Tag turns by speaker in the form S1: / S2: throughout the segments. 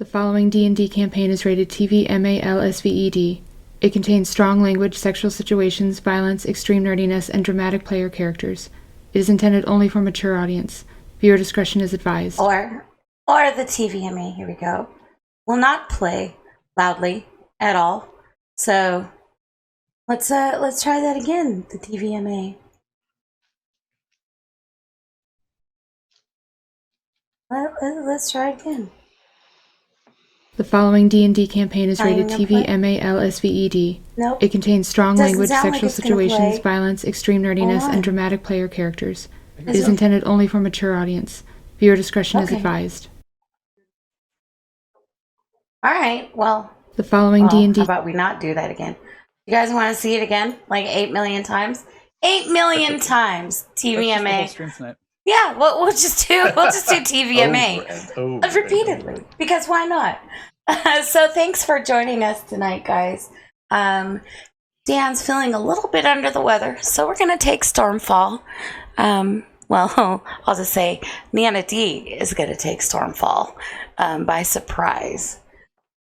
S1: following D&D campaign is rated TV MAL-SVED. It contains strong language, sexual situations, violence, extreme nerdiness, and dramatic player characters. It is intended only for a mature audience. Viewer discretion is advised.
S2: Or the TVMA, here we go, will not play loudly at all. So let's try that again, the TVMA. Let's try it again.
S1: The following D&D campaign is rated TV MAL-SVED.
S2: Nope.
S1: It contains strong language, sexual
S2: like
S1: situations, violence, extreme nerdiness, and dramatic player characters. It is intended only for a mature audience. Viewer discretion is advised.
S2: All right, well.
S1: The following D&D...
S2: How about we not do that again? You guys want to see it again? Like 8 million times? 8 million times, TVMA. Yeah, we'll just do TVMA repeatedly, because why not? So thanks for joining us tonight, guys. Dan's feeling a little bit under the weather, so we're going to take Stormfall. Well, I'll just say Nana D is going to take Stormfall by surprise.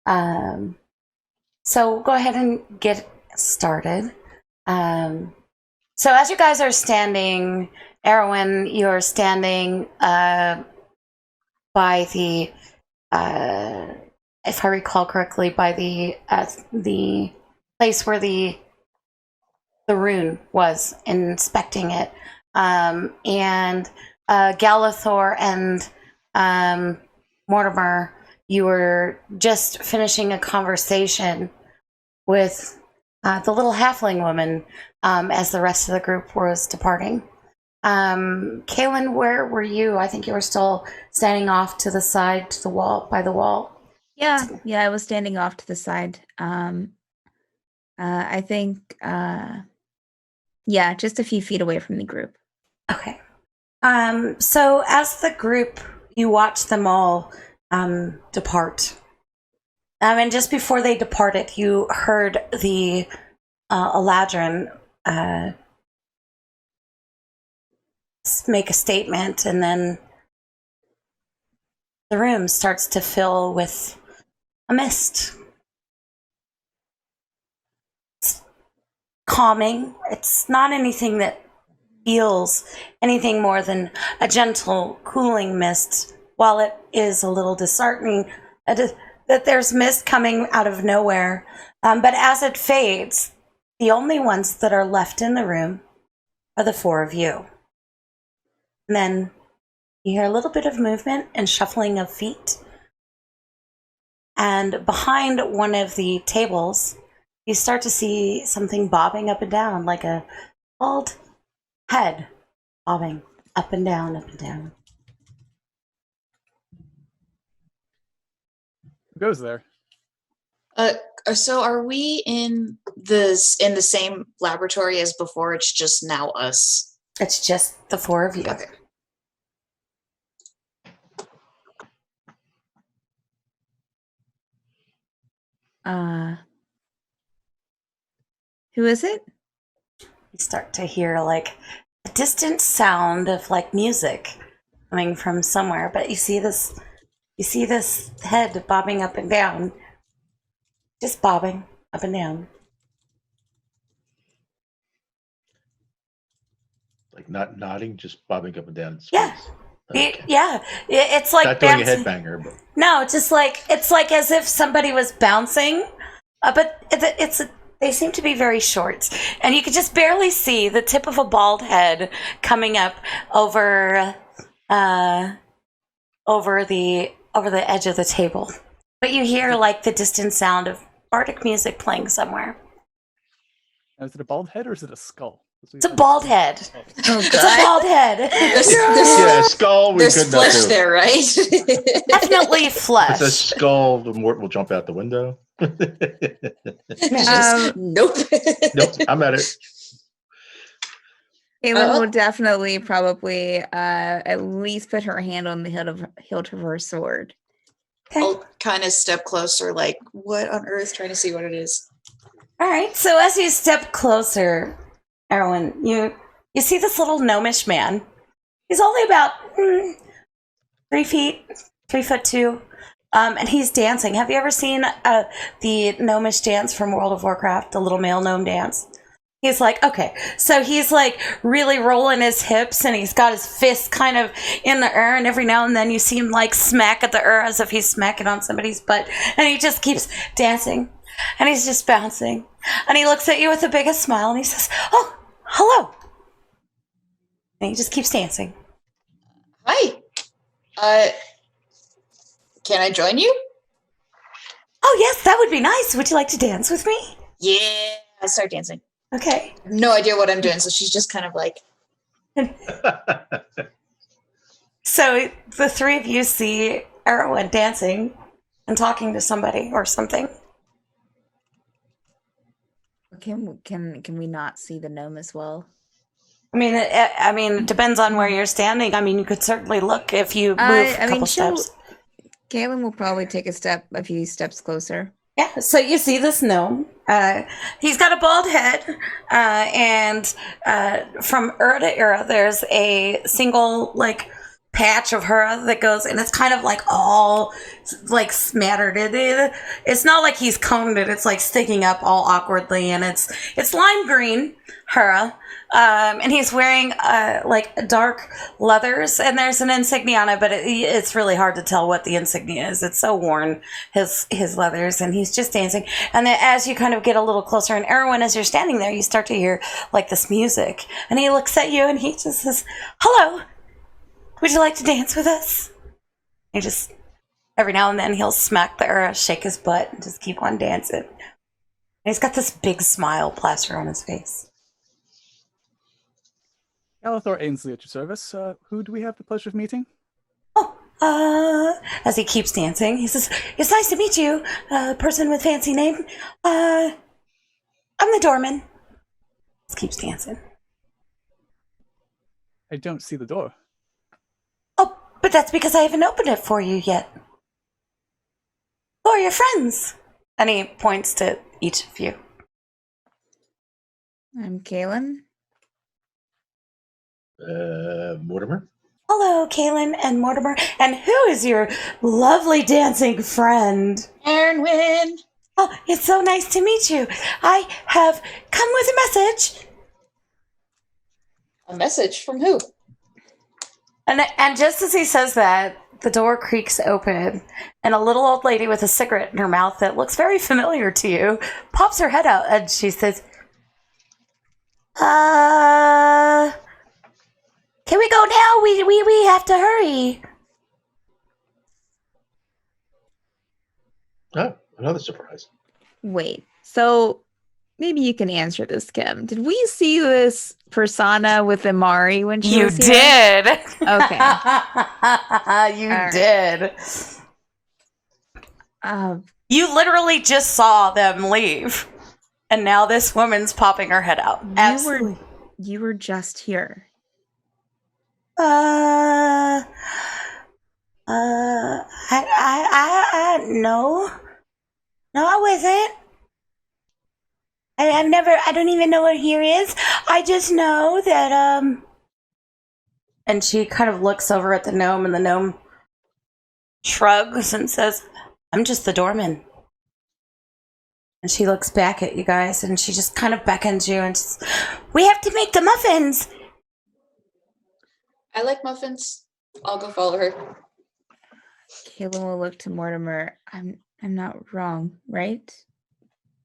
S2: So we'll go ahead and get started. So as you guys are standing, Aeronwen, you're standing by the, if I recall correctly, by the place where the rune was, inspecting it. And Galathor and Mortimer, you were just finishing a conversation with the little halfling woman as the rest of the group was departing. Caelynn, where were you? I think you were still standing off to the side, to the wall, by the wall.
S3: Yeah, I was standing off to the side. I think, just a few feet away from the group.
S2: Okay. So as the group, you watch them all depart. And just before they departed, you heard the Eladrin make a statement, and then the room starts to fill with a mist. It's calming. It's not anything that feels anything more than a gentle, cooling mist, while it is a little disheartening that there's mist coming out of nowhere. But as it fades, the only ones that are left in the room are the four of you. And then you hear a little bit of movement and shuffling of feet. And behind one of the tables, you start to see something bobbing up and down, like a bald head bobbing up and down, up and down.
S4: Who goes there?
S5: So are we in the same laboratory as before? It's just now us.
S2: It's just the four of you.
S5: Okay.
S3: Who is it?
S2: You start to hear like a distant sound of like music coming from somewhere, but you see this head bobbing up and down, just bobbing up and down.
S6: Like not nodding, just bobbing up and down.
S2: Yeah.
S6: Okay.
S2: It's like
S6: not doing
S2: bouncing.
S6: a headbanger, but
S2: No, just like it's like as if somebody was bouncing, but they seem to be very short, and you could just barely see the tip of a bald head coming up over the edge of the table. But you hear like the distant sound of bardic music playing somewhere.
S4: Is it a bald head or is it a skull?
S2: It's a bald head.
S3: Oh,
S2: It's a bald head.
S6: yeah, skull.
S5: There's flesh there, right?
S2: Definitely flesh.
S6: It's a skull. The mort will jump out the window.
S5: Nope.
S6: Nope. I'm at it.
S3: Caelynn will definitely probably at least put her hand on the hilt of her sword.
S2: Okay.
S5: I'll kind of step closer, like, what on earth? Trying to see what it is.
S2: All right. So as you step closer, Aeronwen, you see this little gnomish man. He's only about 3 feet, 3'2". And he's dancing. Have you ever seen the gnomish dance from World of Warcraft, the little male gnome dance? He's like, okay, so he's like really rolling his hips and he's got his fist kind of in the air, and every now and then you see him like smack at the air as if he's smacking on somebody's butt, and he just keeps dancing and he's just bouncing, and he looks at you with the biggest smile and he says, oh, hello. And he just keeps dancing.
S5: Hi. Can I join you?
S2: Oh, yes, that would be nice. Would you like to dance with me?
S5: Yeah. I start dancing.
S2: Okay.
S5: No idea what I'm doing, so she's just kind of like.
S2: So the three of you see Aeronwen dancing and talking to somebody or something.
S3: Can we not see the gnome as well?
S2: I mean, it depends on where you're standing. I mean, you could certainly look if you move a couple steps.
S3: Caelynn will probably take a few steps closer.
S2: Yeah, so you see this gnome. He's got a bald head, and from era to era, there's a single like patch of her that goes, and it's kind of like all like smattered. It's not like he's combed it; it's like sticking up all awkwardly, and it's lime green, Hera. And he's wearing like dark leathers, and there's an insignia on it, but it's really hard to tell what the insignia is. It's so worn, his leathers, and he's just dancing. And then as you kind of get a little closer, and Aeronwen, as you're standing there, you start to hear like this music, and he looks at you and he just says, "Hello, would you like to dance with us?" He just every now and then he'll smack the air, shake his butt, and just keep on dancing. And he's got this big smile plastered on his face.
S4: Galathor Ainsley at your service. Who do we have the pleasure of meeting?
S2: As he keeps dancing, he says, "It's nice to meet you, person with fancy name. I'm the Doorman." Just keeps dancing.
S4: I don't see the door.
S2: Oh, but that's because I haven't opened it for you yet. Who are your friends? And he points to each of you.
S3: I'm Caelynn.
S6: Mortimer.
S2: Hello, Caelynn and Mortimer. And who is your lovely dancing friend?
S5: Aeronwen.
S2: Oh, it's so nice to meet you. I have come with a message.
S5: A message from who?
S2: And just as he says that, the door creaks open, and a little old lady with a cigarette in her mouth that looks very familiar to you pops her head out, and she says, can we go now? We have to hurry.
S6: Oh, another surprise.
S3: Wait, so maybe you can answer this, Kim. Did we see this persona with Imari when she was here?
S2: Did.
S3: Okay.
S2: You
S3: right.
S2: did. You literally just saw them leave. And now this woman's popping her head out. Absolutely.
S3: You were just here.
S2: No, I wasn't. I don't even know what here is. I just know that, and she kind of looks over at the gnome, and the gnome shrugs and says, "I'm just the Doorman." And she looks back at you guys, and she just kind of beckons you, and says, "We have to make the muffins."
S5: I like muffins. I'll go follow her.
S3: Caelynn will look to Mortimer. I'm not wrong, right?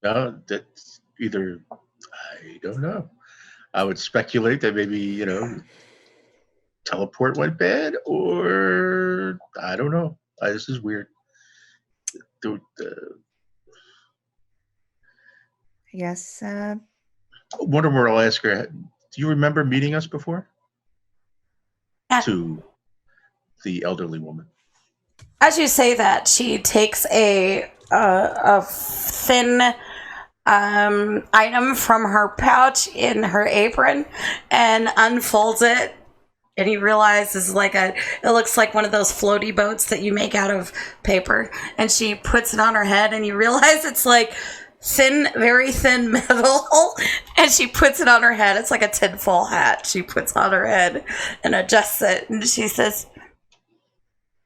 S6: No, that's either, I don't know. I would speculate that maybe, teleport went bad, or I don't know. This is weird.
S3: I guess.
S6: Mortimer, I'll ask her, do you remember meeting us before?
S2: Yeah.
S6: To the elderly woman.
S2: As you say that, she takes a thin item from her pouch in her apron and unfolds it, and you realize it looks like one of those floaty boats that you make out of paper, and she puts it on her head, and you realize it's like thin, very thin metal, and she puts it on her head. It's like a tinfoil hat she puts on her head and adjusts it, and she says,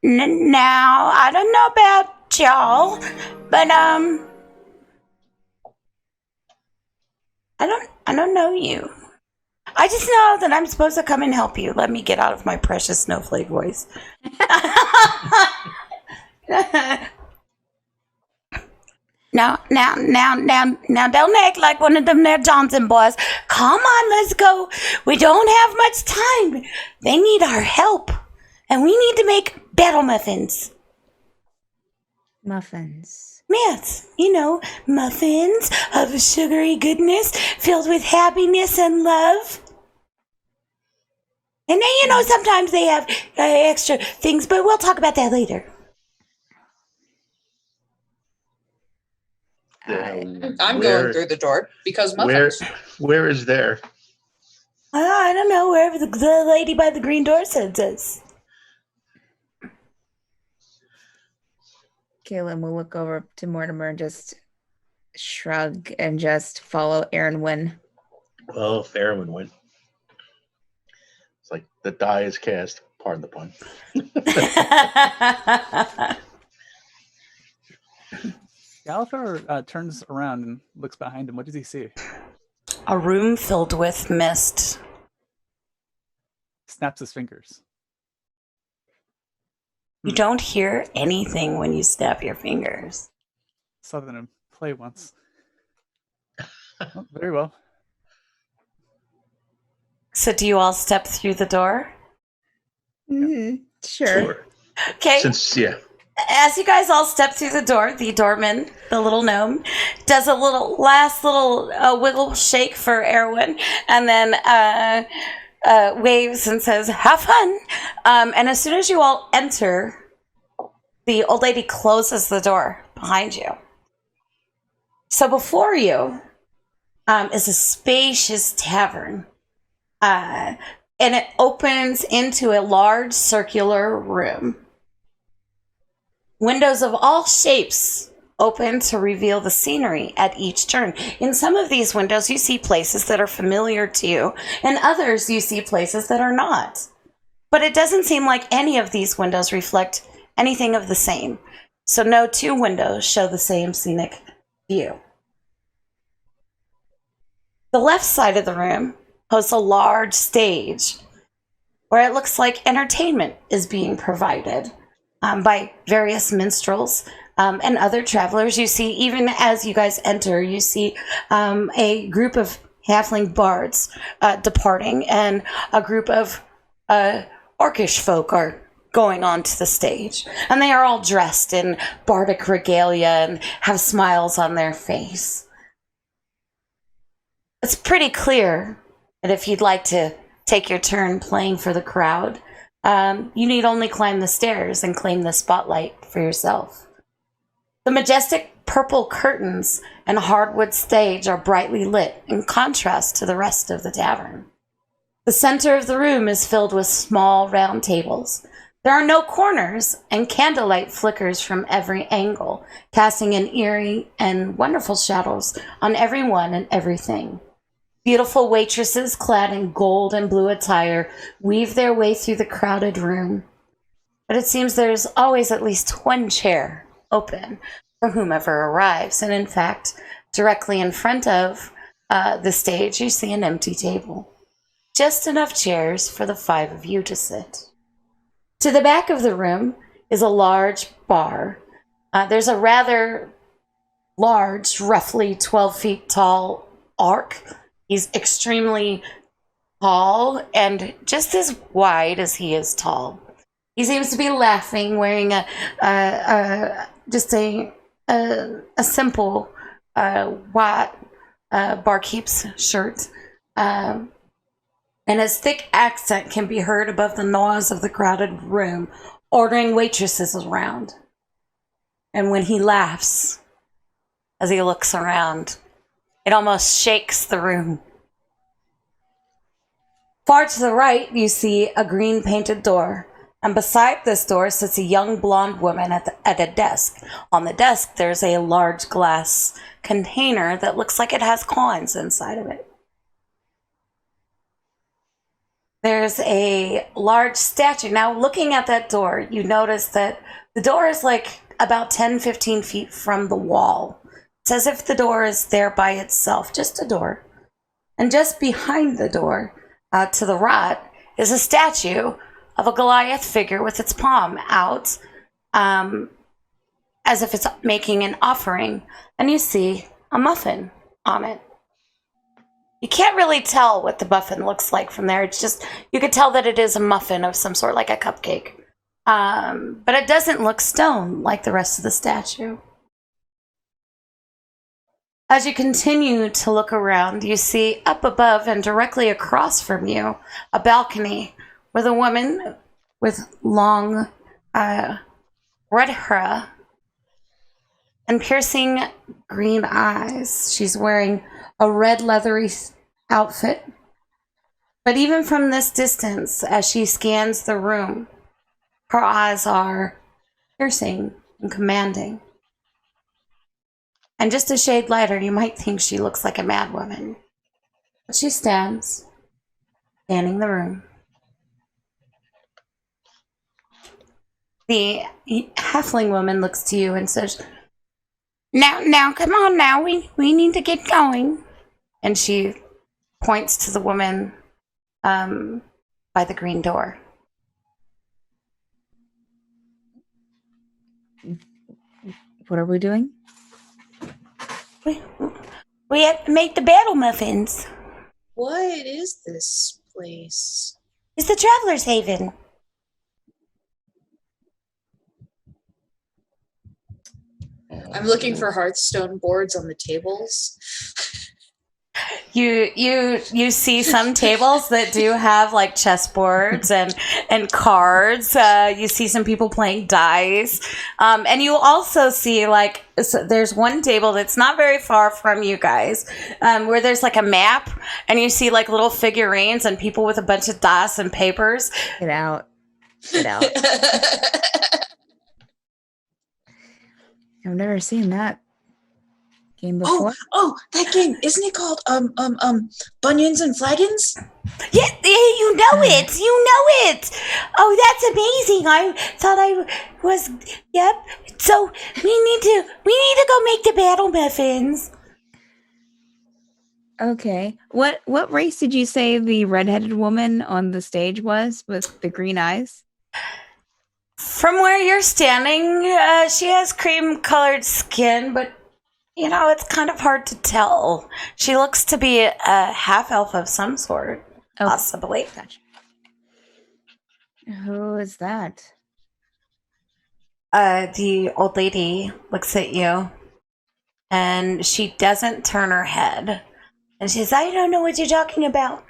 S2: Now, I don't know about y'all, but I don't know you. I just know that I'm supposed to come and help you. Let me get out of my precious snowflake voice. Now, don't act like one of them there Johnson boys. Come on, let's go. We don't have much time. They need our help. And we need to make battle muffins.
S3: Muffins.
S2: Yes, muffins of sugary goodness filled with happiness and love. And then, sometimes they have extra things, but we'll talk about that later.
S5: I'm going through the door because muffins.
S6: Where is there?
S2: I don't know, wherever the lady by the green door sends us.
S3: Caelynn will look over to Mortimer and just shrug and just follow Aeronwen.
S6: Well, if Aeronwen went. It's like the die is cast. Pardon the pun.
S4: Galathor turns around and looks behind him. What does he see?
S2: A room filled with mist.
S4: Snaps his fingers.
S2: You don't hear anything when you snap your fingers.
S4: Saw that in play once. Oh, very well.
S2: So do you all step through the door?
S3: Mm-hmm. Sure.
S2: Okay.
S6: Yeah.
S2: As you guys all step through the door, the Doorman, the little gnome, does a last little wiggle shake for Aeronwen, and then waves and says, "Have fun." And as soon as you all enter, the old lady closes the door behind you. So before you is a spacious tavern, and it opens into a large circular room. Windows of all shapes open to reveal the scenery at each turn. In some of these windows, you see places that are familiar to you, and others you see places that are not. But it doesn't seem like any of these windows reflect anything of the same. So no two windows show the same scenic view. The left side of the room hosts a large stage where it looks like entertainment is being provided by various minstrels and other travelers. You see, even as you guys enter, you see a group of halfling bards departing, and a group of orcish folk are going onto the stage. And they are all dressed in bardic regalia and have smiles on their face. It's pretty clear that if you'd like to take your turn playing for the crowd, you need only climb the stairs and claim the spotlight for yourself. The majestic purple curtains and hardwood stage are brightly lit in contrast to the rest of the tavern. The center of the room is filled with small round tables. There are no corners, and candlelight flickers from every angle, casting an eerie and wonderful shadows on everyone and everything. Beautiful waitresses clad in gold and blue attire weave their way through the crowded room. But it seems there's always at least one chair open for whomever arrives. And in fact, directly in front of the stage, you see an empty table. Just enough chairs for the 5 of you to sit. To the back of the room is a large bar. There's a rather large, roughly 12 feet tall orc. He's extremely tall and just as wide as he is tall. He seems to be laughing, wearing just a simple white barkeep's shirt. And his thick accent can be heard above the noise of the crowded room, ordering waitresses around. And when he laughs, as he looks around, it almost shakes the room. Far to the right, you see a green painted door, and beside this door sits a young blonde woman at a desk. On the desk, there's a large glass container that looks like it has coins inside of it. there's a large statue. Now, looking at that door, you notice that the door is like about 10, 15 feet from the wall. It's as if the door is there by itself, just a door. And just behind the door, to the right, is a statue of a Goliath figure with its palm out, as if it's making an offering. And you see a muffin on it. You can't really tell what the muffin looks like from there. It's just, you could tell that it is a muffin of some sort, like a cupcake. But it doesn't look stone like the rest of the statue. As you continue to look around, you see up above and directly across from you a balcony with a woman with long red hair and piercing green eyes. She's wearing a red leathery outfit. But even from this distance, as she scans the room, her eyes are piercing and commanding. And just a shade lighter, you might think she looks like a mad woman. But she stands, scanning the room. The halfling woman looks to you and says, Now, come on now, we need to get going. And she points to the woman by the green door.
S3: What are we doing?
S2: We have to make the battle muffins.
S5: What is this place?
S2: It's the Traveler's Haven.
S5: I'm looking for Hearthstone boards on the tables.
S2: You see some tables that do have like chessboards and cards. You see some people playing dice, and you also see like there's one table that's not very far from you guys, where there's like a map, and you see like little figurines and people with a bunch of dice and papers.
S3: Get out! Get out! I've never seen that game before.
S5: Oh, that game, isn't it called Bunions and Flagons?
S2: Yeah, you know it. You know it. Oh, that's amazing. I thought I was. Yep. So we need to go make the battle muffins.
S3: Okay. What race did you say the redheaded woman on the stage was with the green eyes?
S2: From where you're standing, she has cream-colored skin, but you know, it's kind of hard to tell. She looks to be a half-elf of some sort, possibly.
S3: Gotcha. Who is that?
S2: The old lady looks at you, and she doesn't turn her head. And she says, I don't know what you're talking about.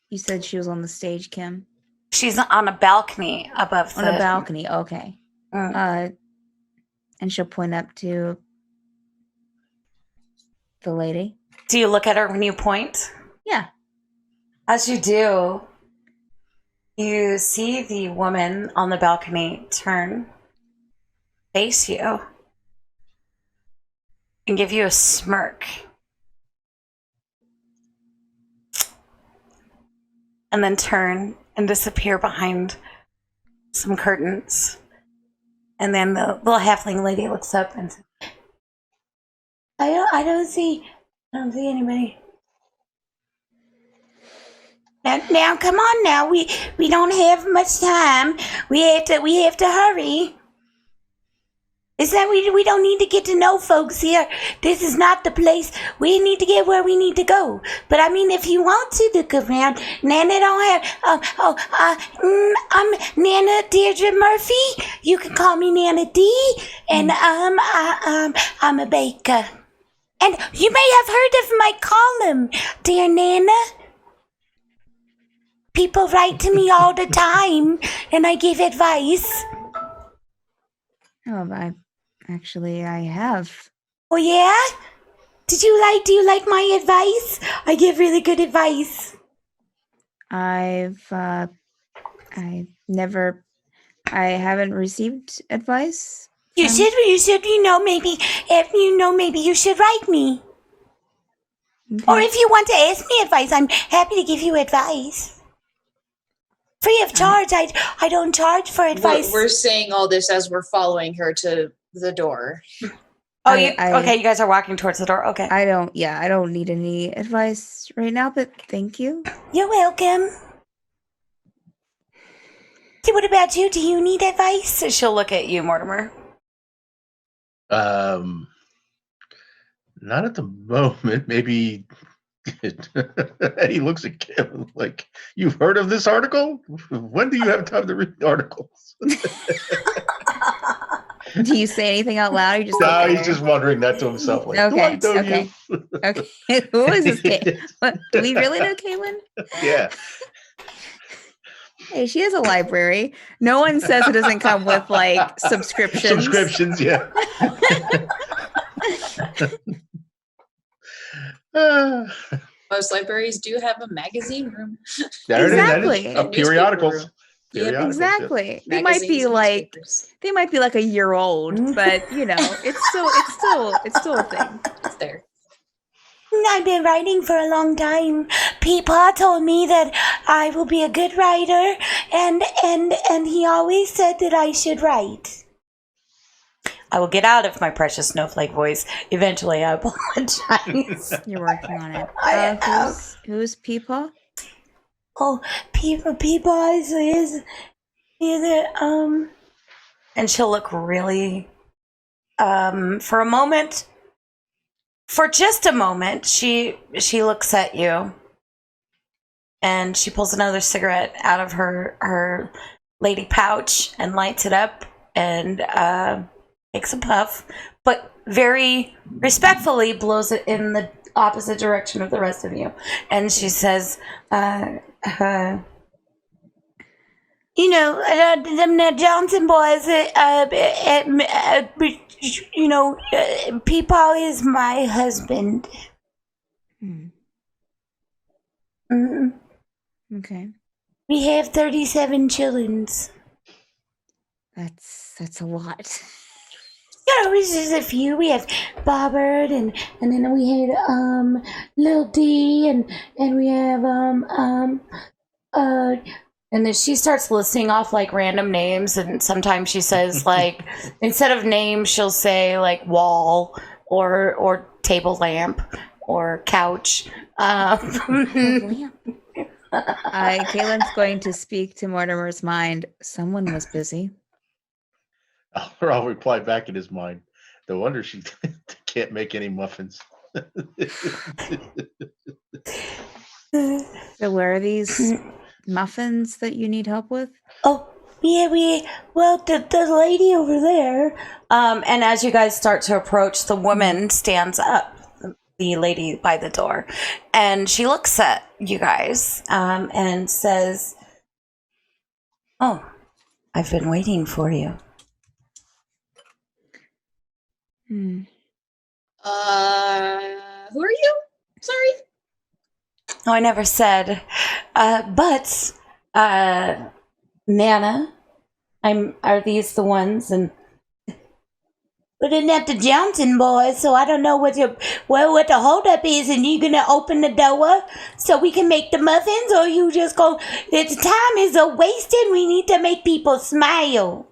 S3: You said she was on the stage, Kim?
S2: She's on a balcony above
S3: On a balcony, okay. And she'll point up to the lady.
S2: Do you look at her when you point?
S3: Yeah.
S2: As you do, you see the woman on the balcony turn, face you, and give you a smirk. And then turn and disappear behind some curtains. And then the little halfling lady looks up and says, I don't see anybody. Now come on now. We don't have much time. We have to hurry. Is that we don't need to get to know folks here. This is not the place. We need to get where we need to go. But I mean, if you want to look around, Nana don't have. I'm Nana Deirdre Murphy. You can call me Nana D. And I'm a baker. And you may have heard of my column, dear Nana. People write to me all the time, and I give advice.
S3: Oh, I have.
S2: Oh yeah? Do you like my advice? I give really good advice.
S3: I haven't received advice.
S2: You should, maybe you should write me. Or if you want to ask me advice, I'm happy to give you advice. Free of charge. I don't charge for advice.
S5: We're saying all this as we're following her to the door.
S2: Oh, okay, you guys are walking towards the door. Okay.
S3: I don't need any advice right now, but thank you.
S2: You're welcome. See, what about you? Do you need advice? She'll look at you, Mortimer.
S6: Not at the moment. Maybe. He looks at Kim like, "You've heard of this article? When do you have time to read articles?"
S3: Do you say anything out loud? Or you just
S6: no, he's just wondering that to himself. Like,
S3: okay,
S6: do I know
S3: okay,
S6: you?
S3: okay. Who is this kid? Do we really know Caelynn?
S6: Yeah.
S3: Hey, she has a library. No one says it doesn't come with like subscriptions.
S6: Subscriptions, yeah.
S5: Most libraries do have a magazine room.
S6: There
S3: Exactly.
S6: it is. Periodicals.
S5: Yeah,
S3: exactly.
S5: Yeah.
S3: They might be
S5: Magazines,
S3: like
S5: newspapers.
S3: a year old, but you know, it's still a thing.
S5: It's there.
S2: I've been writing for a long time. Peepaw told me that I will be a good writer, and he always said that I should write. I will get out of my precious snowflake voice. Eventually, I apologize.
S3: You're working on it.
S2: I am.
S3: Who's Peepaw?
S2: Oh, Peepaw is and she'll look really, for a moment. For just a moment, she looks at you, and she pulls another cigarette out of her lady pouch and lights it up and takes a puff, but very respectfully blows it in the opposite direction of the rest of you. And she says, you know, them Johnson boys, you know, Peepaw is my husband. Mm-hmm.
S3: Okay.
S2: We have 37 childrens.
S3: That's a lot.
S2: Yeah, it's just a few. We have Bobbert, and then we had Lil D, and we have and then she starts listing off like random names, and sometimes she says like instead of names she'll say like wall or table lamp or couch.
S3: Caelynn's going to speak to Mortimer's mind. Someone was busy.
S6: I'll reply back in his mind. No wonder she can't make any muffins.
S3: So where are these muffins that you need help with?
S2: Oh, yeah, the lady over there. And as you guys start to approach, the woman stands up, the lady by the door, and she looks at you guys and says, "Oh, I've been waiting for you."
S5: Who are you? Sorry.
S2: Oh, I never said. But Nana, are these the ones? And but isn't that the Johnson boys? So I don't know what the holdup is. And you gonna open the door so we can make the muffins, or you just go? It's time is a wasted. We need to make people smile.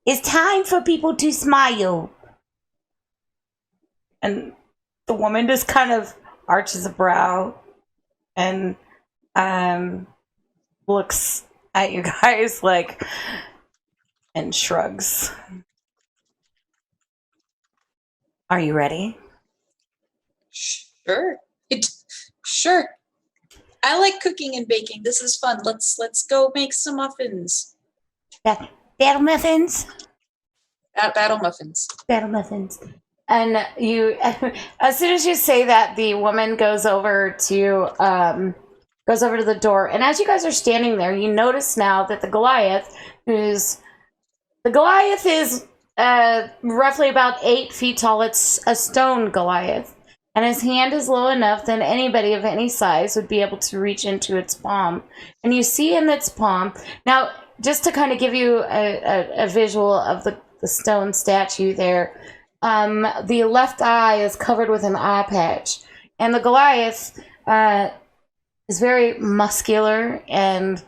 S2: It's time for people to smile. And the woman just kind of arches a brow and looks at you guys like and shrugs. Are you ready?
S5: Sure. Sure. I like cooking and baking. This is fun. Let's go make some muffins.
S2: Battle muffins?
S5: Battle muffins.
S2: Battle muffins. And you, as soon as you say that, the woman goes over to the door. And as you guys are standing there, you notice now that the Goliath is roughly about 8 feet tall. It's a stone Goliath, and his hand is low enough that anybody of any size would be able to reach into its palm. And you see in its palm now, just to kind of give you a visual of the stone statue there. The left eye is covered with an eye patch. And the Goliath is very muscular and,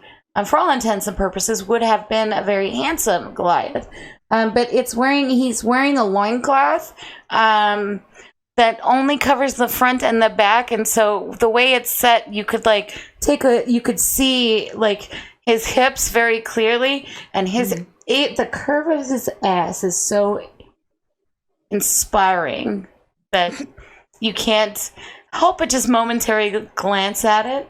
S2: for all intents and purposes, would have been a very handsome Goliath. But he's wearing a loincloth that only covers the front and the back, and so the way it's set, you could you could see like his hips very clearly, and the curve of his ass is so inspiring that you can't help but just momentarily glance at it.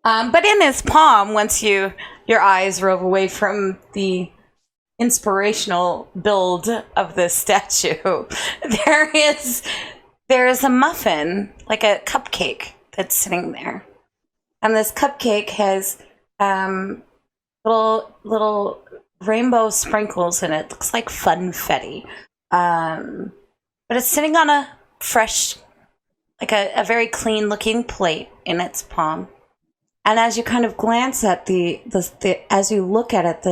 S2: But in his palm, once your eyes rove away from the inspirational build of this statue, there is a muffin, like a cupcake, that's sitting there, and this cupcake has little rainbow sprinkles in it. Looks like funfetti, but it's sitting on a fresh, like a very clean looking plate in its palm. And as you kind of glance at as you look at it,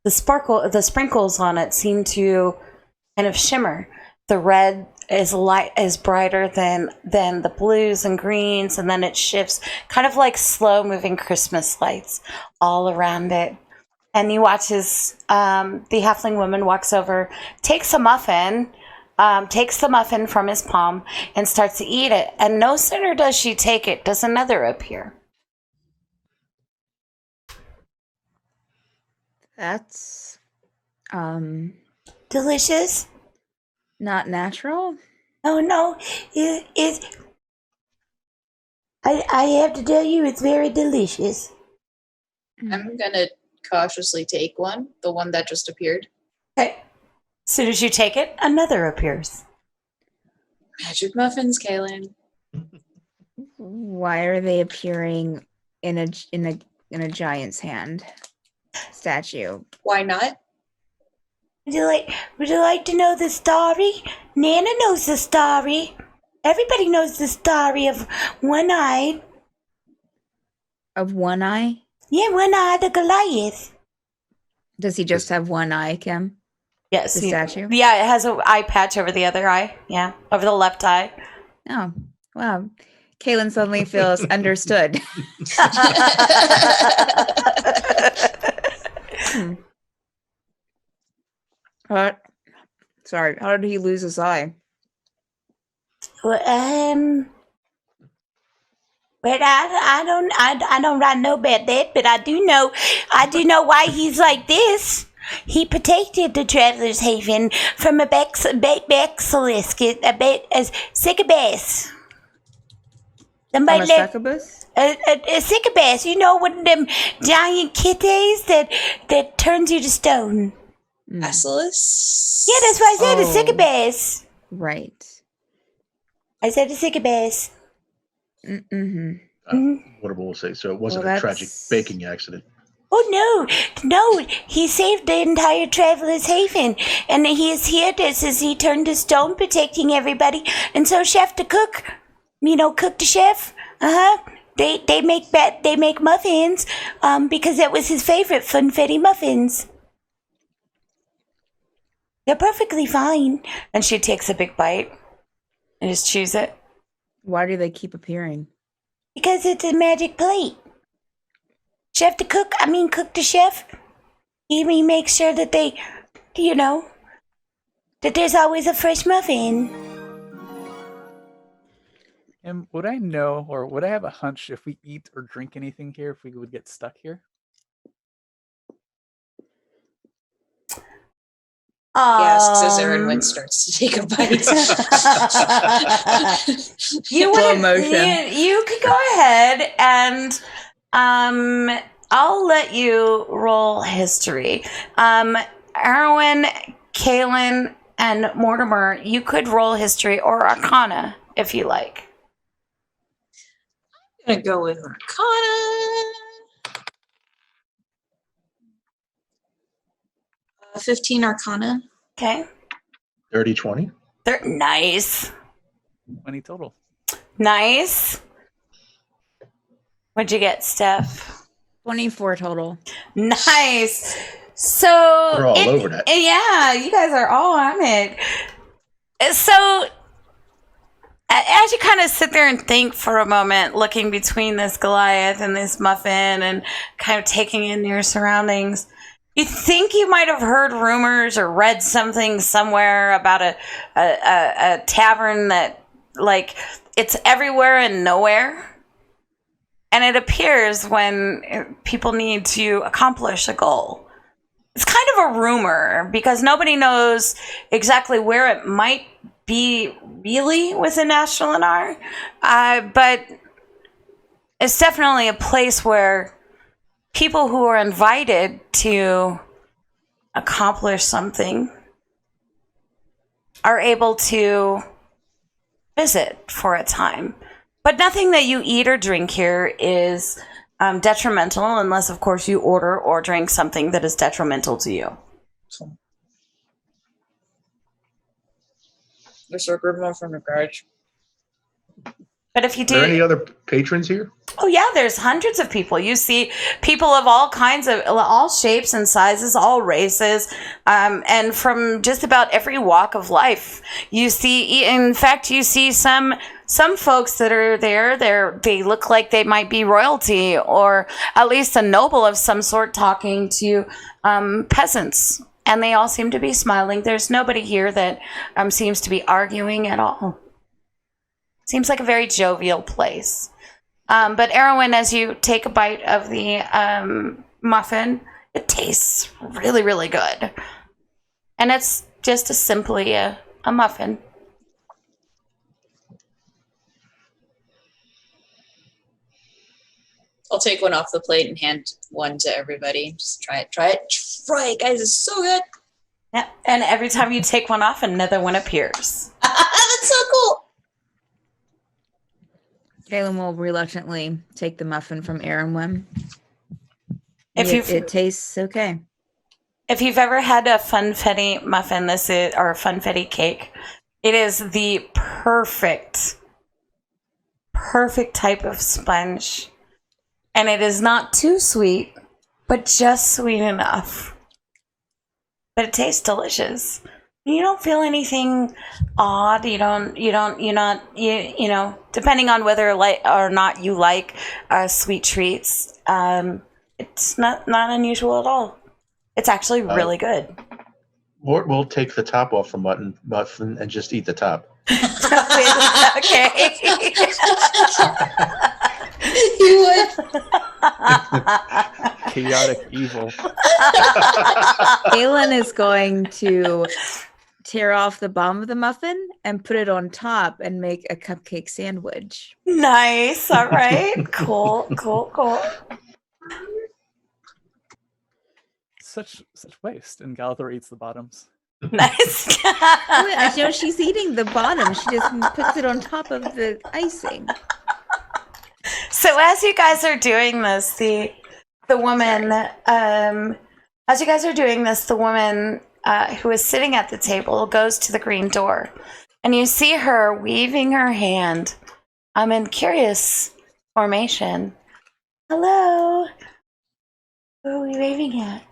S2: the sprinkles on it seem to kind of shimmer. The red is brighter than the blues and greens, and then it shifts, kind of like slow moving Christmas lights all around it. And you watch as the halfling woman walks over, takes the muffin from his palm, and starts to eat it. And no sooner does she take it, does another appear.
S3: That's
S2: Delicious?
S3: not natural.
S2: Oh no, I have to tell you, it's very delicious.
S5: I'm gonna cautiously take one, the one that just appeared.
S2: Okay. As soon as you take it, another appears.
S5: Magic muffins, Caelynn.
S3: Why are they appearing in a giant's hand statue?
S5: Why not?
S2: Would you like to know the story? Nana knows the story. Everybody knows the story of One Eye.
S3: Of One Eye?
S2: Yeah, One Eye the Goliath.
S3: Does he just have one eye, Kim?
S2: Yes.
S3: The statue?
S2: Yeah, it has an eye patch over the other eye. Yeah, over the left eye.
S3: Oh, wow. Caelynn suddenly feels understood. Sorry, how did he lose his eye?
S2: Well, but I don't know about that, but I do know why he's like this. He protected the Traveler's Haven from a Bexilisk, a Sycabas. Somebody
S3: From a succubus?
S2: A Sycabas, you know, one of them giant kitties that turns you to stone.
S5: Basilisk?
S2: Yeah, that's what I said, a Sycabas.
S3: Right.
S2: I said a Sycabas.
S6: What will say? So it wasn't a tragic baking accident.
S2: Oh no! He saved the entire Traveler's Haven, and he is here just as he turned to stone, protecting everybody. And so, Chef the cook, cook the chef. They make muffins, because that was his favorite, funfetti muffins. They're perfectly fine. And she takes a big bite and just chews it.
S3: Why do they keep appearing?
S2: Because it's a magic plate. Cook the chef. He makes sure that they, that there's always a fresh muffin.
S4: And would I know, or would I have a hunch if we eat or drink anything here, if we would get stuck here?
S5: Yes, as Aeronwen starts to take a bite.
S2: You could go ahead and I'll let you roll history. Aeronwen, Caelynn, and Mortimer, you could roll history or Arcana if you like.
S5: I'm gonna go with Arcana. 15 Arcana.
S2: Okay.
S6: 30-20.
S2: Nice.
S4: 20 total.
S2: Nice. What'd you get, Steph?
S3: 24 total.
S2: Nice. So
S6: we're all over that.
S2: Yeah, you guys are all on it. So as you kind of sit there and think for a moment, looking between this Goliath and this muffin and kind of taking in your surroundings, you think you might have heard rumors or read something somewhere about a tavern that, like, it's everywhere and nowhere. And it appears when people need to accomplish a goal. It's kind of a rumor because nobody knows exactly where it might be really within National Anar. But it's definitely a place where people who are invited to accomplish something are able to visit for a time. But nothing that you eat or drink here is detrimental, unless, of course, you order or drink something that is detrimental to you.
S5: There's a good one from the garage.
S2: But if you do,
S6: Are there any other patrons here?
S2: oh yeah, there's hundreds of people. You see people of all kinds of, all shapes and sizes, all races, and from just about every walk of life. You see, in fact, you see some folks that are there. They look like they might be royalty or at least a noble of some sort talking to peasants, and they all seem to be smiling. There's nobody here that seems to be arguing at all. Seems like a very jovial place. But Aeronwen, as you take a bite of the muffin, it tastes really, really good. And it's just simply a muffin.
S5: I'll take one off the plate and hand one to everybody. Just try it, guys. It's so good.
S2: Yeah. And every time you take one off, another one appears.
S5: That's so cool.
S3: Caelynn will reluctantly take the muffin from Aeronwen.
S2: It
S3: tastes okay.
S2: If you've ever had a funfetti muffin, or a funfetti cake, it is the perfect type of sponge. And it is not too sweet, but just sweet enough. But it tastes delicious. You don't feel anything odd. You're not, depending on whether or not you like sweet treats, it's not unusual at all. It's actually really good.
S6: Mort will take the top off the muffin and just eat the top.
S2: Okay.
S5: You would.
S4: Chaotic evil.
S3: Caelynn is going to tear off the bottom of the muffin and put it on top and make a cupcake sandwich.
S2: Nice. All right. Cool.
S4: Such waste, and Galathor eats the bottoms.
S2: Nice.
S3: I know she's eating the bottom. She just puts it on top of the icing.
S2: So as you guys are doing this, the woman, who is sitting at the table goes to the green door, and you see her weaving her hand in curious formation. Hello. Who are we waving at?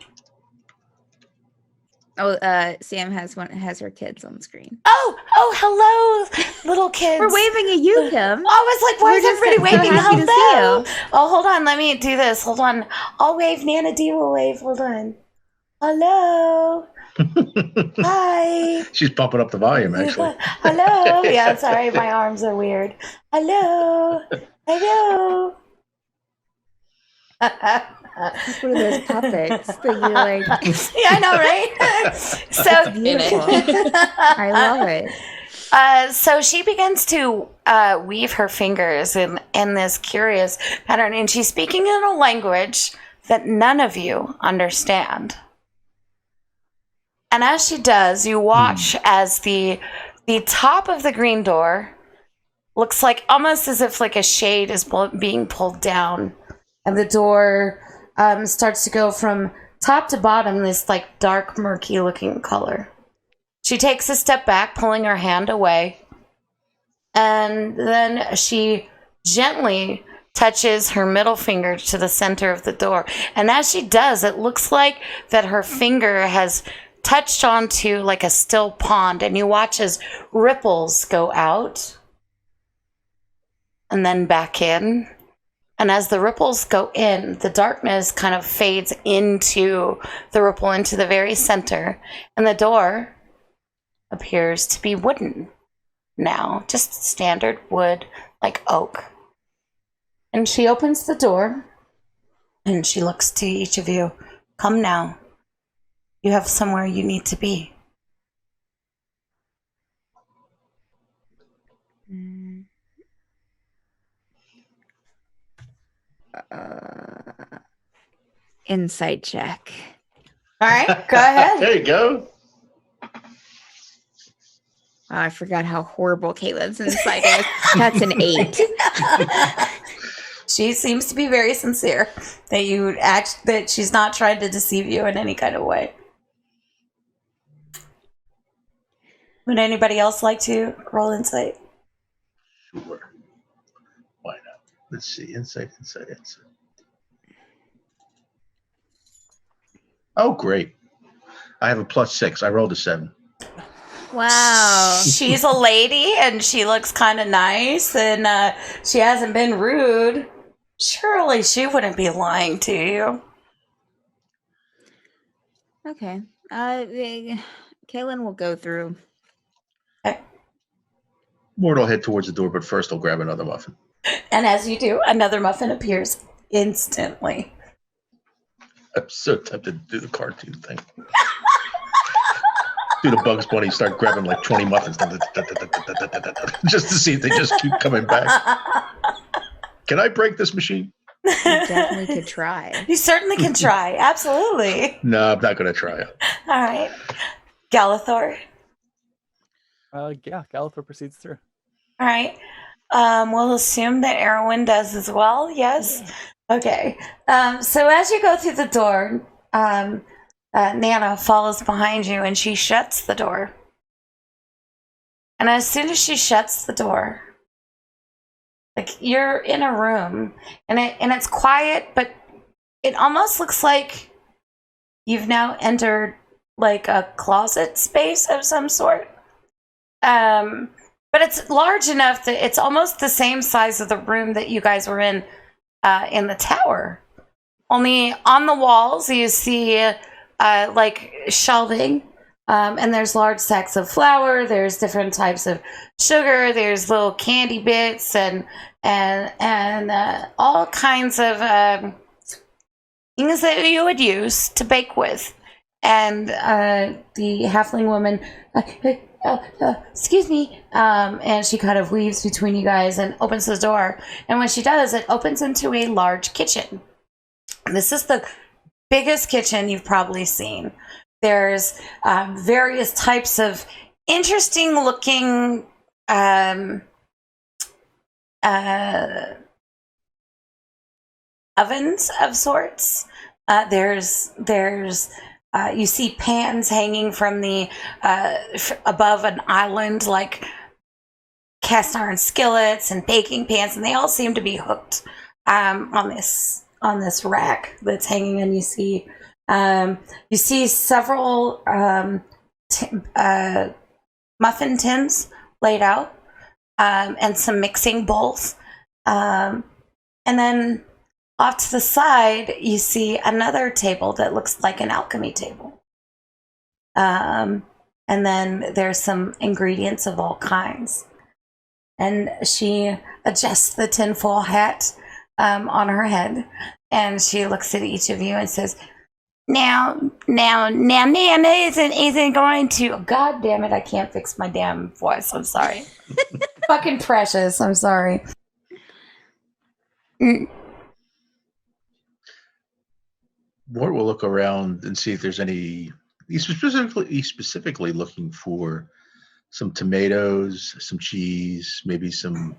S3: Oh, Sam has her kids on the screen.
S2: Oh, hello, little kids.
S3: We're waving at you, Kim.
S2: I was like, why is everybody waving?
S3: happy to see
S2: Hello.
S3: you.
S2: Oh, hold on. Let me do this. Hold on. I'll wave. Nana D will wave. Hold on. Hello. Hi.
S6: She's bumping up the volume, actually.
S2: Hello. Yeah, sorry. My arms are weird. Hello.
S3: It's one of those puppets that you like.
S2: Yeah, I know, right? So
S3: beautiful. I love it.
S2: So she begins to weave her fingers in this curious pattern, and she's speaking in a language that none of you understand. And as she does, you watch as the top of the green door looks like almost as if like a shade is being pulled down, and the door starts to go from top to bottom, this like dark, murky looking color. She takes a step back, pulling her hand away, and then she gently touches her middle finger to the center of the door. And as she does, it looks like that her finger has touched onto like a still pond, and you watch as ripples go out and then back in. And as the ripples go in, the darkness kind of fades into the ripple, into the very center. And the door appears to be wooden now, just standard wood, like oak. And she opens the door, and she looks to each of you. Come now. You have somewhere you need to be.
S3: Insight check.
S2: All right, go ahead.
S6: There you go.
S3: Oh, I forgot how horrible Caelynn's insight is. That's an 8.
S2: She seems to be very sincere that she's not trying to deceive you in any kind of way. Would anybody else like to roll insight?
S6: Sure. Why not? Let's see. Insight. Oh, great. I have a +6. I rolled a 7.
S3: Wow.
S2: She's a lady and she looks kind of nice and she hasn't been rude. Surely she wouldn't be lying to you.
S3: Okay. Caelynn will go through.
S2: Okay.
S6: Mort will head towards the door, but first I'll grab another muffin.
S2: And as you do, another muffin appears instantly.
S6: I'm so tempted to do the cartoon thing. Do the Bugs Bunny, start grabbing like 20 muffins just to see if they just keep coming back. Can I break this machine?
S3: You definitely could try.
S2: You certainly can try. Absolutely.
S6: No, I'm not going to try it.
S2: All right. Galathor.
S4: Yeah, Galathor proceeds through.
S2: All right. We'll assume that Aeronwen does as well. Yes. Okay. So as you go through the door, Nana follows behind you and she shuts the door. And as soon as she shuts the door, like you're in a room and it's quiet, but it almost looks like you've now entered like a closet space of some sort. But it's large enough that it's almost the same size of the room that you guys were in the tower. Only on the walls you see like shelving, and there's large sacks of flour. There's different types of sugar. There's little candy bits and all kinds of things that you would use to bake with. And the halfling woman, excuse me, and she kind of weaves between you guys and opens the door. And when she does, it opens into a large kitchen. This is the biggest kitchen you've probably seen. There's various types of interesting looking ovens of sorts. There's you see pans hanging from the above an island, like cast iron skillets and baking pans, and they all seem to be hooked on this rack that's hanging. And you see several muffin tins laid out, and some mixing bowls, and then off to the side, you see another table that looks like an alchemy table. And then there's some ingredients of all kinds. And she adjusts the tinfoil hat on her head, and she looks at each of you and says, Now, Nana isn't going to. God damn it! I can't fix my damn voice. I'm sorry. Fucking precious. I'm sorry.
S6: Mort will look around and see if there's any. He's specifically looking for some tomatoes, some cheese, maybe some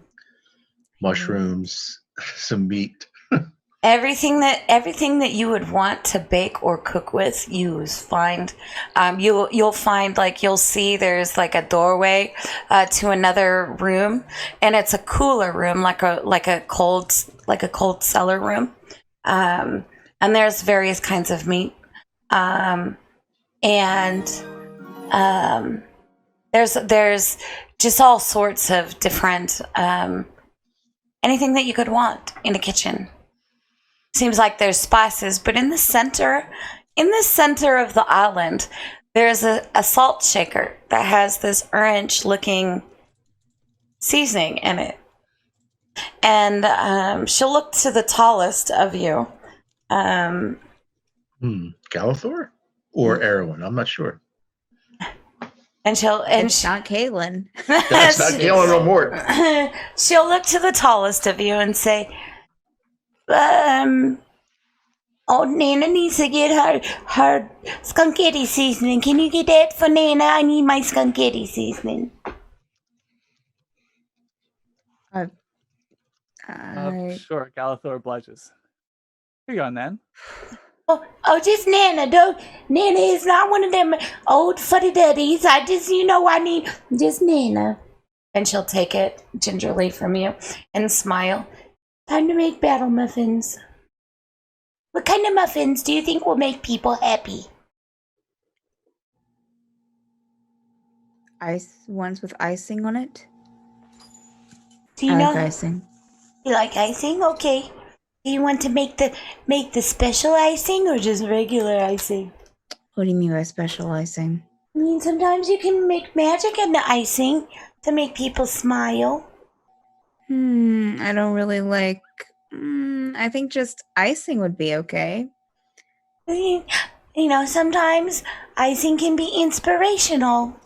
S6: mushrooms, some meat.
S2: Everything that you would want to bake or cook with, you find. You'll find, like, you'll see there's like a doorway to another room, and it's a cooler room, like a cold cellar room. And there's various kinds of meat, and there's just all sorts of different anything that you could want in a kitchen. Seems like there's spices, but in the center of the island, there's a salt shaker that has this orange-looking seasoning in it. And she'll look to the tallest of you.
S6: Galathor or Aeronwen? I'm not sure.
S2: And
S3: It's not Caelynn.
S6: That's not Caelynn or Mort.
S2: She'll look to the tallest of you and say, "Oh, Nana needs to get her skunketti seasoning. Can you get that for Nana? I need my skunketti seasoning."
S4: Sure, Galathor obliges. Here you go, then.
S2: Oh, just Nana. Nana is not one of them old fuddy-duddies. I need just Nana. And she'll take it gingerly from you and smile. Time to make battle muffins. What kind of muffins do you think will make people happy?
S3: Ones with icing on it.
S2: Do you
S3: I
S2: know?
S3: like icing.
S2: You like icing? Okay. Do you want to make the special icing or just regular icing?
S3: What do you mean by special icing?
S2: I mean, sometimes you can make magic in the icing to make people smile.
S3: I don't really like. I think just icing would be okay.
S2: You know, sometimes icing can be inspirational.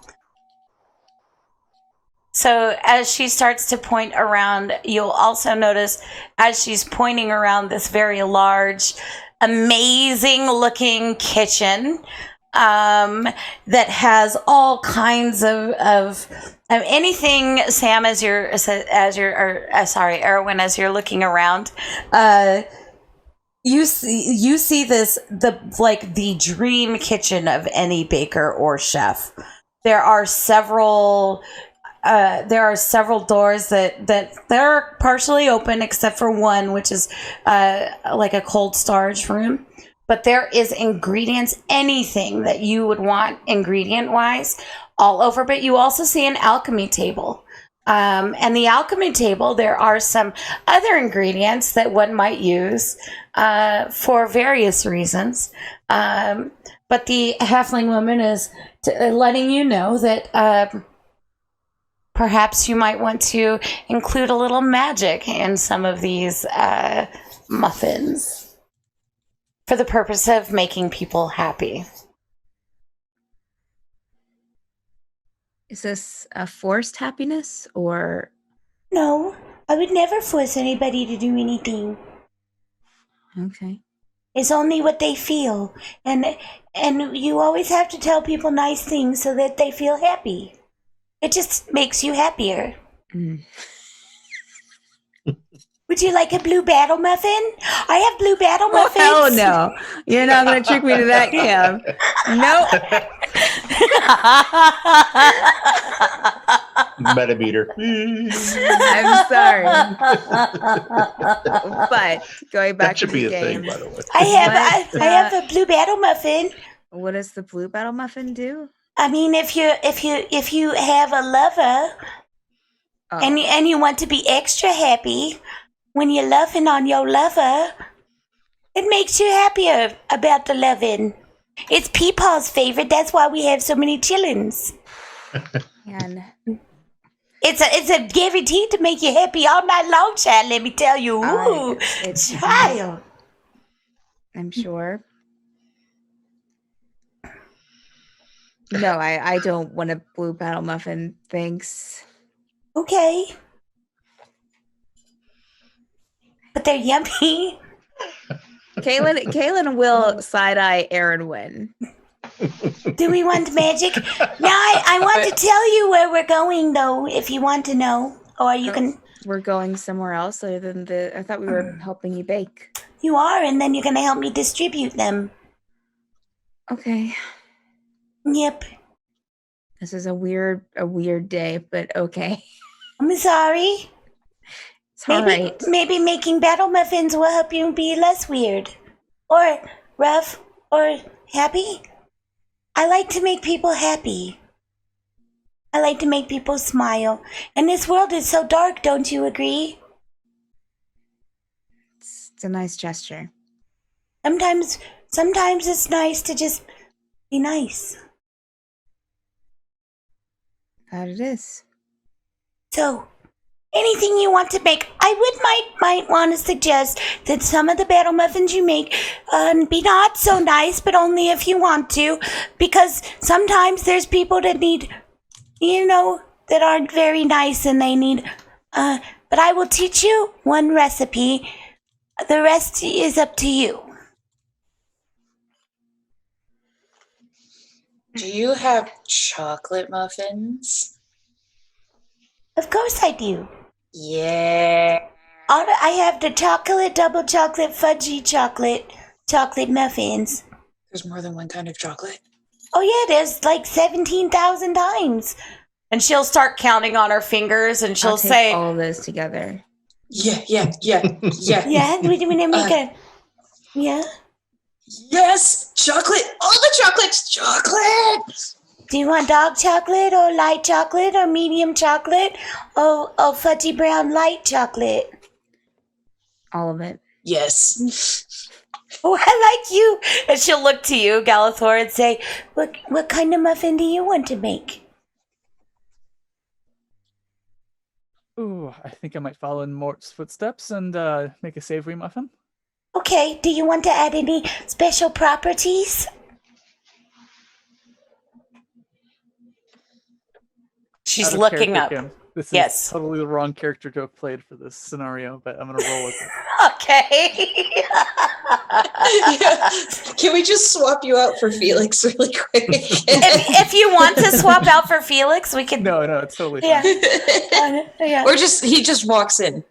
S2: So as she starts to point around, you'll also notice as she's pointing around this very large, amazing looking kitchen that has all kinds of anything. Sam, Aeronwen, as you're looking around, you see the dream kitchen of any baker or chef. There are several doors that they're partially open except for one, which is like a cold storage room. But there is ingredients, anything that you would want ingredient wise, all over. But you also see an alchemy table. And the alchemy table, there are some other ingredients that one might use for various reasons. But the halfling woman is letting you know that perhaps you might want to include a little magic in some of these muffins for the purpose of making people happy.
S3: Is this a forced happiness or?
S2: No, I would never force anybody to do anything.
S3: Okay.
S2: It's only what they feel. And you always have to tell people nice things so that they feel happy. It just makes you happier. Would you like a blue battle muffin? I have blue battle muffins.
S3: Oh, hell no. You're not going to trick me to that, Kim. Nope.
S6: Metameter.
S3: I'm sorry. But going back
S6: That should
S3: to
S6: be
S3: the
S6: a
S3: game.
S6: thing, by the way.
S2: I have a blue battle muffin.
S3: What does the blue battle muffin do?
S2: I mean, if you have a lover and you want to be extra happy when you're loving on your lover, it makes you happier about the loving. It's Peepaw's favorite. That's why we have so many chillins.
S3: And
S2: It's a guaranteed to make you happy all night long, child. Let me tell you, ooh, child.
S3: I'm sure. No, I don't want a blue battle muffin. Thanks.
S2: Okay. But they're yummy.
S3: Caelynn will side-eye Aeronwen.
S2: Do we want magic? Now I want to tell you where we're going, though, if you want to know. Or you can...
S3: We're going somewhere else other than I thought we were helping you bake.
S2: You are, and then you're going to help me distribute them.
S3: Okay.
S2: Yep.
S3: This is a weird day, but okay.
S2: I'm sorry.
S3: It's all right.
S2: Maybe making battle muffins will help you be less weird. Or rough. Or happy. I like to make people happy. I like to make people smile. And this world is so dark, don't you agree?
S3: It's a nice gesture.
S2: Sometimes it's nice to just be nice.
S3: That it is.
S2: So, anything you want to make, I might want to suggest that some of the battle muffins you make be not so nice, but only if you want to, because sometimes there's people that need, that aren't very nice, and they need. But I will teach you one recipe. The rest is up to you.
S5: Do you have chocolate muffins?
S2: Of course I do.
S5: Yeah.
S2: I have the chocolate, double chocolate, fudgy chocolate muffins.
S5: There's more than one kind of chocolate.
S2: Oh yeah, there's like 17,000 times. And she'll start counting on her fingers, and she'll
S3: I'll take
S2: say,
S3: all this together.
S5: Yeah.
S2: "Yeah, we make a, yeah."
S5: Yes, chocolate. All the chocolates, chocolate.
S2: Do you want dark chocolate or light chocolate or medium chocolate or fudgy brown light chocolate?
S3: All of it.
S5: Yes.
S2: Oh, I like you. And she'll look to you, Galathor, and say, "What kind of muffin do you want to make?"
S4: Ooh, I think I might follow in Mort's footsteps and make a savory muffin.
S2: Okay, do you want to add any special properties? She's
S4: Out of
S2: looking
S4: character,
S2: up.
S4: Kim. This
S2: Yes.
S4: is totally the wrong character to have played for this scenario, but I'm going to roll with it.
S2: Okay.
S5: Can we just swap you out for Felix really quick?
S2: if you want to swap out for Felix, we can.
S4: No, it's totally
S2: Yeah.
S4: fine.
S2: Yeah.
S5: Or he just walks in.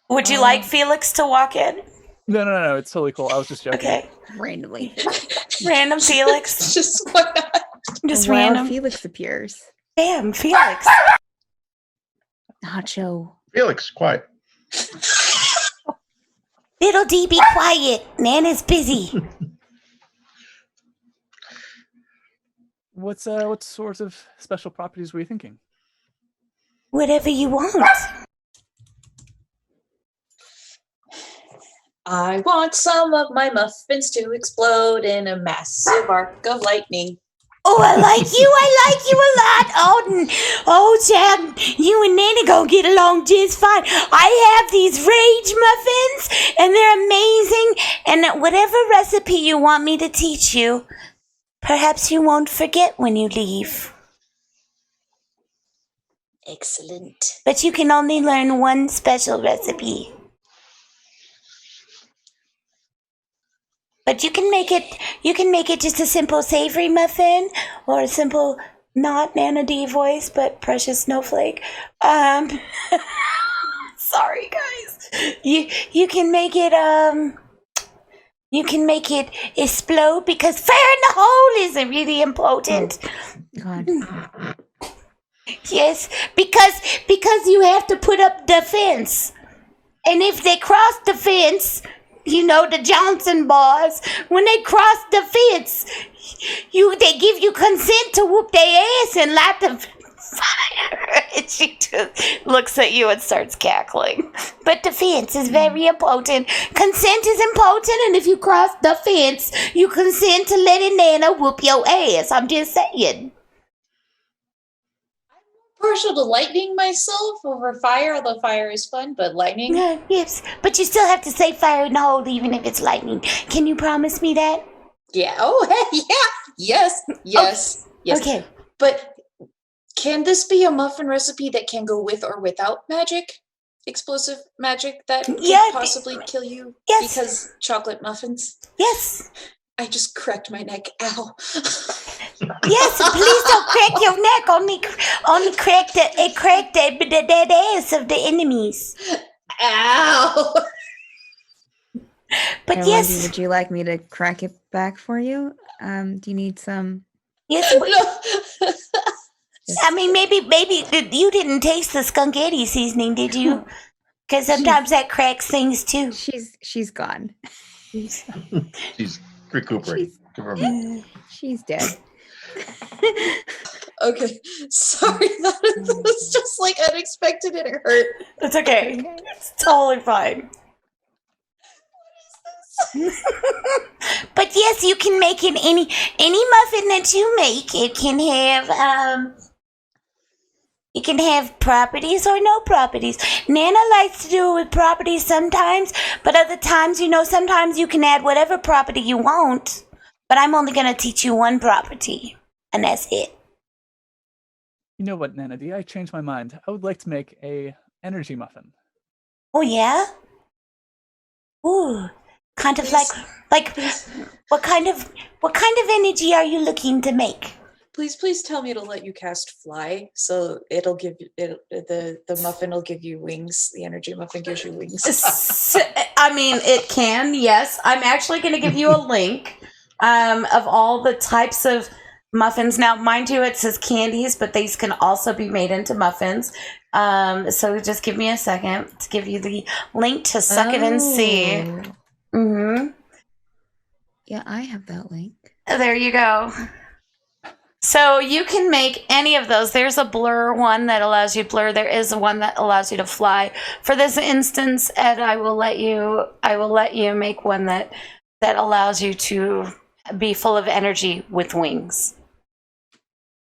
S2: Would you like Felix to walk in?
S4: No, it's totally cool. I was just joking.
S2: Okay.
S3: Randomly.
S2: Random Felix.
S5: Just why not?
S2: Just
S3: Wild
S2: random.
S3: Felix appears.
S2: Damn, Felix.
S3: Nacho.
S6: Felix, quiet.
S2: Little D, be quiet. Nana's busy.
S4: What sort of special properties were you thinking?
S2: Whatever you want.
S5: I want some of my muffins to explode in a massive arc of lightning.
S2: Oh, I like you a lot, Odin. Oh, Chad, you and Nana gonna get along just fine. I have these rage muffins, and they're amazing. And whatever recipe you want me to teach you, perhaps you won't forget when you leave.
S5: Excellent.
S2: But you can only learn one special recipe. But you can make it just a simple savory muffin or a simple not Nana D voice, but precious snowflake. Sorry guys. You can make it explode because fire in the hole is really important.
S3: God.
S2: Yes, because you have to put up the fence. And if they cross the fence, the Johnson boys, when they cross the fence, they give you consent to whoop their ass and light the fire. And she just looks at you and starts cackling. But the fence is very important. Consent is important, and if you cross the fence, you consent to letting Nana whoop your ass. I'm just saying.
S5: Partial to lightning myself over fire, although fire is fun, but lightning.
S2: Yes, but you still have to say fire in the hole even if it's lightning. Can you promise me that?
S5: Yeah. Oh, hey, yeah. Yes.
S2: Okay.
S5: But can this be a muffin recipe that can go with or without magic? Explosive magic that could possibly kill you?
S2: Yes.
S5: Because chocolate muffins?
S2: Yes.
S5: I just cracked my neck. Ow.
S2: Yes, please don't crack your neck. Only crack the ass of the enemies.
S5: Ow.
S2: But
S3: Aeronwen,
S2: yes.
S3: would you like me to crack it back for you? Do you need some?
S2: Yes.
S5: No.
S2: I mean, maybe you didn't taste the skunketti seasoning, did you? Because sometimes that cracks things too.
S3: She's gone.
S6: She's recuperating. Give her a minute.
S3: She's dead.
S5: Okay, sorry, that was just like unexpected and it hurt.
S2: It's okay. It's totally fine. But yes, you can make it any muffin that you make. It can have properties or no properties. Nana likes to do it with properties sometimes, but other times, sometimes you can add whatever property you want. But I'm only going to teach you one property, and that's it.
S4: You know what, Nana D? I changed my mind. I would like to make a energy muffin.
S2: Oh yeah? Ooh, kind of like what kind of energy are you looking to make?
S5: Please tell me it'll let you cast fly, so it'll give you the muffin will give you wings. The energy muffin gives you wings.
S2: I mean, it can. Yes, I'm actually going to give you a link of all the types of muffins. Now, mind you, it says candies, but these can also be made into muffins. So just give me a second to give you the link to suck it and see. Mm-hmm.
S3: Yeah, I have that link.
S2: There you go. So you can make any of those. There's a blur one that allows you to blur. There is one that allows you to fly. For this instance, Ed, I will let you make one that allows you to be full of energy with wings.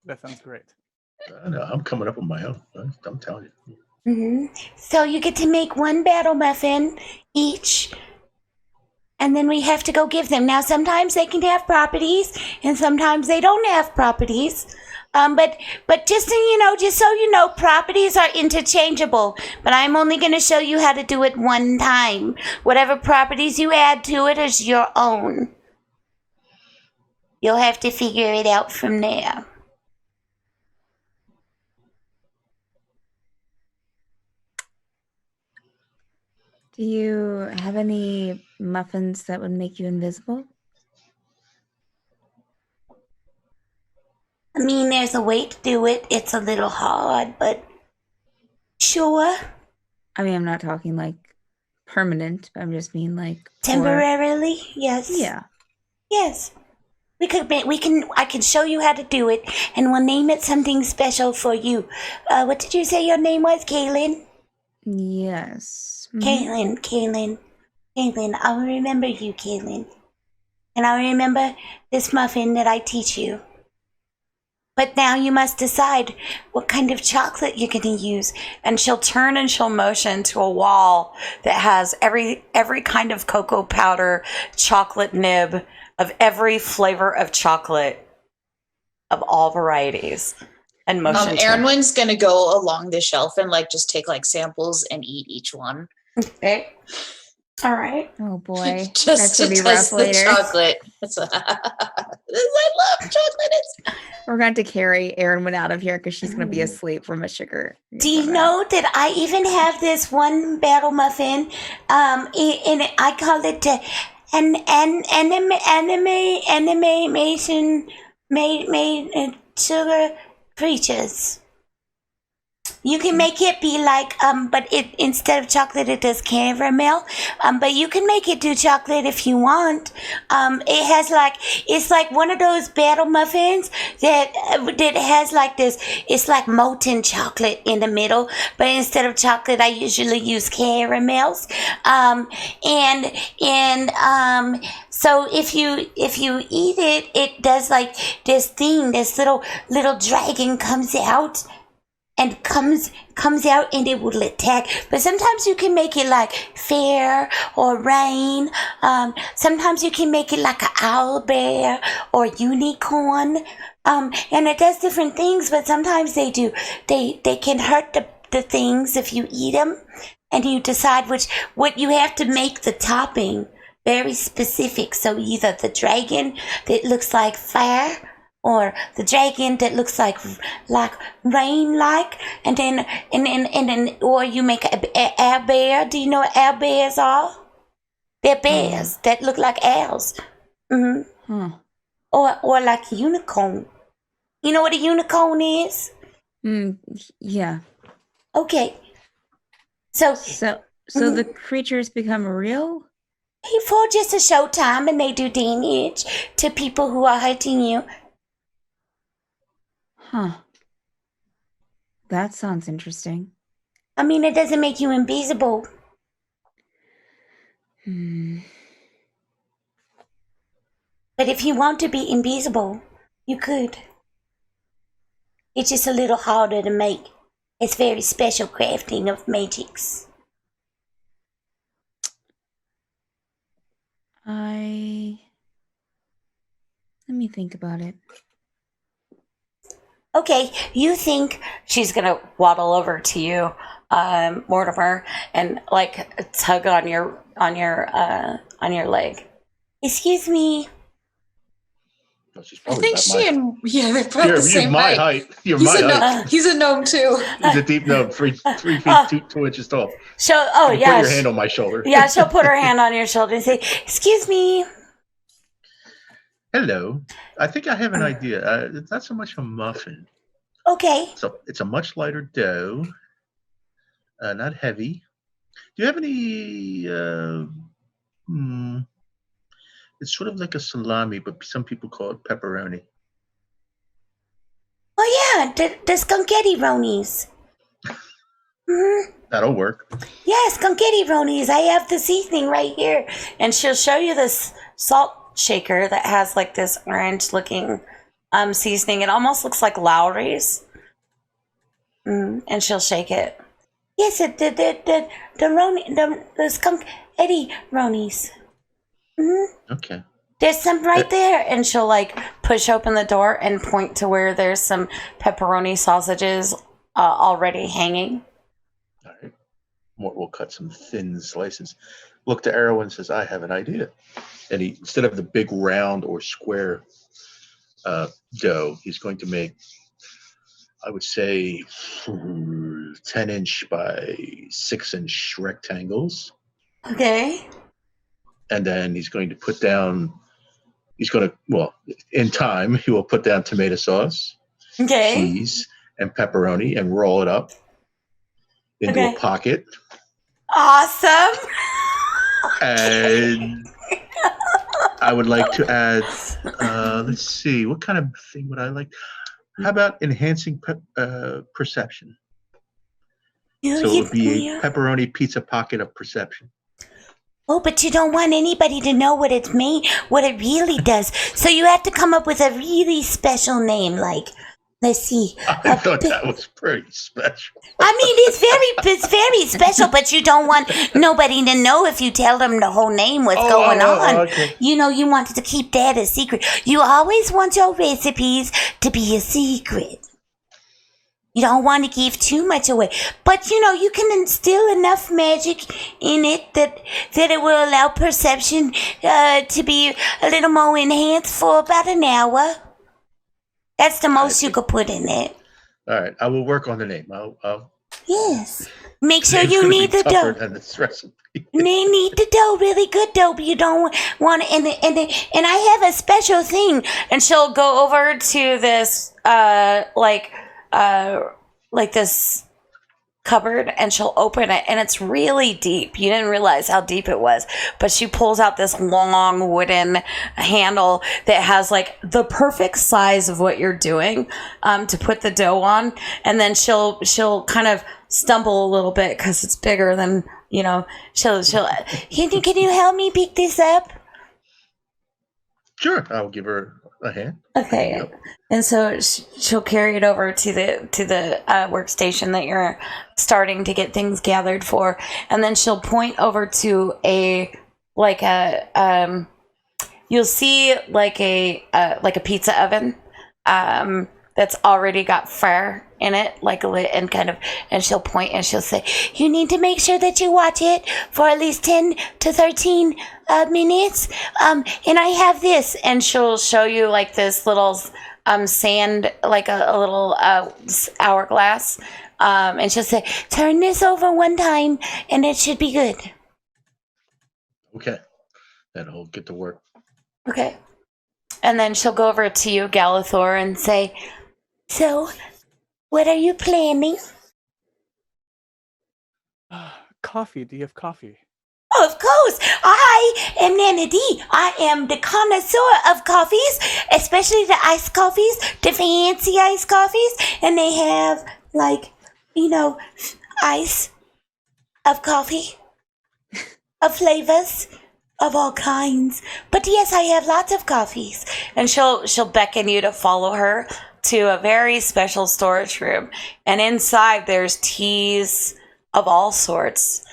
S4: That sounds great.
S6: I know, I'm coming up with my own. I'm telling you.
S2: Mm-hmm. So you get to make one battle muffin each, and then we have to go give them. Now, sometimes they can have properties, and sometimes they don't have properties. But just so you know, properties are interchangeable. But I'm only going to show you how to do it one time. Whatever properties you add to it is your own. You'll have to figure it out from there.
S3: Do you have any muffins that would make you invisible?
S2: I mean, there's a way to do it. It's a little hard, but sure.
S3: I mean, I'm not talking like permanent. I'm just mean like
S2: temporarily. Yes.
S3: Yeah.
S2: Yes. I can show you how to do it, and we'll name it something special for you. What did you say your name was, Caelynn?
S3: Yes.
S2: Mm-hmm. Caelynn. I'll remember you, Caelynn. And I'll remember this muffin that I teach you. But now you must decide what kind of chocolate you're going to use. And she'll turn and she'll motion to a wall that has every kind of cocoa powder, chocolate nib of every flavor of chocolate of all varieties. And motion.
S5: Aeronwen's going to go along the shelf and just take samples and eat each one.
S2: Okay. All right.
S3: Oh boy.
S5: Just to test the chocolate. I love chocolate.
S3: We're going to carry Aeronwen out of here because she's going to be asleep from a sugar.
S2: Do you know that I even have this one battle muffin? And I call it animation made sugar creatures. You can make it be but instead of chocolate, it does caramel. But you can make it do chocolate if you want. It has it's like one of those battle muffins that has this. It's like molten chocolate in the middle, but instead of chocolate, I usually use caramels. So if you eat it, it does this thing. This little dragon comes out. And comes out and it will attack. But sometimes you can make it fair or rain. Sometimes you can make it like an owl bear or unicorn. And it does different things, but sometimes they can hurt the things if you eat them. And you decide what you have to make the topping very specific. So either the dragon that looks like fire, or the dragon that looks like rain, and then or you make an owl bear. Do you know what owl bears are? They're bears that look like owls. Mm-hmm. Or like a unicorn. You know what a unicorn is?
S3: Yeah.
S2: Okay. So
S3: the creatures become real?
S2: For just a short time, and they do damage to people who are hurting you.
S3: Huh. That sounds interesting.
S2: I mean, it doesn't make you invisible. But if you want to be invisible, you could. It's just a little harder to make. It's very special crafting of magics.
S3: Let me think about it.
S2: Okay, you think she's gonna waddle over to you, Mortimer, and like tug on your leg. Excuse me.
S5: I think she and they're probably the same
S6: my
S5: height.
S6: You're my height.
S5: He's a gnome too.
S6: He's a deep gnome, 3 feet 2 inches tall.
S2: Put your
S6: hand on my shoulder.
S2: Yeah, she'll put her hand on your shoulder and say, "Excuse me."
S6: Hello. I think I have an idea. It's not so much a muffin.
S2: Okay.
S6: So it's a much lighter dough, not heavy. Do you have any? It's sort of like a salami, but some people call it pepperoni.
S2: Oh yeah, the skunketti ronies.
S6: That'll work.
S2: Yeah, skunketti ronies. I have the seasoning right here, and she'll show you this salt shaker that has like this orange-looking seasoning. It almost looks like Lowry's. And she'll shake it. Yes, the skunketti ronies.
S6: Okay.
S2: There's some right there, and she'll like push open the door and point to where there's some pepperoni sausages already hanging.
S6: All right. We'll cut some thin slices. Look to Aeronwen and says, "I have an idea." And he, instead of the big round or square dough, he's going to make, I would say, 10-inch by 6-inch rectangles.
S2: Okay.
S6: And then he's going to put down, in time, he will put down tomato sauce, cheese, and pepperoni and roll it up into a pocket.
S2: Awesome.
S6: And I would like to add, let's see, what kind of thing would I like? How about enhancing perception? So it would be a pepperoni pizza pocket of perception.
S2: Oh, but you don't want anybody to know what it really does. So you have to come up with a really special name, like, let's see.
S6: I thought that was pretty special.
S2: I mean, it's very special, but you don't want nobody to know if you tell them the whole name, what's going on.
S6: Okay.
S2: You know, you wanted to keep that a secret. You always want your recipes to be a secret. You don't want to give too much away. But, you know, you can instill enough magic in it that it will allow perception to be a little more enhanced for about an hour. That's the most you could put in it.
S6: All right. I will work on the name.
S2: Yes. Make sure you need the dough.
S6: Than this recipe.
S2: They need the dough really good dough, but you don't want it. And I have a special thing. And she'll go over to this, like this cupboard, and she'll open it, and it's really deep. You didn't realize how deep it was, but she pulls out this long wooden handle that has like the perfect size of what you're doing to put the dough on, and then she'll kind of stumble a little bit because it's bigger than, you know, she'll can you help me pick this up?
S6: Sure, I'll give her a hand.
S2: Okay. And so she'll carry it over to the workstation that you're starting to get things gathered for, and then she'll point over to you'll see like a pizza oven that's already got fire in it, and she'll point and she'll say, "You need to make sure that you watch it for at least 10 to 13 minutes. And I have this," and she'll show you like this little sand, like a little hourglass, and she'll say, "Turn this over one time, and it should be good."
S6: Okay, then I'll get to work.
S2: Okay, and then she'll go over to you, Galathor, and say, "So, what are you planning?"
S4: Coffee. Do you have coffee?
S2: Oh, of course. I am Nana D. I am the connoisseur of coffees, especially the iced coffees, the fancy iced coffees, and they have, like, ice of coffee, of flavors, of all kinds. But yes, I have lots of coffees. And she'll beckon you to follow her to a very special storage room. And inside there's teas of all sorts.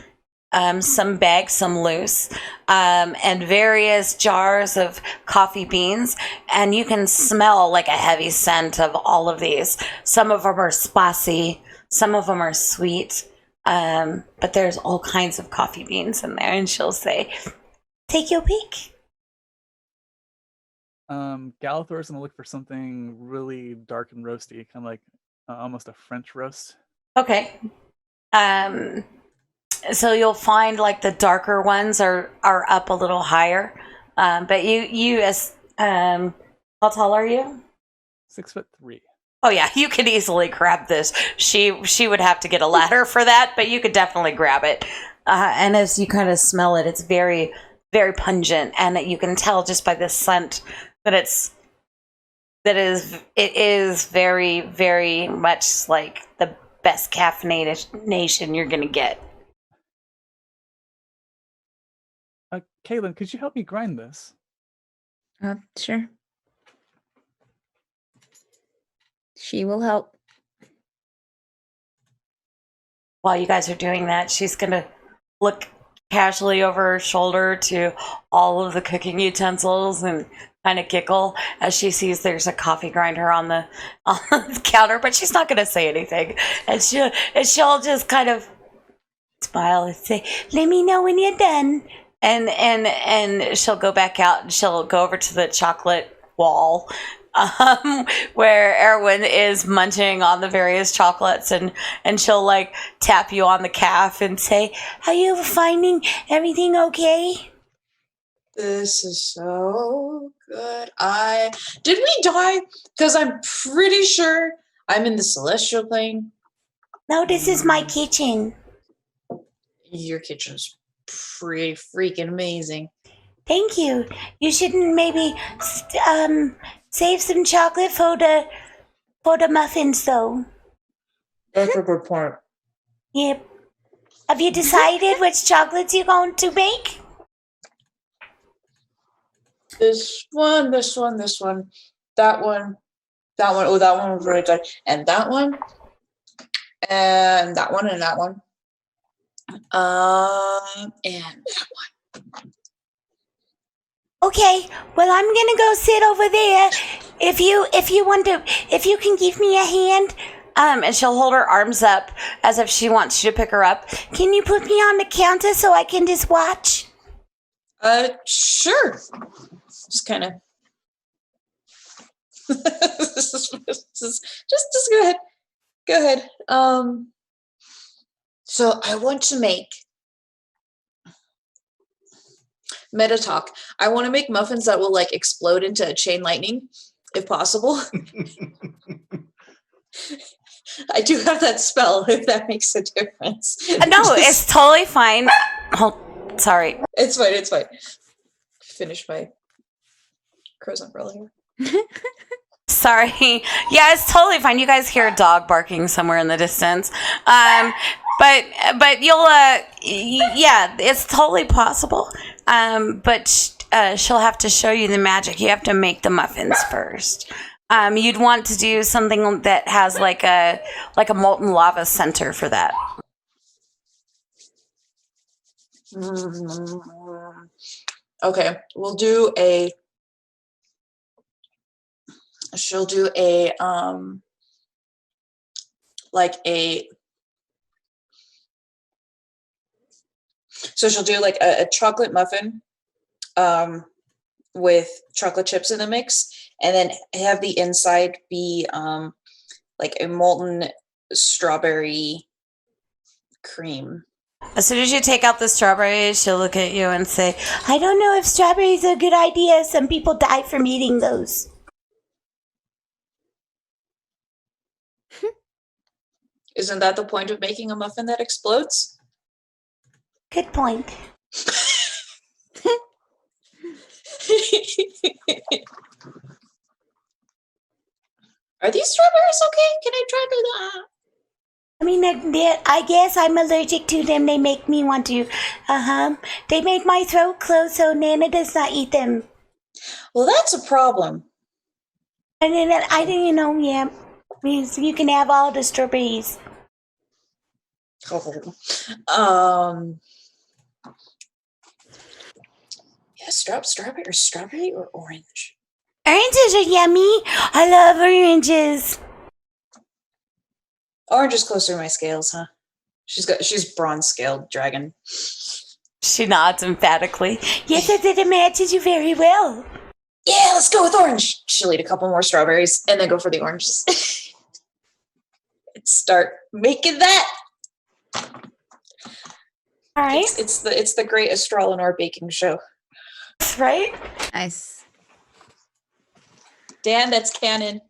S2: Some bagged, some loose, and various jars of coffee beans. And you can smell like a heavy scent of all of these. Some of them are spicy, some of them are sweet, but there's all kinds of coffee beans in there. And she'll say, take your pick.
S4: Galathor's gonna look for something really dark and roasty, kind of like almost a French roast.
S2: Okay. So you'll find like the darker ones are up a little higher. But you as how tall are you?
S4: 6'3".
S2: Oh yeah, you could easily grab this. She would have to get a ladder for that, but you could definitely grab it. And as you kind of smell it, it's very, very pungent, and you can tell just by the scent that it is very, very much like the best caffeination you're gonna get.
S4: Caelynn, could you help me grind this?
S3: Sure. She will help.
S2: While you guys are doing that, she's gonna look casually over her shoulder to all of the cooking utensils and kind of giggle as she sees there's a coffee grinder on the counter, but she's not gonna say anything. And she'll just kind of smile and say, "Let me know when you're done." And she'll go back out and she'll go over to the chocolate wall where Aeronwen is munching on the various chocolates, and she'll like tap you on the calf and say, "Are you finding everything okay?"
S5: This is so good. Did we die? Because I'm pretty sure I'm in the celestial plane.
S2: No, this is my kitchen.
S5: Your kitchen's pretty freaking amazing.
S2: Thank you. You shouldn't maybe save some chocolate for the muffins, though.
S5: That's a good point.
S2: Yep. Have you decided which chocolates you're going to make?
S5: This one, that one. Oh, that one was really good. And that one. And that one and that one. And that one.
S2: Okay, well, I'm gonna go sit over there. If you can give me a hand, and she'll hold her arms up as if she wants you to pick her up. Can you put me on the counter so I can just watch?
S5: Sure. Just kind of. just go ahead. Go ahead. So I want to make meta talk. I want to make muffins that will like explode into a chain lightning, if possible. I do have that spell, if that makes a difference.
S2: No, it's totally fine. Oh, sorry.
S5: It's fine. Finish my crow's umbrella here.
S2: Sorry. Yeah, it's totally fine. You guys hear a dog barking somewhere in the distance. But you'll, yeah, it's totally possible. But she'll have to show you the magic. You have to make the muffins first. You'd want to do something that has like a molten lava center for that.
S5: Okay, we'll do a. She'll do a like a. So she'll do like a chocolate muffin, with chocolate chips in the mix, and then have the inside be like a molten strawberry cream.
S2: As soon as you take out the strawberries, she'll look at you and say, "I don't know if strawberries are a good idea. Some people die from eating those."
S5: Isn't that the point of making a muffin that explodes?
S2: Good point.
S5: Are these strawberries okay? Can I try to?
S2: I mean, I guess I'm allergic to them. They make me want to. They make my throat close, so Nana does not eat them.
S5: Well, that's a problem.
S2: And then I didn't, yeah. Means you can have all the strawberries.
S5: Yeah, strawberry or orange?
S2: Oranges are yummy. I love oranges.
S5: Orange is closer to my scales, huh? She's bronze scaled dragon.
S2: She nods emphatically. Yes, it matches you very well.
S5: Yeah, let's go with orange. She'll eat a couple more strawberries and then go for the oranges. Start making that.
S2: All right.
S5: It's the great Astralenor baking show.
S2: That's right.
S3: Nice.
S5: Dan, that's canon.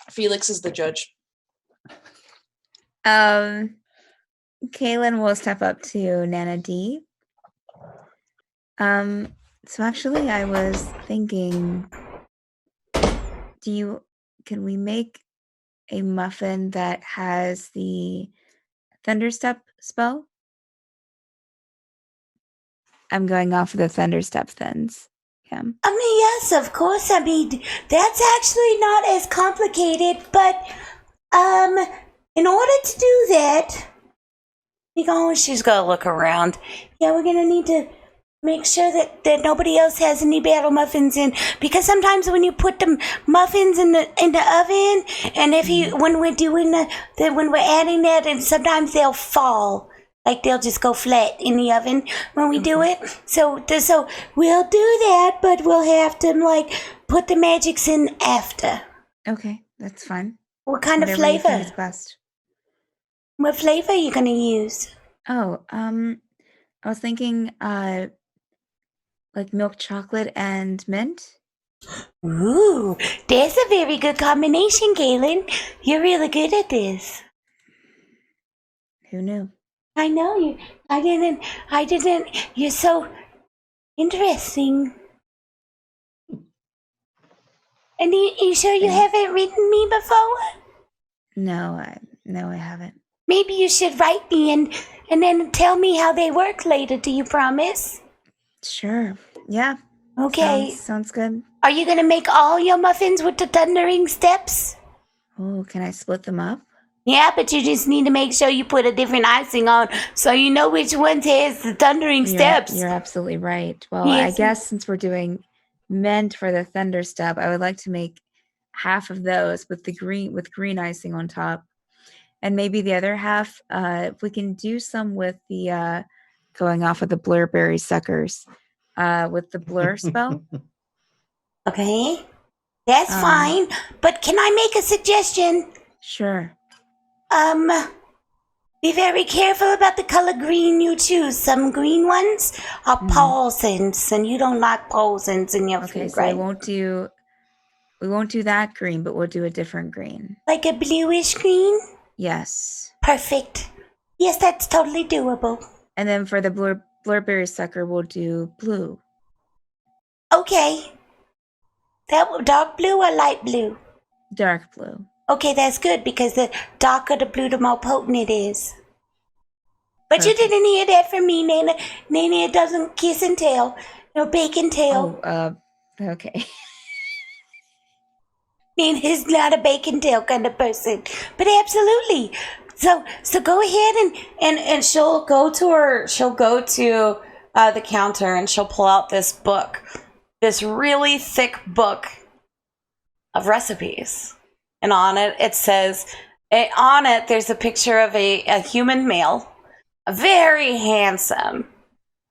S5: Felix is the judge.
S3: Caelynn will step up to Nana D. So actually I was thinking, can we make a muffin that has the Thunderstep spell? I'm going off of the Thunderstep thins. Yeah.
S2: I mean, yes, of course. I mean, that's actually not as complicated, but in order to do that, she's got to look around. Yeah, we're gonna need to make sure that nobody else has any battle muffins in, because sometimes when you put the muffins in the oven, and when we're doing when we're adding that, and sometimes they'll fall. Like they'll just go flat in the oven when we do it. So we'll do that, but we'll have to put the magics in after.
S3: Okay, that's fine.
S2: What kind
S3: Whatever
S2: of
S3: you think
S2: flavor?
S3: is best.
S2: What flavor are you gonna use?
S3: Oh, I was thinking like milk chocolate and mint.
S2: Ooh, that's a very good combination, Caelynn. You're really good at this.
S3: Who knew?
S2: I know you. I didn't. You're so interesting. And you sure you haven't written me before?
S3: No, I haven't.
S2: Maybe you should write me and then tell me how they work later. Do you promise?
S3: Sure. Yeah.
S2: Okay.
S3: Sounds good.
S2: Are you gonna make all your muffins with the thundering steps?
S3: Oh, can I split them up?
S2: Yeah, but you just need to make sure you put a different icing on so you know which one has the thundering steps.
S3: You're absolutely right. Well,
S2: Yes.
S3: I guess since we're doing mint for the thunder step, I would like to make half of those with green icing on top. And maybe the other half, if we can do some with the going off with the blurberry suckers, with the blur spell.
S2: Okay, that's fine. But can I make a suggestion?
S3: Sure.
S2: Be very careful about the color green you choose. Some green ones are poisons, and you don't like poisons in your
S3: Okay,
S2: food,
S3: so
S2: right?
S3: we won't do that green, but we'll do a different green.
S2: Like a bluish green?
S3: Yes.
S2: Perfect. Yes, that's totally doable.
S3: And then for the blurberry sucker, we'll do blue.
S2: Okay. That dark blue or light blue?
S3: Dark blue.
S2: Okay, that's good, because the darker the blue, the more potent it is. But
S3: Perfect.
S2: you didn't hear that from me, Nana. Nana doesn't kiss and tell. No bake and tell.
S3: Oh, okay.
S2: Nana's not a bake and tell kind of person. But absolutely. So go ahead and she'll go to the counter, and she'll pull out this book. This really thick book of recipes. And on it says, there's a picture of a human male, a very handsome,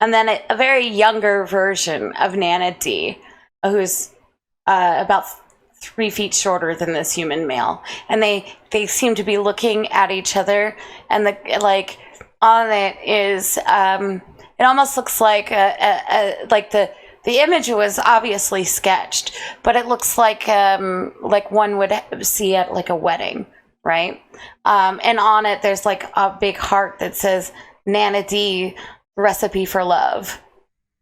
S2: and then a very younger version of Nana D, who's about 3 feet shorter than this human male. And they seem to be looking at each other, and on it is, it almost looks like the image was obviously sketched, but it looks like one would see at like a wedding, right? And on it, there's like a big heart that says Nana D recipe for love.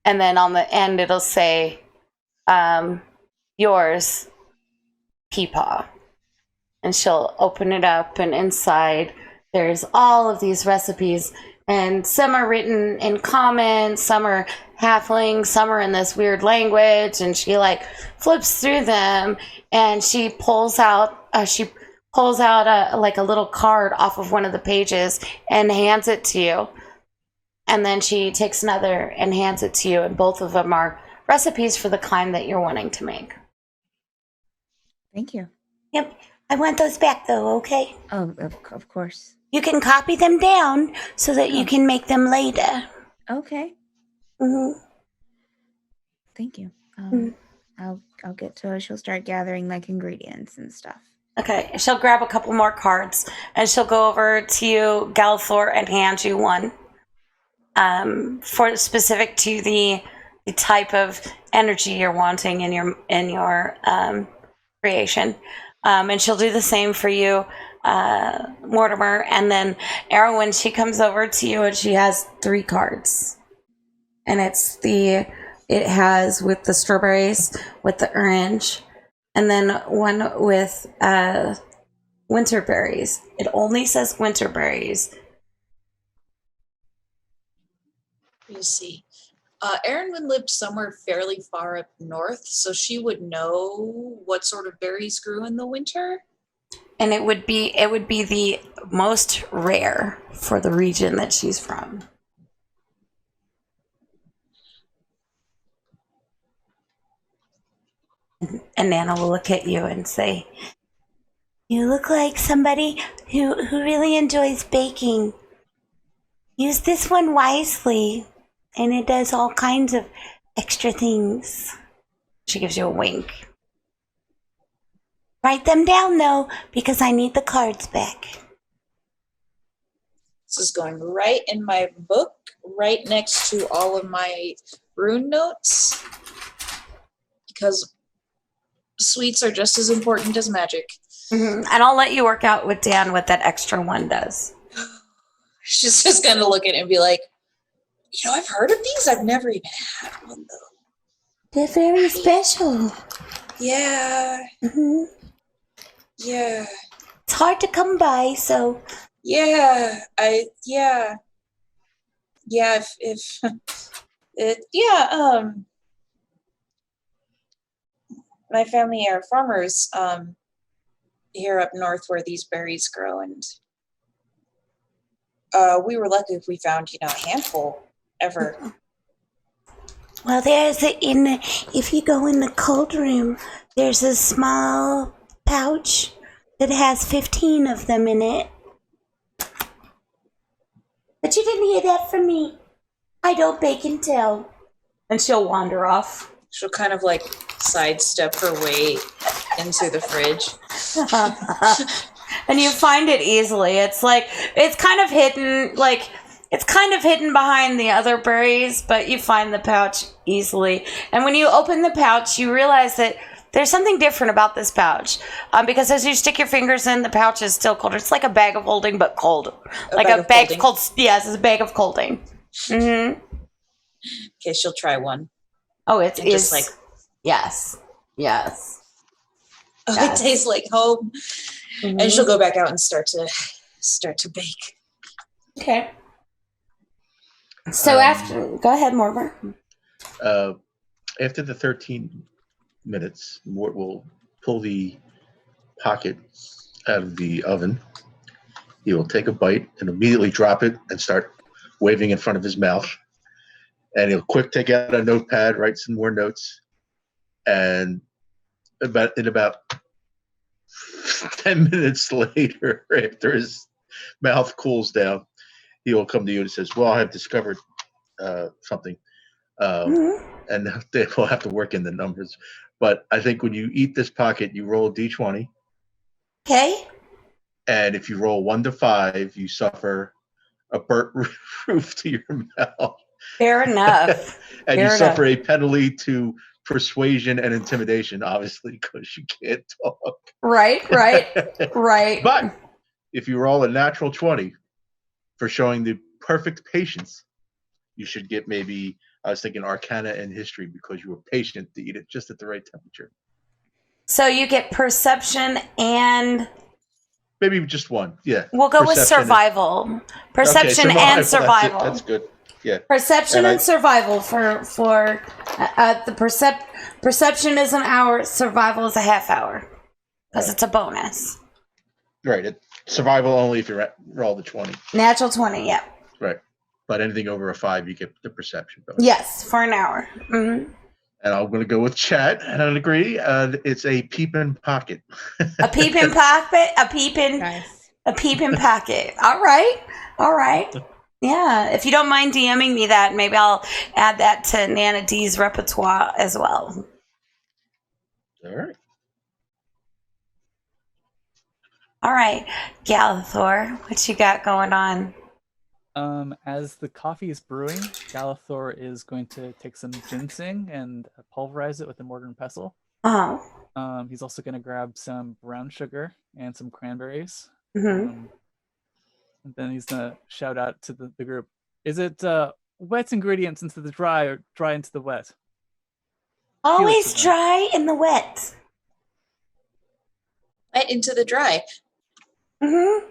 S2: And then on the end, it'll say, yours, Peepaw. And she'll open it up, and inside there's all of these recipes. And some are written in common, some are halfling, some are in this weird language. And she like flips through them, and she pulls out like a little card off of one of the pages and hands it to you. And then she takes another and hands it to you, and both of them are recipes for the kind that you're wanting to make.
S3: Thank you.
S2: Yep. I want those back, though, okay?
S3: Oh, of course.
S2: You can copy them down so that you can make them later.
S3: Okay.
S2: Mm-hmm.
S3: Thank you. I'll get to her. She'll start gathering like ingredients and stuff.
S2: Okay. She'll grab a couple more cards, and she'll go over to you, Galathor, and hand you one. For specific to the type of energy you're wanting in your creation. And she'll do the same for you, Mortimer. And then Aeronwen, she comes over to you and she has 3 cards. And it has with the strawberries, with the orange, and then one with winter berries. It only says winter berries.
S5: Let me see. Aeronwen lived somewhere fairly far up north, so she would know what sort of berries grew in the winter.
S2: And it would be the most rare for the region that she's from. And Nana will look at you and say, "You look like somebody who really enjoys baking. Use this one wisely, and it does all kinds of extra things." She gives you a wink. Write them down, though, because I need the cards back.
S5: This is going right in my book, right next to all of my rune notes, because sweets are just as important as magic.
S2: Mm-hmm. And I'll let you work out with Dan what that extra one does.
S5: She's just going to look at it and be like, I've heard of these. I've never even had one, though.
S2: They're very special.
S5: Yeah.
S2: Mm-hmm.
S5: Yeah.
S2: It's hard to come by, so...
S5: Yeah. My family are farmers here up north where these berries grow, and we were lucky if we found, a handful ever.
S2: Well, if you go in the cold room, there's a small pouch that has 15 of them in it. But you didn't hear that from me. I don't bake and tell. And she'll wander off.
S5: She'll kind of like sidestep her way into the fridge.
S2: And you find it easily. It's kind of hidden behind the other berries, but you find the pouch easily. And when you open the pouch, you realize that there's something different about this pouch. Because as you stick your fingers in, the pouch is still colder. It's like a bag of holding, but cold. Yes, it's a bag of holding. Mm-hmm.
S5: Okay, she'll try one.
S2: Oh, it is.
S5: Just like,
S2: yes.
S5: Oh, yes. It tastes like home. Mm-hmm. And she'll go back out and start to bake.
S2: Okay. So go ahead, Mortimer.
S6: After the 13 minutes, Mort will pull the pocket out of the oven. He will take a bite and immediately drop it and start waving in front of his mouth. And he'll quick take out a notepad, write some more notes, and in about 10 minutes later, after his mouth cools down, he will come to you and says, "Well, I have discovered something." And they will have to work in the numbers. But I think when you eat this pocket, you roll a d20.
S2: Okay.
S6: And if you roll 1 to 5, you suffer a burnt roof to your mouth.
S2: Fair enough.
S6: And you suffer a penalty to persuasion and intimidation, obviously, because you can't talk.
S2: Right.
S6: But if you roll a natural 20 for showing the perfect patience, You should get maybe, I was thinking Arcana and History, because you were patient to eat it just at the right temperature.
S2: So you get perception and...
S6: Maybe just one, yeah.
S2: We'll go with
S6: Perception
S2: survival. Perception and survival.
S6: That's good. Yeah.
S2: Perception and survival for the perception is an hour, survival is a half hour. Because it's a bonus.
S6: Right. Survival only if you roll the 20.
S2: Natural 20, yeah.
S6: Right. But anything over a 5, you get the perception bonus.
S2: Yes, for an hour. Mm-hmm.
S6: And I'm going to go with chat, and I agree. It's a peeping pocket.
S2: A peeping pocket?
S3: Nice.
S2: A peeping pocket. All right. Yeah, if you don't mind DMing me that, maybe I'll add that to Nana D's repertoire as well.
S6: All right.
S2: All right, Galathor, what you got going on?
S4: As the coffee is brewing, Galathor is going to take some ginseng and pulverize it with a mortar and pestle.
S2: Uh-huh.
S4: He's also going to grab some brown sugar and some cranberries.
S2: Mm-hmm.
S4: And then he's going to shout out to the group. Is it wet ingredients into the dry or dry into the wet?
S2: Always dry in the wet.
S5: Wet into the dry.
S2: Mm-hmm.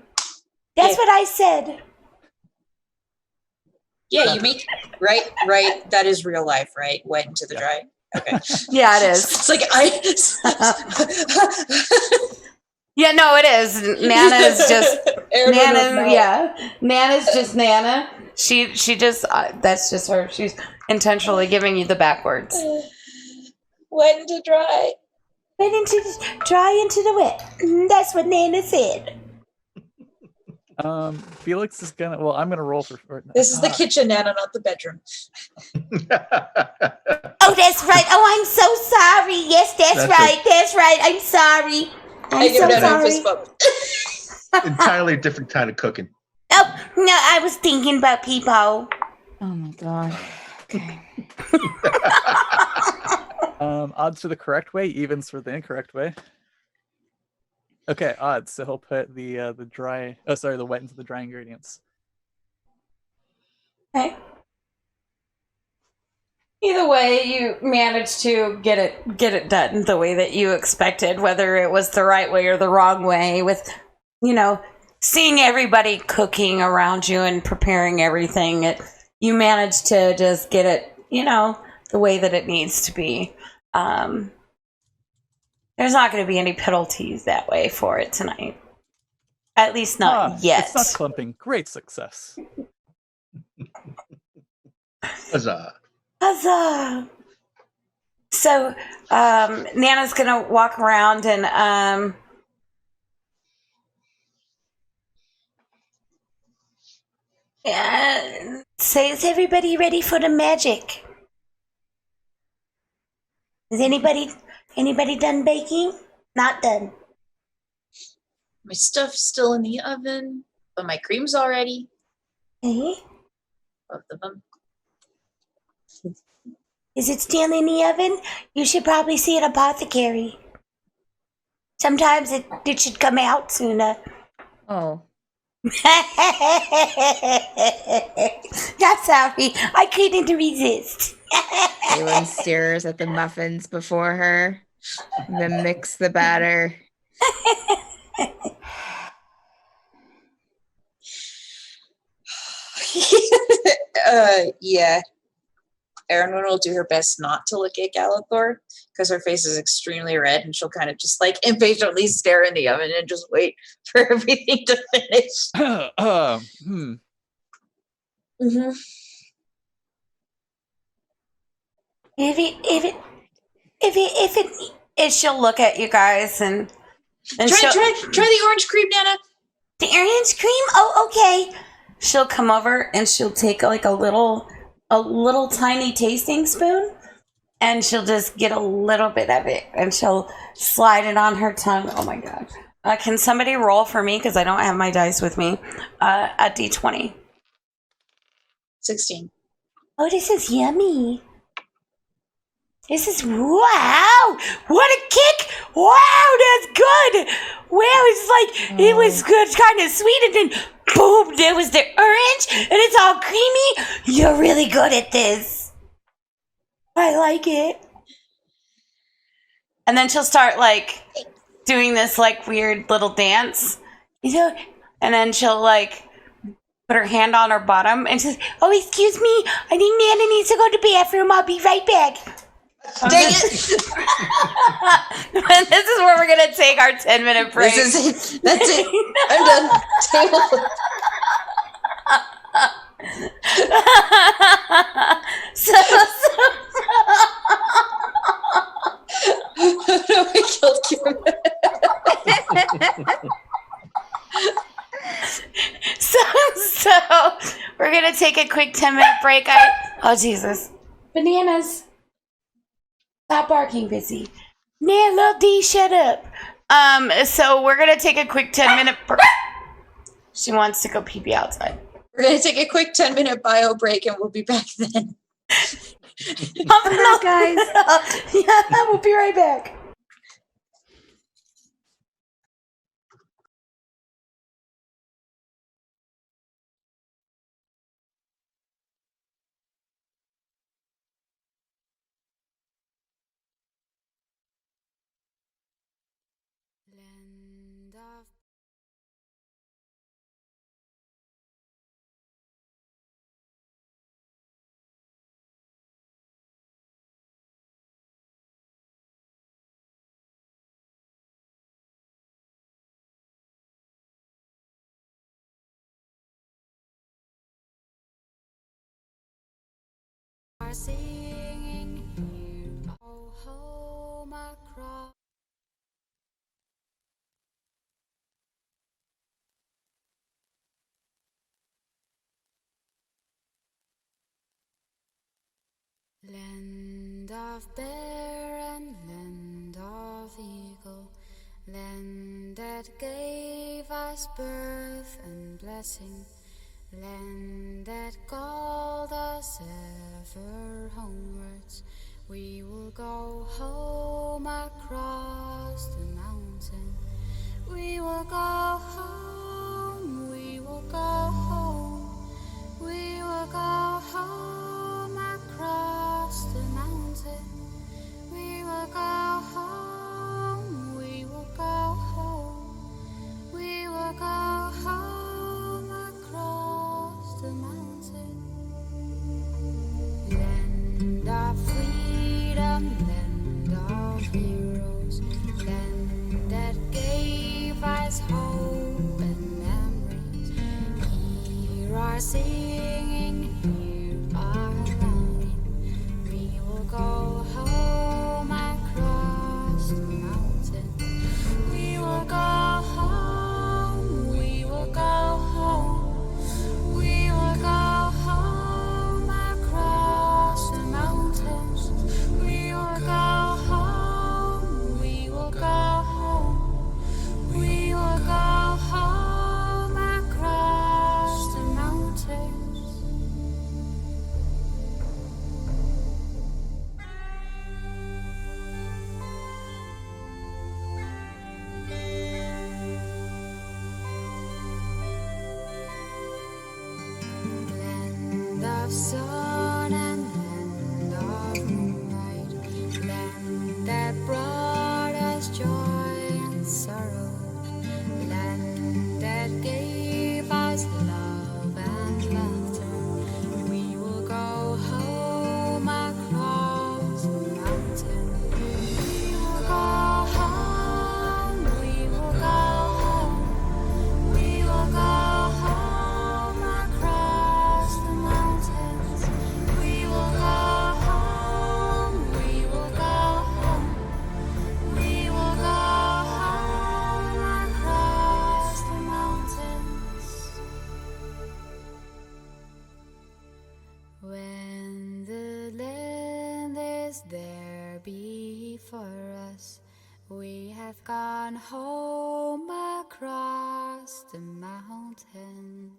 S2: That's what I said.
S5: Yeah, you make right. That is real life, right? Wet into the dry. Okay.
S2: Yeah, it is.
S5: It's like
S2: Yeah, no, it is. Nana is just Nana. Yeah, Nana's just Nana. She just that's just her. She's intentionally giving you the backwards.
S5: Wet into dry.
S2: Wet into dry into the wet. That's what Nana said.
S4: Felix is gonna. Well, I'm gonna roll for
S5: This is the kitchen, Nana, not the bedroom.
S2: Oh, that's right. Oh, I'm so sorry. Yes, that's right. That's right. I'm sorry. I'm so sorry.
S6: Entirely different kind of cooking.
S2: Oh no, I was thinking about people.
S3: Oh my god. Okay.
S4: Odds for the correct way, evens for the incorrect way. Okay, odds. So he'll put the wet into the dry ingredients.
S2: Okay. Either way, you managed to get it done the way that you expected, whether it was the right way or the wrong way, with, seeing everybody cooking around you and preparing everything. You managed to just get it, the way that it needs to be. There's not going to be any penalties that way for it tonight. At least not yet.
S4: It's not clumping. Great success.
S6: Huzzah.
S2: Huzzah! So, Nana's gonna walk around and say, "Is everybody ready for the magic? Is anybody done baking? Not done.
S5: My stuff's still in the oven, but my cream's all ready.
S2: Okay.
S5: Both of them.
S2: Is it still in the oven? You should probably see an apothecary. Sometimes it should come out sooner."
S3: Oh.
S2: Not sorry. I couldn't resist.
S3: Caelynn stares at the muffins before her, and then mix the batter.
S5: Yeah. Aeronwen will do her best not to look at Galathor because her face is extremely red, and she'll kind of just impatiently stare in the oven and just wait for everything to finish. Mm-hmm.
S2: If she'll look at you guys and
S5: try the orange cream, Nana.
S2: The orange cream? Oh, okay. She'll come over and she'll take a little tiny tasting spoon, and she'll just get a little bit of it, and she'll slide it on her tongue. Oh my god! Can somebody roll for me, because I don't have my dice with me? A d20.
S5: 16.
S2: Oh, this is yummy. This is, wow! What a kick! Wow, that's good! Wow, it's it was good, kind of sweet, and then boom, there was the orange, and it's all creamy. You're really good at this. I like it. And then she'll start like doing this like weird little dance, you know, and then she'll like put her hand on her bottom and says, "Oh, excuse me, I think Nana needs to go to the bathroom. I'll be right back."
S5: Dang it!
S2: And this is where we're gonna take our 10-minute break.
S5: This is it. That's it. I'm done. Table flip. We killed Kieran.
S2: So we're gonna take a quick 10-minute break. Oh Jesus! Bananas! Stop barking, Busy. Man, little D, shut up. So we're gonna take a quick 10-minute break. She wants to go pee outside.
S5: We're going to take a quick 10-minute bio break and we'll be back then.
S3: Bye, guys.
S2: Yeah, we'll be right back.
S1: Land of are singing here, oh home across. Land of bear and land of eagle, land that gave us birth and blessing, land that called us ever homewards. We will go home across the mountain. We will go home, we will go home, we will go home across the mountain. We will go home, we will go home, we will go home across the mountain. Land of freedom, land of heroes, land that gave us hope and memories. Here are singing, here are longing. We will go home across the mountain. We will go home, we will go home, we will go home across the mountains. We will go home, we will go home, we will go home across the mountains. Land of sun and land of moonlight, land that brought us joy and sorrow, land that gave us love and laughter. We will go home across the mountain. We will go home, we will go home, we will go home across the mountains. We will go home, we will go home, we will go home across the mountains. When the land is there before us, we have gone home across the mountains.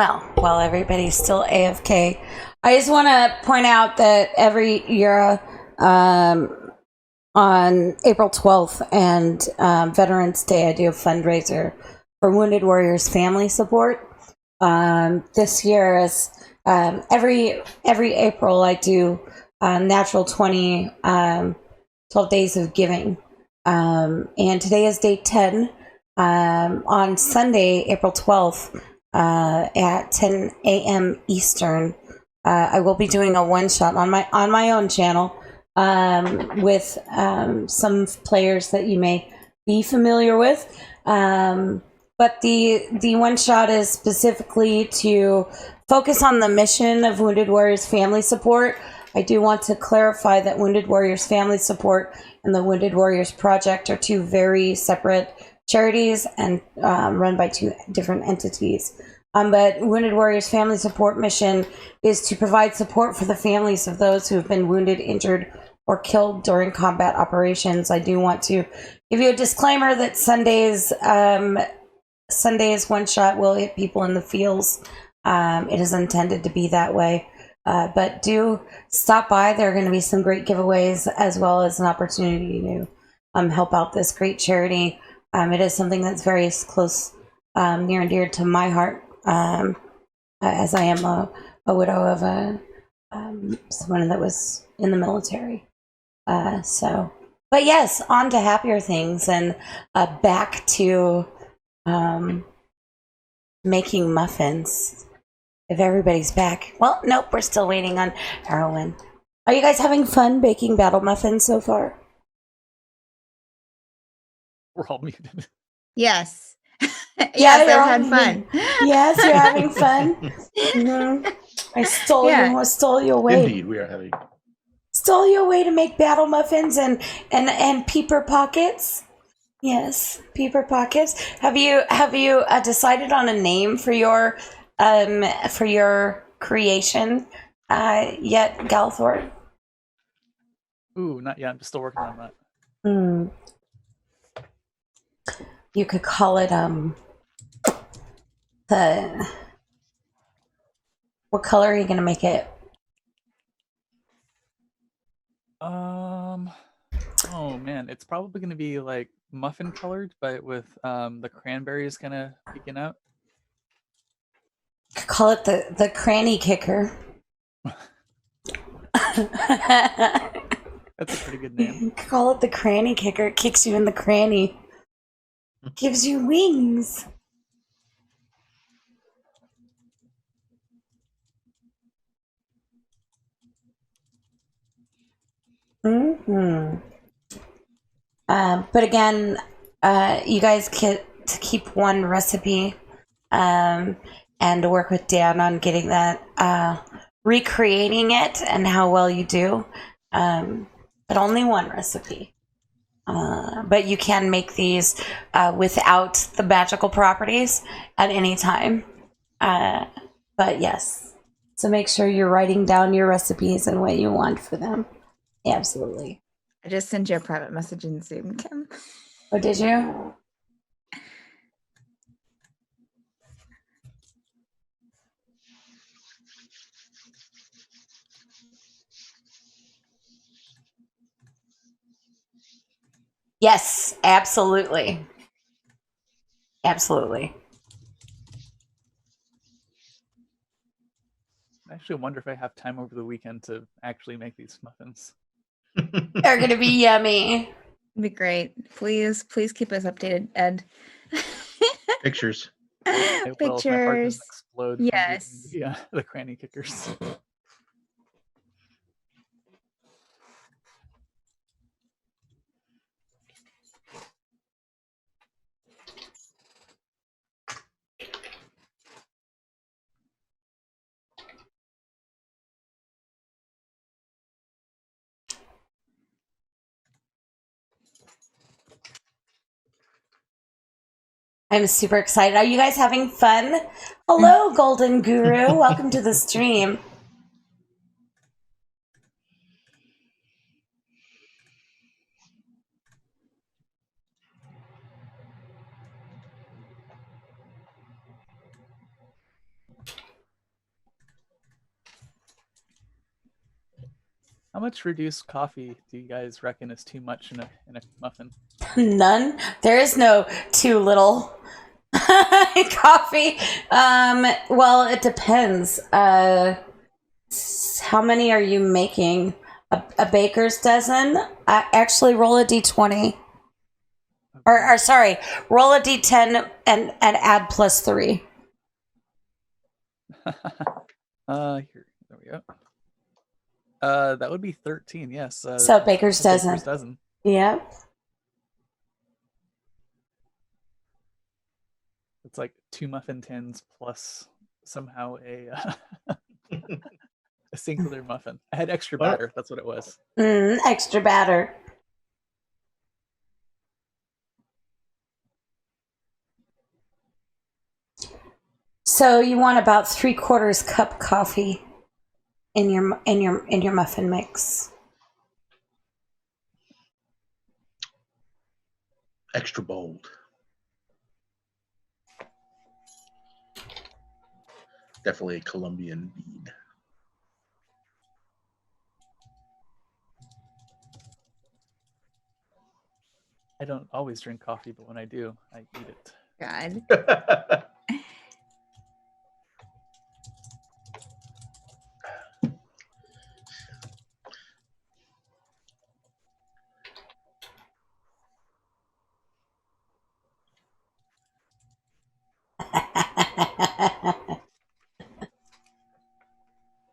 S2: Well, while everybody's still AFK, I just want to point out that every year on April 12th and Veterans Day, I do a fundraiser for Wounded Warriors family support. This year is every April I do Natural 20 12 Days of Giving. And today is day 10. On Sunday, April 12th, at 10 a.m. Eastern, I will be doing a one-shot on my own channel with some players that you may be familiar with. But the one-shot is specifically to focus on the mission of Wounded Warriors Family Support. I do want to clarify that Wounded Warriors Family Support and the Wounded Warriors Project are two very separate charities and run by two different entities. But Wounded Warriors Family Support mission is to provide support for the families of those who have been wounded, injured, or killed during combat operations. I do want to give you a disclaimer that Sunday's one shot will hit people in the feels. It is intended to be that way. But do stop by. There are going to be some great giveaways as well as an opportunity to help out this great charity. It is something that's very close, near and dear to my heart, as I am a widow of someone that was in the military. But yes, on to happier things and back to making muffins. If everybody's back. Well, nope, we're still waiting on Aeronwen. Are you guys having fun baking battle muffins so far?
S4: We're all muted.
S3: Yes.
S2: Yeah,
S3: Yes, I've had fun.
S2: Yes, you're having fun. Mm-hmm. I stole you away.
S6: Indeed, we are having.
S2: Stole you away to make battle muffins and peeper pockets. Yes, peeper pockets. Have you decided on a name for your creation yet, Galathor?
S4: Ooh, not yet. I'm still working on that.
S2: You could call it what color are you gonna make it?
S4: Oh man, it's probably gonna be like muffin colored, but with the cranberries kind of peeking out.
S2: Call it the cranny kicker.
S4: That's a pretty good name.
S2: Call it the cranny kicker. It kicks you in the cranny. Gives you wings. Mm-hmm. But again, you guys get to keep one recipe and work with Dan on getting that, recreating it and how well you do. But only one recipe. But you can make these without the magical properties at any time. But yes. So make sure you're writing down your recipes and what you want for them. Absolutely.
S3: I just sent you a private message in Zoom, Kim.
S2: Oh, did you? Yes, absolutely. Absolutely.
S4: I actually wonder if I have time over the weekend to actually make these muffins.
S2: They're going to be yummy.
S3: It'd be great. Please keep us updated, Ed.
S6: Pictures.
S4: It will if my heart doesn't
S3: Pictures.
S4: explode from
S3: Yes.
S4: the cranny kickers.
S2: I'm super excited. Are you guys having fun? Hello, Golden Guru. Welcome to the stream.
S4: How much reduced coffee do you guys reckon is too much in a muffin?
S2: None. There is no too little coffee. Well, it depends. How many are you making? A baker's dozen? Actually, roll a d20. Or sorry, roll a d10 and add +3.
S4: Here, there we go. That would be 13. Yes.
S2: So baker's dozen.
S4: Baker's dozen.
S2: Yeah.
S4: It's like 2 muffin tins plus somehow a a singular muffin. I had extra batter. That's what it was.
S2: Extra batter. So you want about 3/4 cup coffee in your muffin mix.
S6: Extra bold. Definitely a Colombian bean.
S4: I don't always drink coffee, but when I do, I eat it.
S3: God.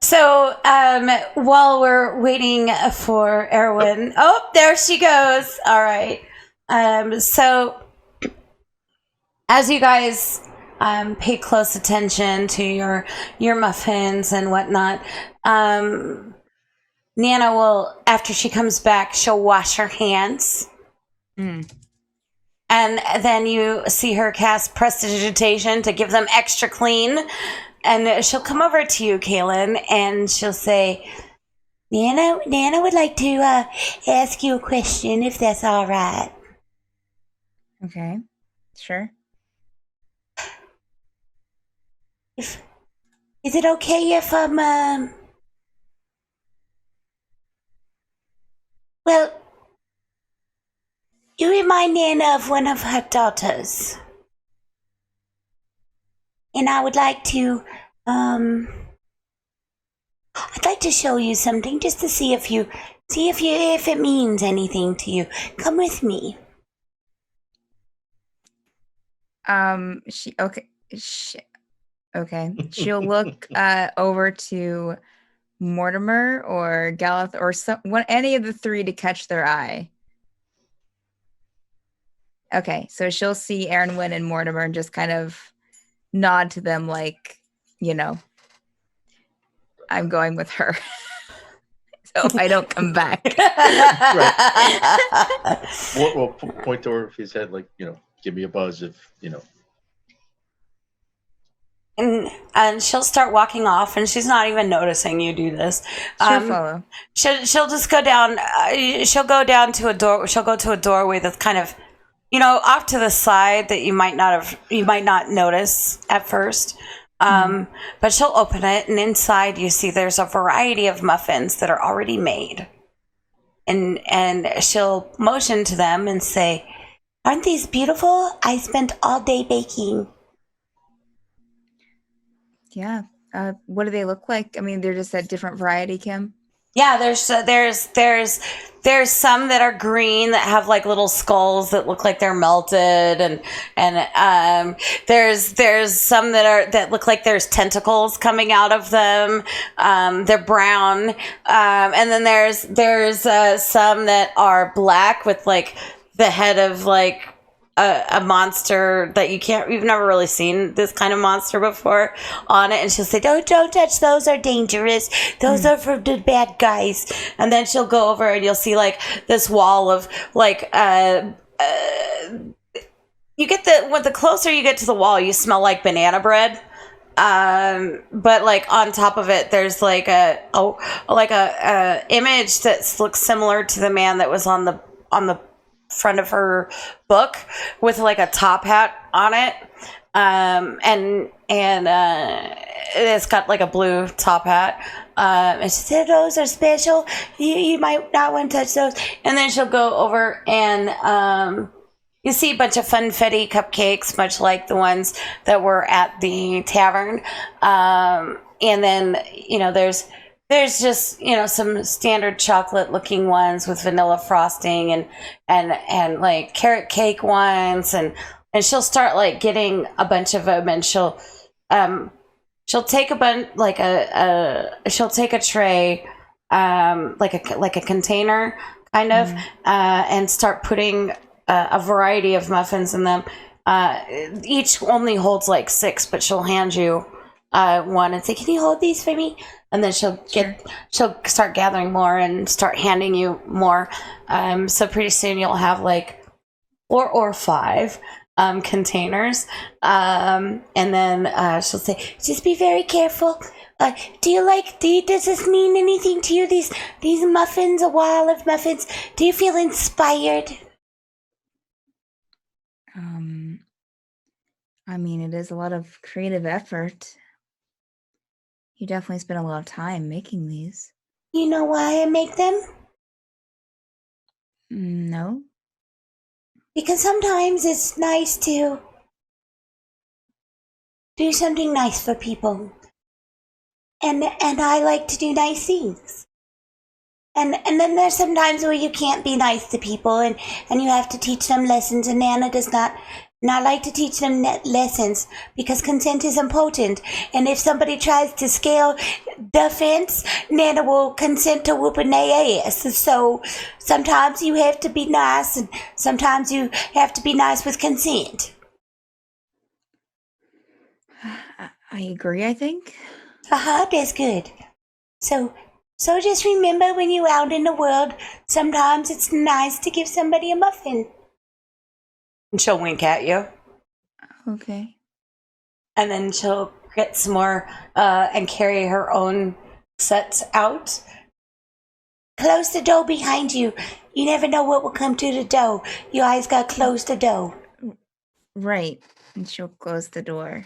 S2: So, while we're waiting for Aeronwen, oh, there she goes. All right. So, as you guys pay close attention to your muffins and whatnot, Nana will, after she comes back, she'll wash her hands. And then you see her cast prestidigitation to give them extra clean. And she'll come over to you, Caelynn, and she'll say, Nana would like to ask you a question, if that's all right.
S3: Okay, sure.
S2: Is it okay if well, you remind Nana of one of her daughters. And I would like to, I'd like to show you something just to see if it means anything to you. Come with me.
S3: Okay. She'll look over to Mortimer or Galathor or any of the three to catch their eye. Okay, so she'll see Aeronwen and Mortimer and just kind of nod to them like, I'm going with her. So I don't come back.
S6: We'll point over his head like, give me a buzz if,
S2: And she'll start walking off, and she's not even noticing you do this.
S3: She'll follow.
S2: She'll just go down. She'll go down to a door. She'll go to a doorway that's kind of, off to the side that you might not notice at first. But she'll open it, and inside you see there's a variety of muffins that are already made. And she'll motion to them and say, "Aren't these beautiful? I spent all day baking."
S3: Yeah. What do they look like? I mean, they're just a different variety, Kim.
S2: Yeah, there's some that are green that have like little skulls that look like they're melted, and there's some that look like there's tentacles coming out of them. They're brown, and then there's some that are black with like the head of like a monster that you've never really seen this kind of monster before on it. And she'll say, don't touch those, are dangerous. Those are for the bad guys. And then she'll go over and you'll see like this wall of like, the closer you get to the wall, you smell like banana bread. But like on top of it, there's like a image that looks similar to the man that was on the front of her book with like a top hat on it, and it's got like a blue top hat, and she said, those are special. You might not want to touch those. And then she'll go over and you see a bunch of funfetti cupcakes, much like the ones that were at the tavern. And then, there's just, some standard chocolate looking ones with vanilla frosting and like carrot cake ones. And she'll start like getting a bunch of them, and she'll take she'll take a tray, like a container kind of, and start putting a variety of muffins in them. Each only holds like 6, but she'll hand you one and say, "Can you hold these for me?" And then she'll start gathering more and start handing you more. So pretty soon you'll have like 4 or 5 containers. And then she'll say, "Just be very careful. Does this mean anything to you? These muffins, a wall of muffins. Do you feel inspired?"
S3: I mean, it is a lot of creative effort. You definitely spent a lot of time making these.
S2: You know why I make them?
S3: No.
S2: Because sometimes it's nice to do something nice for people. And I like to do nice things. And then there's some times where you can't be nice to people and you have to teach them lessons, and Nana does not like to teach them lessons because consent is important. And if somebody tries to scale the fence, Nana will consent to whooping their ass. So sometimes you have to be nice, and sometimes you have to be nice with consent.
S3: I agree, I think.
S2: That's good. So just remember, when you're out in the world, sometimes it's nice to give somebody a muffin. And she'll wink at you.
S3: Okay.
S2: And then she'll get some more and carry her own sets out. Close the door behind you. You never know what will come through the door. You always got to close the door.
S3: Right. And she'll close the door.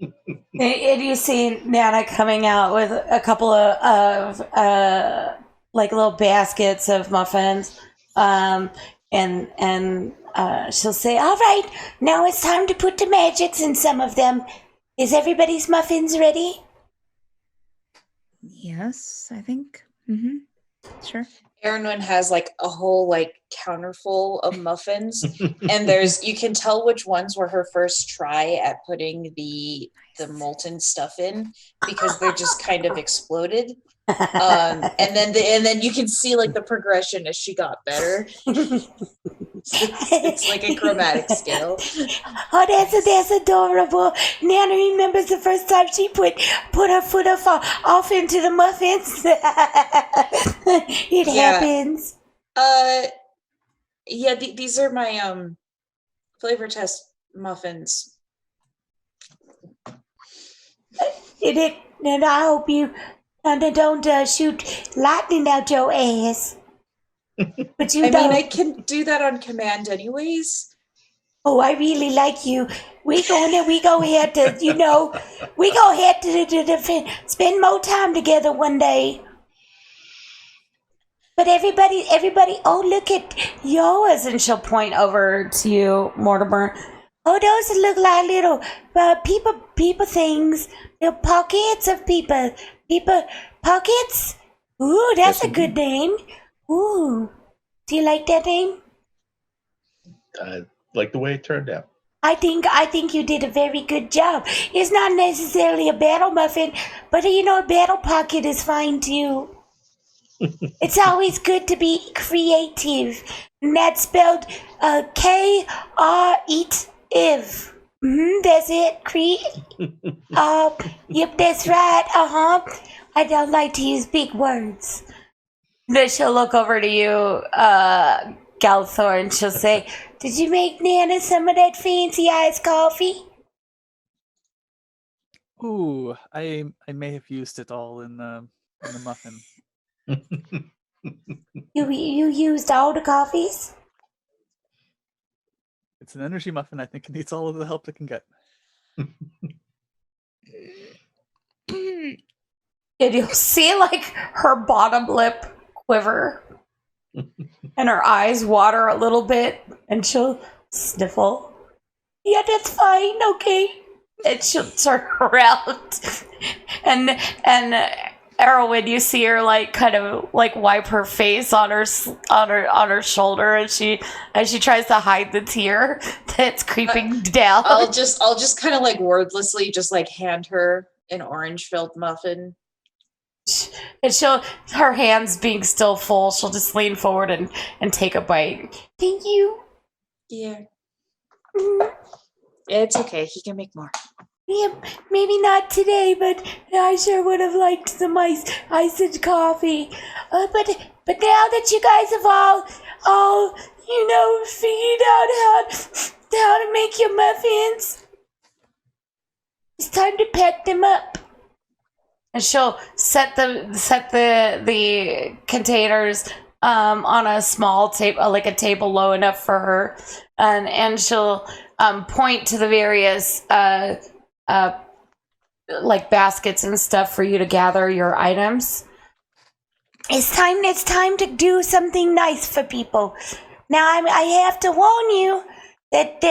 S2: And you see Nana coming out with a couple of like little baskets of muffins. And she'll say, "All right, now it's time to put the magics in some of them. Is everybody's muffins ready?"
S3: Yes, I think. Sure.
S5: Aeronwen has like a whole like counter full of muffins, and you can tell which ones were her first try at putting the molten stuff in, because they're just kind of exploded. And then you can see like the progression as she got better. It's like a chromatic scale.
S2: Oh, that's adorable. Nana remembers the first time she put her foot off into the muffins. It happens.
S5: Yeah, these are my flavor test muffins.
S2: And I hope you don't shoot lightning out your ass. But you don't.
S5: I can do that on command anyways.
S2: Oh, I really like you. We go ahead to, we go ahead to spend more time together one day. But everybody, oh, look at yours. And she'll point over to you, Mortimer. Oh, those look like little people things. Little pockets of people pockets. Ooh, that's a good name. Ooh, do you like that name?
S6: I like the way it turned out.
S2: I think you did a very good job. It's not necessarily a battle muffin, but a battle pocket is fine too. It's always good to be creative. And that's spelled K-R-E-T-I-V. That's it. Yep, that's right. I don't like to use big words. Then she'll look over to you, Galathor, and she'll say, "Did you make Nana some of that fancy iced coffee?"
S4: Ooh, I may have used it all in the muffin.
S2: You used all the coffees?
S4: It's an energy muffin. I think it needs all of the help it can get.
S2: and you'll see like her bottom lip quiver and her eyes water a little bit, and she'll sniffle. Yeah, that's fine, okay. And she'll turn around, and Aeronwen, you see her like kind of like wipe her face on her shoulder, and she tries to hide the tear that's creeping down.
S5: I'll just kind of like wordlessly just like hand her an orange filled muffin.
S2: And her hands being still full, she'll just lean forward and take a bite. Thank you.
S5: Yeah. It's okay. He can make more.
S2: Yeah, maybe not today, but I sure would have liked some iced coffee. But now that you guys have all figured out how to make your muffins, it's time to pack them up. And she'll set the containers on a small table, like a table low enough for her, and she'll point to the various like baskets and stuff for you to gather your items. It's time to do something nice for people. Now I have to warn you that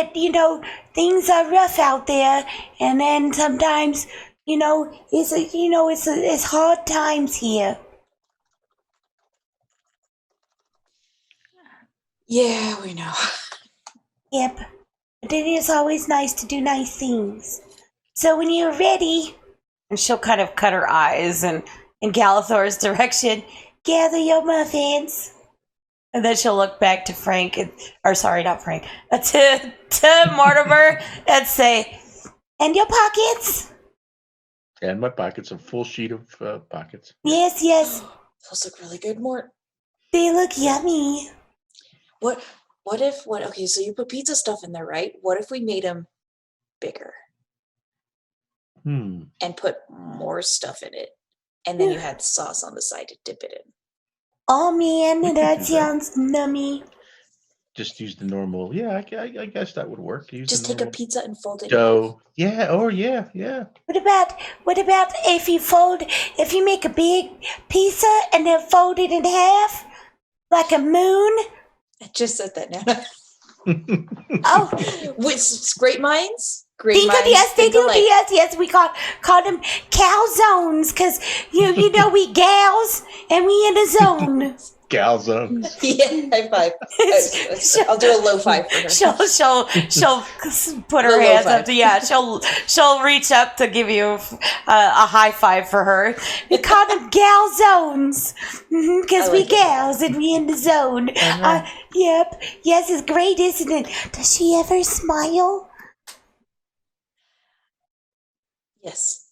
S2: things are rough out there, and then sometimes it's hard times here.
S5: Yeah, we know.
S2: Yep, but it is always nice to do nice things. So when you're ready, and she'll kind of cut her eyes and in Galathor's direction, gather your muffins. And then she'll look back to Frank, to Mortimer, and say, and your pockets?
S6: And my pockets, a full sheet of pockets.
S2: Yes.
S5: Those look really good, Mort.
S2: They look yummy.
S5: Okay, so you put pizza stuff in there, right? What if we made them bigger? And put more stuff in it. And then you had sauce on the side to dip it in.
S2: Oh man, that sounds nummy.
S6: Just use the normal. Yeah, I guess that would work.
S5: Just take a pizza and fold it.
S6: Dough. Yeah. Oh yeah.
S2: What about if you make a big pizza and then fold it in half, like a moon?
S5: I just said that now.
S2: Oh,
S5: with great minds.
S2: Yes, they do. Yes, we call them calzones because you know we gals and we in a zone.
S6: Calzones.
S5: Yeah, high five. I'll do a low five for her.
S2: She'll put her hands up. She'll reach up to give you a high five for her. We call them calzones because we gals and we in the zone. Yep. Yes, it's great, isn't it? Does she ever smile?
S5: Yes.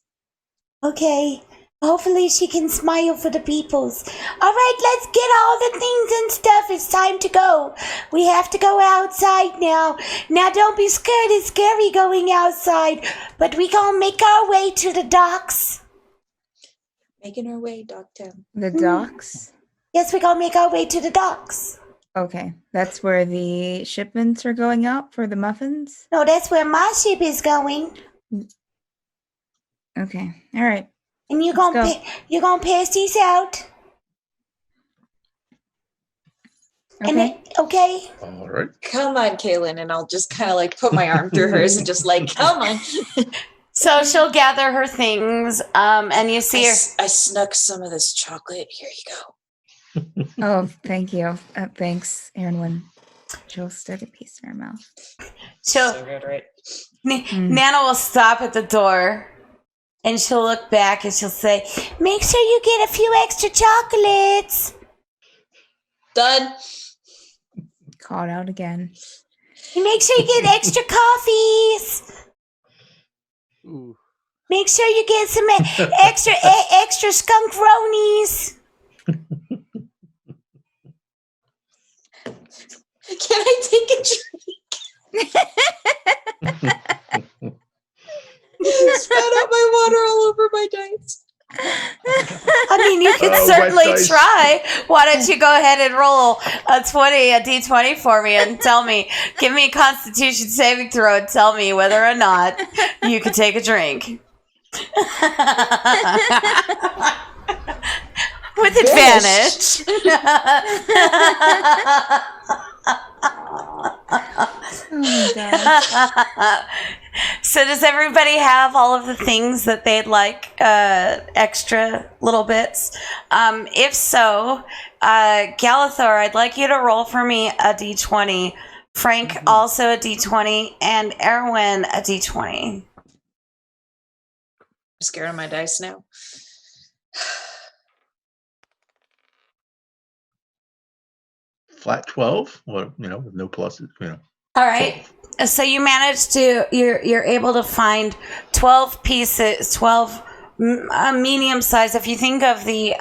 S2: Okay. Hopefully she can smile for the peoples. All right, let's get all the things and stuff. It's time to go. We have to go outside now. Now don't be scared. It's scary going outside. But we gonna make our way to the docks.
S5: Making our way, Dogtown.
S3: The docks?
S2: Yes, we're gonna make our way to the docks.
S3: Okay. That's where the shipments are going out for the muffins?
S2: No, that's where my ship is going.
S3: Okay. All right.
S2: And you're gonna pass these out.
S3: Okay.
S2: Okay.
S6: All right.
S5: Come on, Caelynn, and I'll just kind of like put my arm through hers and just like, come on.
S2: So she'll gather her things, and you see her.
S5: I snuck some of this chocolate. Here you go.
S3: Oh, thank you. Thanks, Aeronwen. She'll stick a piece in her mouth.
S5: So good, right?
S2: Nana will stop at the door. And she'll look back and she'll say, make sure you get a few extra chocolates.
S5: Done.
S3: Called out again.
S2: And make sure you get extra coffees.
S4: Ooh.
S2: Make sure you get some extra skunk ronies.
S5: Can I take a drink? Spat out my water all over my dice.
S2: I mean, you can certainly try. Why don't you go ahead and roll a d20 for me and tell me, give me a Constitution saving throw and tell me whether or not you can take a drink. With advantage.
S3: Oh my god.
S2: So does everybody have all of the things that they'd like, extra little bits? If so, Galathor, I'd like you to roll for me a d20. Frank, also a d20. And Aeronwen, a d20.
S5: I'm scared of my dice now.
S6: Flat 12, or with no pluses,
S2: All right. So you managed to, you're able to find 12 pieces, 12 medium size. If you think of the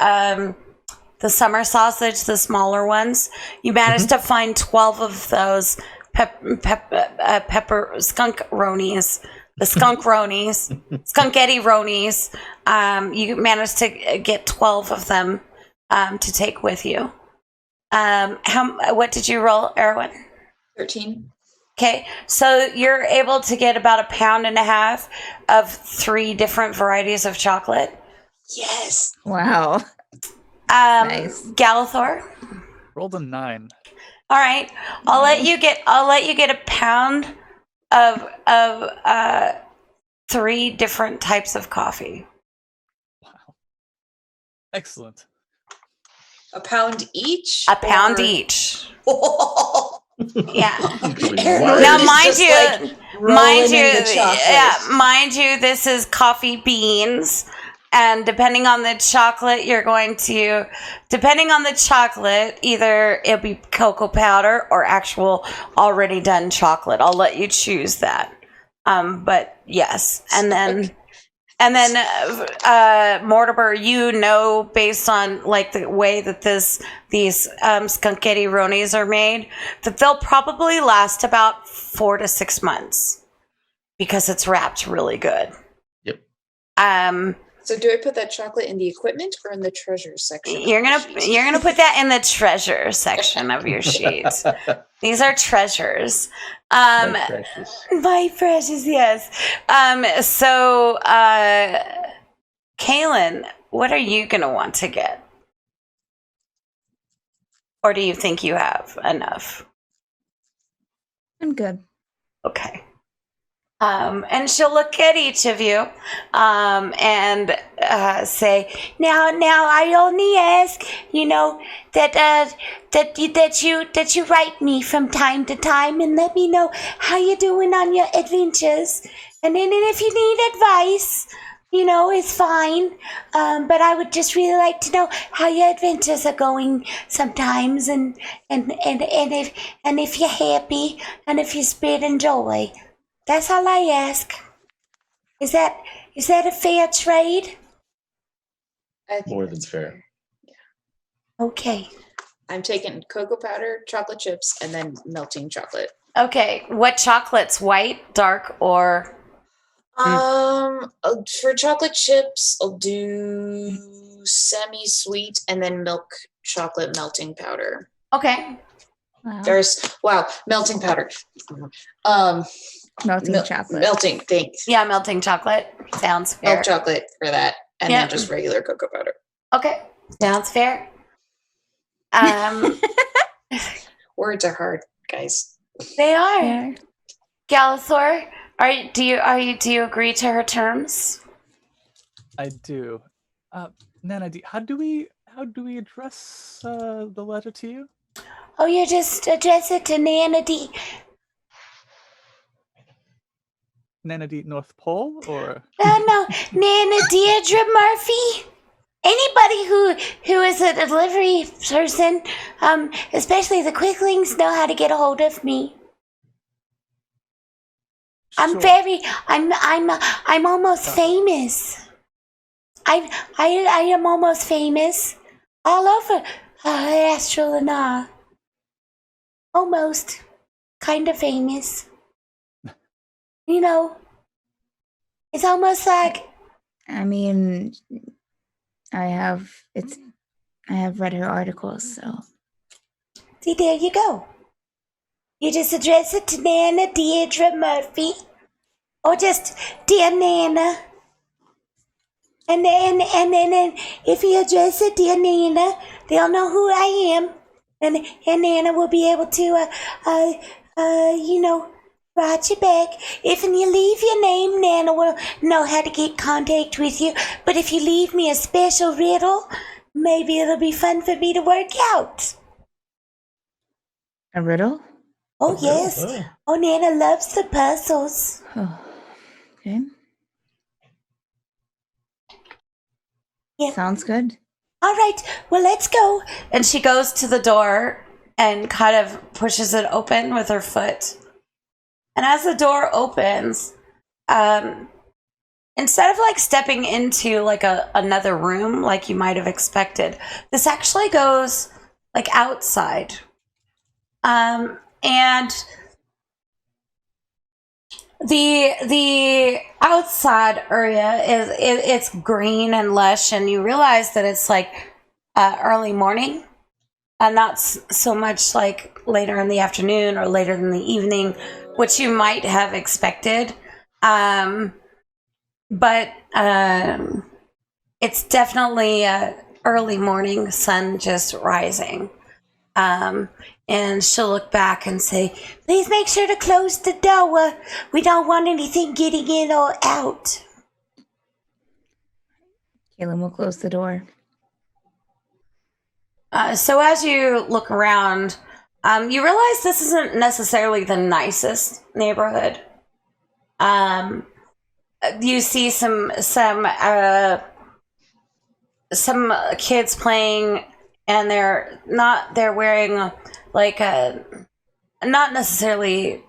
S2: summer sausage, the smaller ones, you managed to find 12 of those pepper skunk ronies, the skunk ronies, skunketti ronies. You managed to get 12 of them to take with you. What did you roll, Aeronwen?
S5: 13.
S2: Okay, so you're able to get about 1.5 pounds of 3 different varieties of chocolate.
S5: Yes.
S3: Wow. Nice.
S2: Galathor.
S4: Rolled a 9.
S2: All right, I'll let you get 1 pound of 3 different types of coffee.
S4: Wow. Excellent.
S5: A pound each?
S2: A pound
S5: or-
S2: each.
S5: Oh,
S2: Yeah.
S6: What?
S2: Now,
S5: It's
S2: mind
S5: just
S2: you,
S5: like rolling in the chocolate.
S2: mind you, this is coffee beans, and depending on the chocolate, either it'll be cocoa powder or actual already done chocolate. I'll let you choose that. But yes, and then Mortimer, based on like the way that these skunketti ronies are made, that they'll probably last about 4 to 6 months because it's wrapped really good.
S6: Yep.
S5: So do I put that chocolate in the equipment or in the treasure section?
S2: You're gonna put that in the treasure section of your sheet. These are treasures.
S6: My precious.
S2: My precious, yes. So, Caelynn, what are you going to want to get? Or do you think you have enough?
S3: I'm good.
S2: Okay. And she'll look at each of you and say, now I only ask, that you write me from time to time and let me know how you're doing on your adventures. And then if you need advice, it's fine. But I would just really like to know how your adventures are going sometimes, and if you're happy and if you're spreading joy. That's all I ask. Is that a fair trade?
S5: I think
S6: More than
S5: that's
S6: fair.
S2: Okay.
S5: I'm taking cocoa powder, chocolate chips, and then melting chocolate.
S2: Okay. What chocolates? White, dark, or?
S5: For chocolate chips, I'll do semi-sweet and then milk chocolate melting powder.
S2: Okay.
S3: Wow.
S5: Melting powder.
S3: Melting chocolate.
S5: Melting, thanks.
S2: Yeah, melting chocolate. Sounds fair.
S5: Milk chocolate for that, and
S2: Yeah.
S5: then just regular cocoa powder.
S2: Okay. Sounds fair.
S5: Words are hard, guys.
S2: They are.
S3: Yeah.
S2: Galathor, do you agree to her terms?
S4: I do. Nana, how do we address the letter to you?
S2: Oh, you just address it to Nana D.
S4: Nana D North Pole or?
S2: No, Nana Deirdre Murphy. Anybody who is a delivery person, especially the quicklings, know how to get a hold of me.
S4: Sure.
S2: I'm almost famous. I am almost famous all over Astrolana. Almost, kind of famous. It's almost like.
S3: I mean, I have read her articles, so.
S2: See, there you go. You just address it to Nana Deirdre Murphy. Or just, dear Nana. then if you address it, dear Nana, they'll know who I am, and Nana will be able to, write you back. If you leave your name, Nana will know how to get contact with you. But if you leave me a special riddle, maybe it'll be fun for me to work out.
S3: A riddle?
S2: Oh, yes. Oh, Nana loves the puzzles.
S3: Oh, okay.
S2: Yeah.
S3: Sounds good.
S2: All right, well, let's go. And she goes to the door and kind of pushes it open with her foot. And as the door opens, instead of like stepping into like another room like you might have expected, this actually goes like outside. And the outside area it's green and lush, and you realize that it's like early morning, and not so much like later in the afternoon or later in the evening, which you might have expected. But it's definitely early morning, sun just rising. And she'll look back and say, please make sure to close the door. We don't want anything getting in or out.
S3: Caelynn will close the door.
S2: So as you look around, you realize this isn't necessarily the nicest neighborhood. You see some kids playing, and they're wearing like not necessarily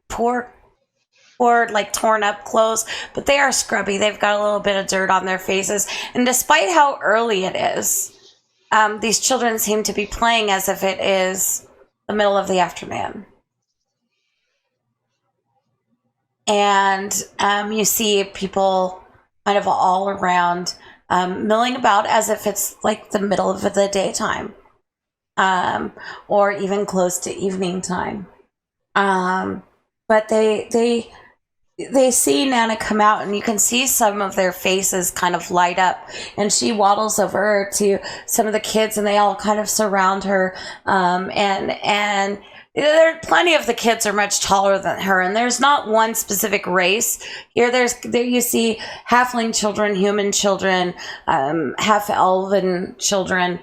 S2: poor or like torn up clothes, but they are scrubby. They've got a little bit of dirt on their faces, and despite how early it is, these children seem to be playing as if it is the middle of the afternoon. And you see people kind of all around, milling about as if it's like the middle of the daytime, or even close to evening time. But they see Nana come out, and you can see some of their faces kind of light up, and she waddles over to some of the kids, and they all kind of surround her, and there are plenty of the kids are much taller than her, and there's not one specific race here. There you see halfling children, human children, half elven children,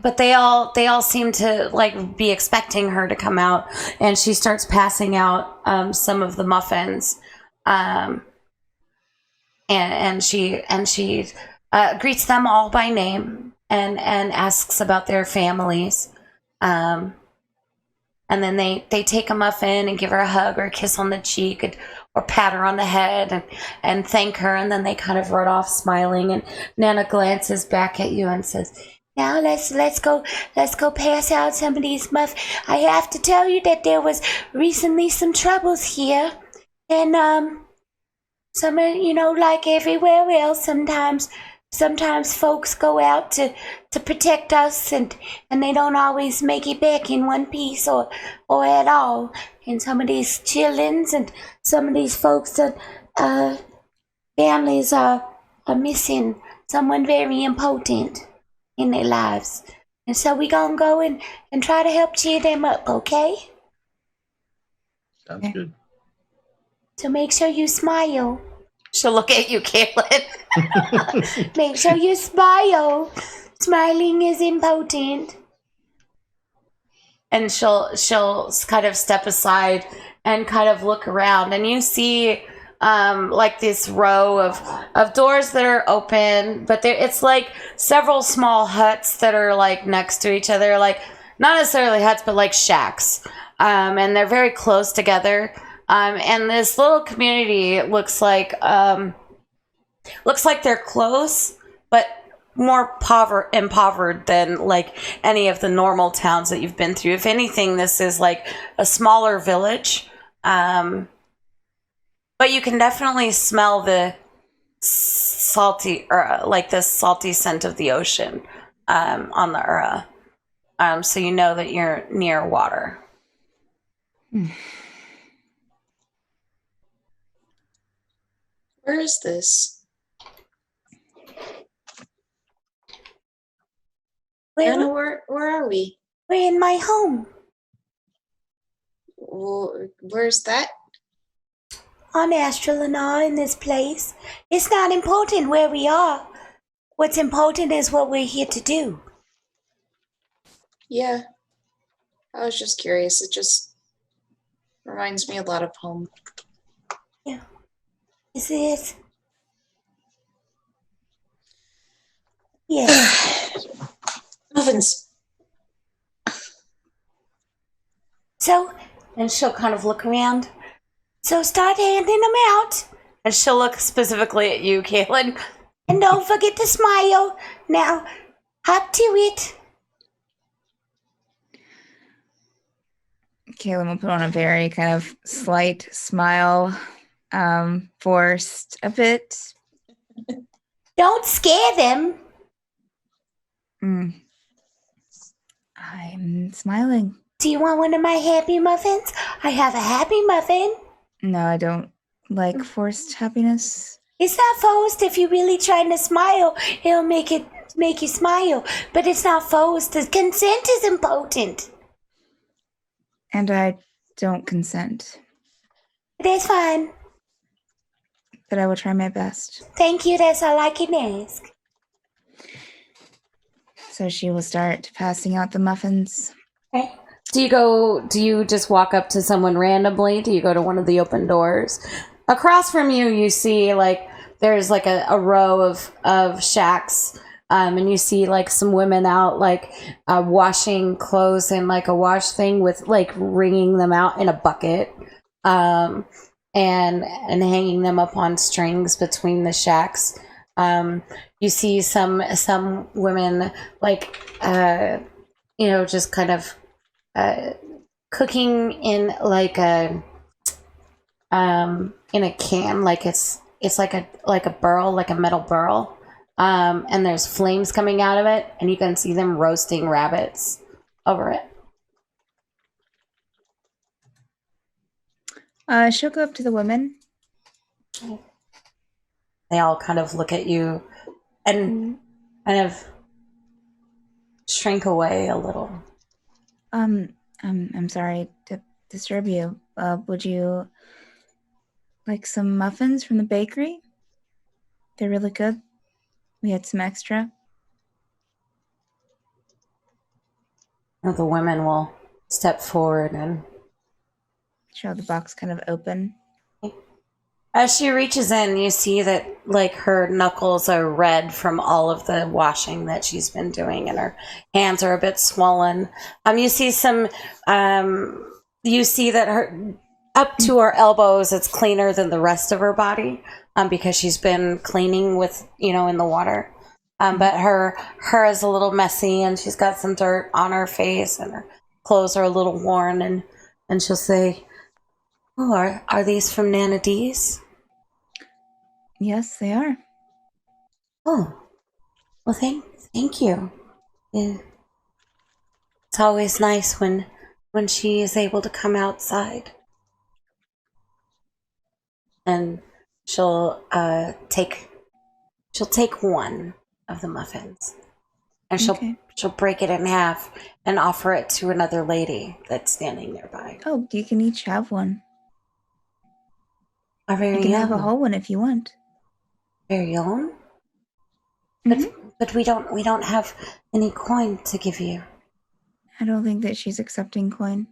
S2: but they all seem to like be expecting her to come out, and she starts passing out some of the muffins, and she greets them all by name and asks about their families. And then they take a muffin and give her a hug or a kiss on the cheek, or pat her on the head and thank her. And then they kind of run off smiling. And Nana glances back at you and says, now let's go pass out some of these muffins. I have to tell you that there was recently some troubles here. And some, like everywhere else, sometimes folks go out to protect us, and they don't always make it back in one piece or at all. And some of these children and some of these folks that families are missing someone very important in their lives. And so we're gonna go and try to help cheer them up, okay?
S6: Sounds good.
S2: So make sure you smile. She'll look at you, Caelynn. Make sure you smile. Smiling is important. And she'll kind of step aside and kind of look around, and you see like this row of doors that are open, but it's like several small huts that are like next to each other, like not necessarily huts, but like shacks, and they're very close together. And this little community looks like they're close, but more impoverished than like any of the normal towns that you've been through. If anything, this is like a smaller village, but you can definitely smell the salty, or like the salty scent of the ocean on the Ura. So you know that you're near water.
S5: Where is this? Anna, where are we?
S2: We're in my home.
S5: Well, where's that?
S2: I'm Astralunar in this place. It's not important where we are. What's important is what we're here to do.
S5: Yeah. I was just curious. It just reminds me a lot of home.
S2: Yeah. Is it? Yes.
S5: Muffins.
S2: So, and she'll kind of look around. So start handing them out. And she'll look specifically at you, Caelynn. And don't forget to smile. Now, hop to it.
S3: Caelynn will put on a very kind of slight smile, forced a bit.
S2: Don't scare them.
S3: I'm smiling.
S2: Do you want one of my happy muffins? I have a happy muffin.
S3: No, I don't like forced happiness.
S2: It's not forced. If you're really trying to smile, it'll make you smile. But it's not forced. The consent is important.
S3: And I don't consent.
S2: That's fine.
S3: But I will try my best.
S2: Thank you. That's all I can ask.
S3: So she will start passing out the muffins.
S2: Okay. Do you just walk up to someone randomly? Do you go to one of the open doors? Across from you, you see there's a row of shacks. And you see some women out washing clothes in a wash thing with wringing them out in a bucket. And hanging them up on strings between the shacks. You see some women just kind of cooking in a can, it's like a burl, like a metal burl. And there's flames coming out of it, and you can see them roasting rabbits over it.
S3: She'll go up to the women.
S2: They all kind of look at you and kind of shrink away a little.
S3: I'm sorry to disturb you. Would you like some muffins from the bakery? They're really good. We had some extra.
S2: The women will step forward and
S3: Show the box kind of open.
S2: as she reaches in, you see that her knuckles are red from all of the washing that she's been doing, and her hands are a bit swollen. You see you see that her up to her elbows, it's cleaner than the rest of her body, because she's been cleaning with in the water. But her is a little messy, and she's got some dirt on her face, and her clothes are a little worn, and she'll say, "Oh, are these from Nana D's?"
S3: Yes, they are.
S2: Oh, well, thank you. Yeah. It's always nice when she is able to come outside. And she'll take one of the muffins, and she'll break it in half and offer it to another lady that's standing nearby.
S3: Oh, you can each have one.
S2: Our very
S3: You can
S2: own.
S3: have a whole one if you want.
S2: Very own? But we don't have any coin to give you.
S3: I don't think that she's accepting coin.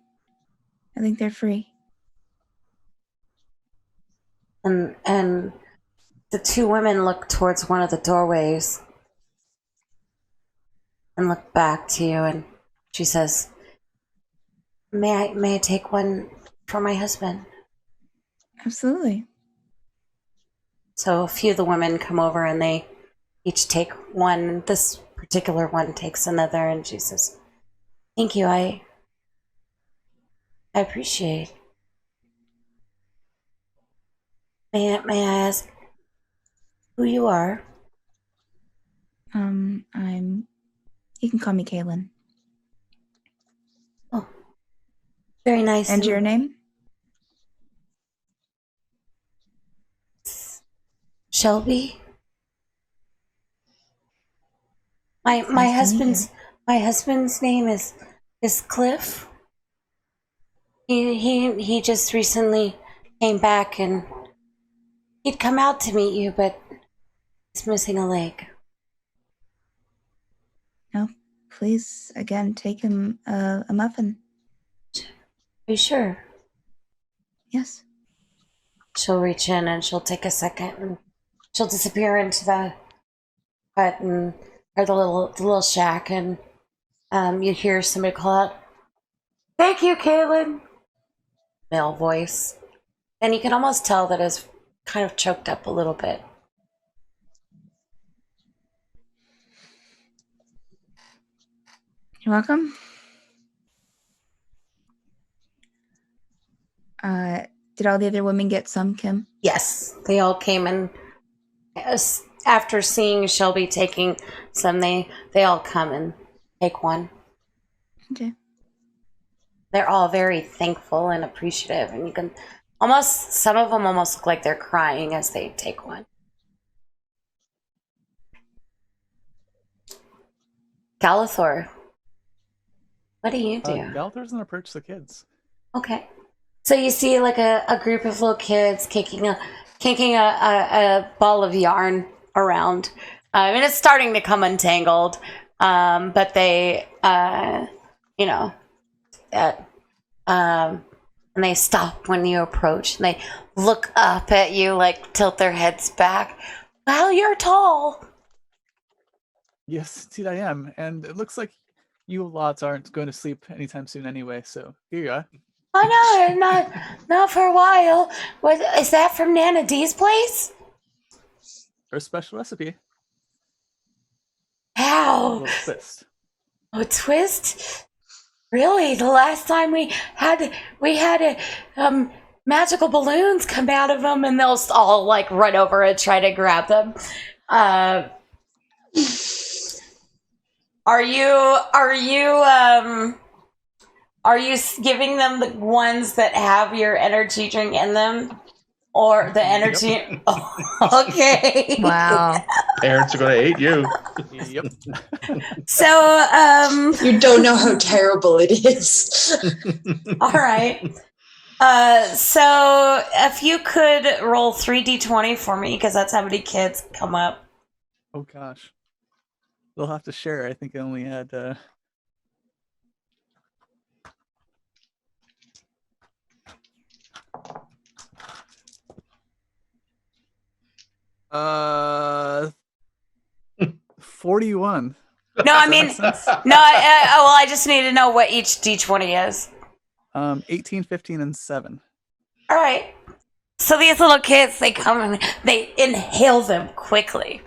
S3: I think they're free.
S2: And the two women look towards one of the doorways and look back to you, and she says, May I take one for my husband?"
S3: Absolutely.
S2: So a few of the women come over, and they each take one. This particular one takes another, and she says, "Thank you. I appreciate. May I ask who you are?"
S3: You can call me Caelynn.
S2: Oh, very nice.
S3: And your name?
S2: Shelby? My
S3: Nice to meet
S2: husband's name is Cliff. He just recently came back and he'd come out to meet you, but he's missing a leg.
S3: No, please, again, take him a muffin.
S2: Are you sure?
S3: Yes.
S2: She'll reach in and she'll take a second and she'll disappear into the hut or the little shack, and you hear somebody call out, "Thank you, Caelynn." Male voice, and you can almost tell that it's kind of choked up a little bit.
S3: You're welcome. Did all the other women get some, Kim?
S2: Yes, they all came in. After seeing Shelby taking some, they all come and take one.
S3: Okay.
S2: They're all very thankful and appreciative, and you can some of them almost look like they're crying as they take one. Galathor, what do you do?
S4: Galathor's gonna approach the kids.
S2: Okay. So you see like a group of little kids kicking a ball of yarn around. And it's starting to come untangled. But they, and they stop when you approach. And they look up at you, like tilt their heads back. Wow, you're tall.
S4: Yes, indeed I am. And it looks like you lots aren't going to sleep anytime soon anyway, so here you are.
S2: Oh no, not for a while. What is that from Nana D's place?
S4: Her special recipe. A
S2: How?
S4: little twist.
S2: A twist? Really? The last time we had magical balloons come out of them, and they'll all like run over and try to grab them. Are you giving them the ones that have your energy drink in them? Or the energy?
S4: Yep.
S2: Oh, okay.
S3: Wow.
S6: Parents are going to hate you.
S4: Yep.
S2: So,
S5: You don't know how terrible it is.
S2: all right. So if you could roll 3d20 for me, because that's how many kids come up.
S4: Oh gosh. They'll have to share. I think I only had uh 41.
S2: No, I mean, I just need to know what each d20 is.
S4: 18, 15, and 7.
S2: All right. So these little kids, they come and they inhale them quickly.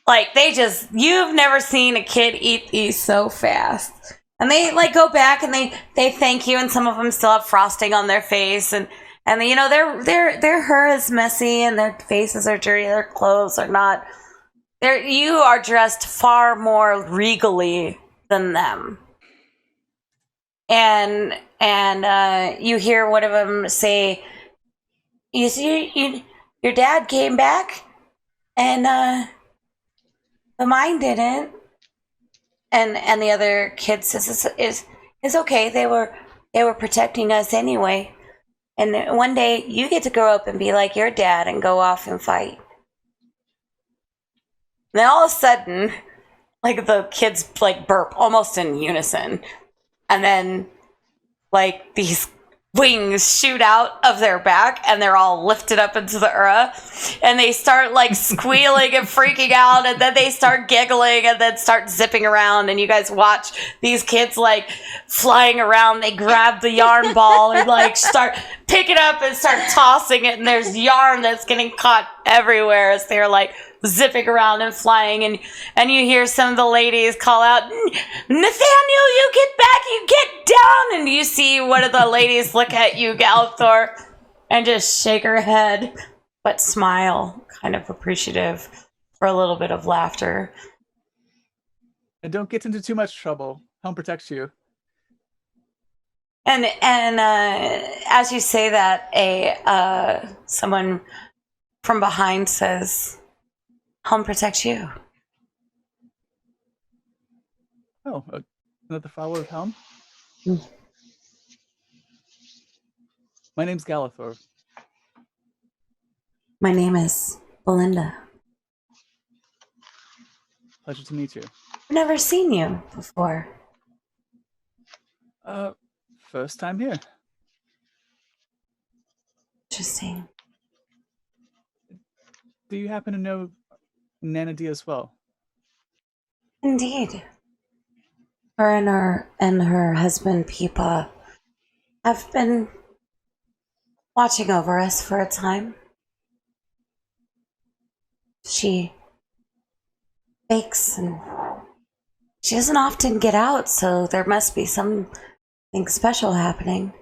S2: Like you've never seen a kid eat these so fast. And they like go back and they thank you, and some of them still have frosting on their face, and their hair is messy and their faces are dirty, their clothes are not. You are dressed far more regally than them. And you hear one of them say, "You see, your dad came back, and but mine didn't." And the other kid says, "It's okay. They were protecting us anyway. And one day you get to grow up and be like your dad and go off and fight." And then all of a sudden, like the kids like burp almost in unison, and then like these wings shoot out of their back, and they're all lifted up into the and they start like squealing and freaking out, and then they start giggling and then start zipping around, and you guys watch these kids like flying around. They grab the yarn ball and like start pick it up and start tossing it, and there's yarn that's getting caught everywhere as they're like zipping around and flying, and you hear some of the ladies call out, "Nathaniel, you get back, you get down!" And you see one of the ladies look at you, Galathor, and just shake her head, but smile, kind of appreciative for a little bit of laughter.
S4: And don't get into too much trouble. Helm protects you.
S2: And as you say that, someone from behind says, "Home protects you."
S4: Oh, another follower of Helm? My name's Galathor.
S2: My name is Belinda.
S4: Pleasure to meet you.
S2: I've never seen you before.
S4: First time here.
S2: Interesting.
S4: Do you happen to know Nanady as well?
S2: Indeed. Her and her husband Peepa have been watching over us for a time. She bakes and she doesn't often get out, so there must be something special happening.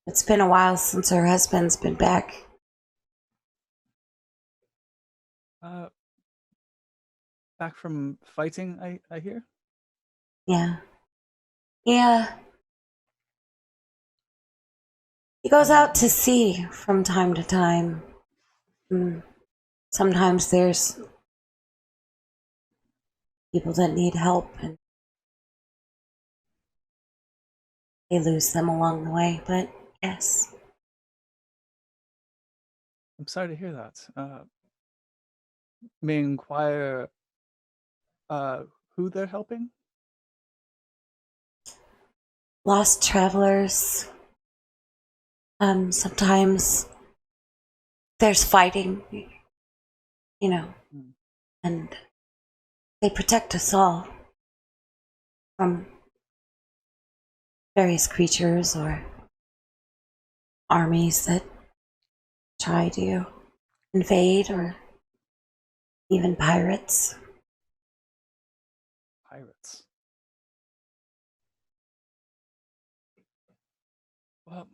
S2: It's been a while since her husband's been back.
S4: Back from fighting, I hear?
S2: Yeah. Yeah. He goes out to sea from time to time. Sometimes there's people that need help and they lose them along the way, but yes.
S4: I'm sorry to hear that. May I inquire who they're helping?
S2: Lost travelers. Sometimes there's fighting, and they protect us all from various creatures or armies that try to invade, or even pirates.
S4: Pirates. Well,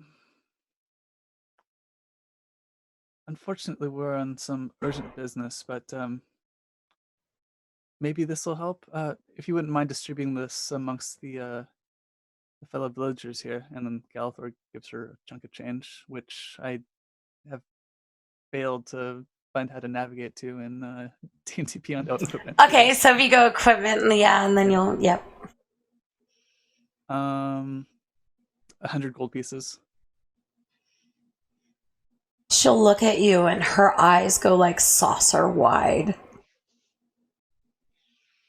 S4: unfortunately, we're on some urgent business, but maybe this will help. If you wouldn't mind distributing this amongst the fellow villagers here, and then Galathor gives her a chunk of change, which I have failed to find how to navigate to in D&D Beyond equipment.
S2: Okay, so if you go equipment, and then you'll, yep.
S4: 100 gold pieces.
S2: She'll look at you and her eyes go like saucer wide.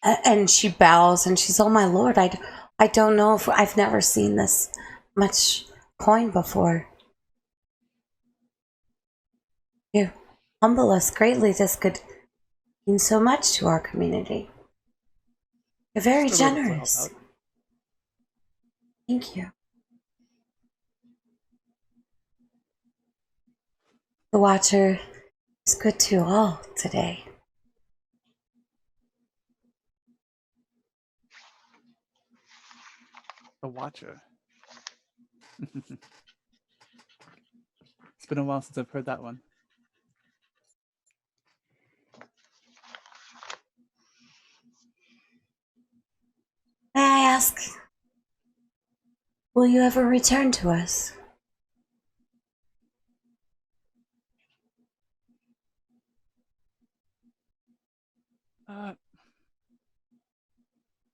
S2: And she bows and she's, "Oh my lord, I don't know if I've never seen this much coin before. You humble us greatly. This could mean so much to our community. You're very generous. Thank you." The Watcher is good to all today.
S4: The Watcher. It's been a while since I've heard that one.
S2: May I ask, will you ever return to us?
S4: I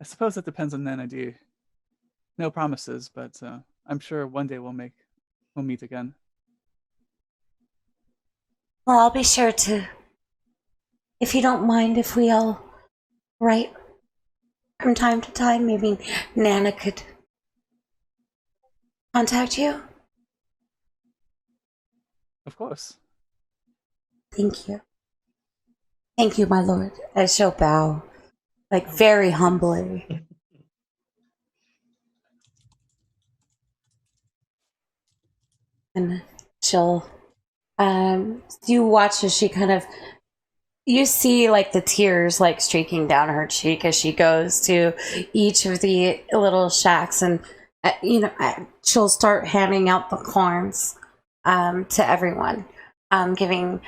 S4: suppose that depends on Nanady. No promises, but I'm sure one day we'll meet again.
S2: Well, I'll be sure to. If you don't mind, if we all write from time to time, maybe Nana could contact you.
S4: Of course.
S2: Thank you. Thank you, my lord. I shall bow, like very humbly. And she'll, you watch as she kind of, you see like the tears like streaking down her cheek as she goes to each of the little shacks, and she'll start handing out the corns to everyone, giving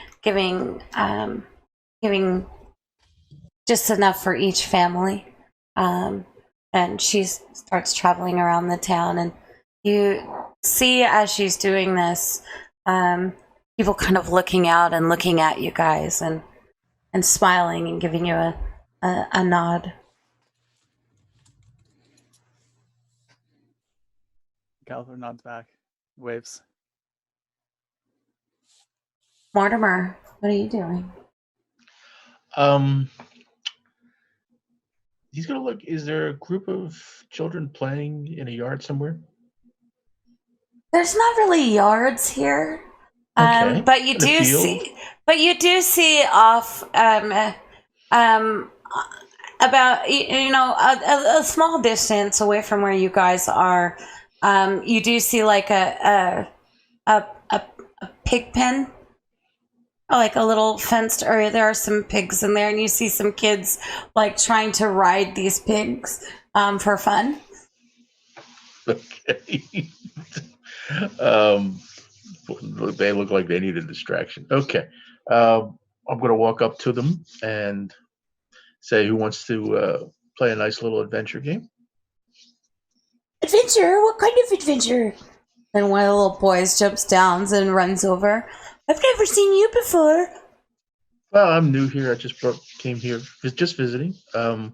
S2: just enough for each family. And she starts traveling around the town, and you see as she's doing this, people kind of looking out and looking at you guys and smiling and giving you a nod.
S4: Galathor nods back, waves.
S2: Mortimer, what are you doing?
S6: He's gonna look. Is there a group of children playing in a yard somewhere?
S2: There's not really yards here,
S6: Okay.
S2: but you
S6: In a
S2: do
S6: field?
S2: see. But you do see off about a small distance away from where you guys are. You do see like a pig pen, like a little fenced area. There are some pigs in there, and you see some kids like trying to ride these pigs for fun.
S6: Okay. They look like they need a distraction. Okay. I'm going to walk up to them and say, who wants to play a nice little adventure game?
S2: Adventure? What kind of adventure? And one of the little boys jumps down and runs over. I've never seen you before.
S6: Well, I'm new here. I just came here, just visiting. We're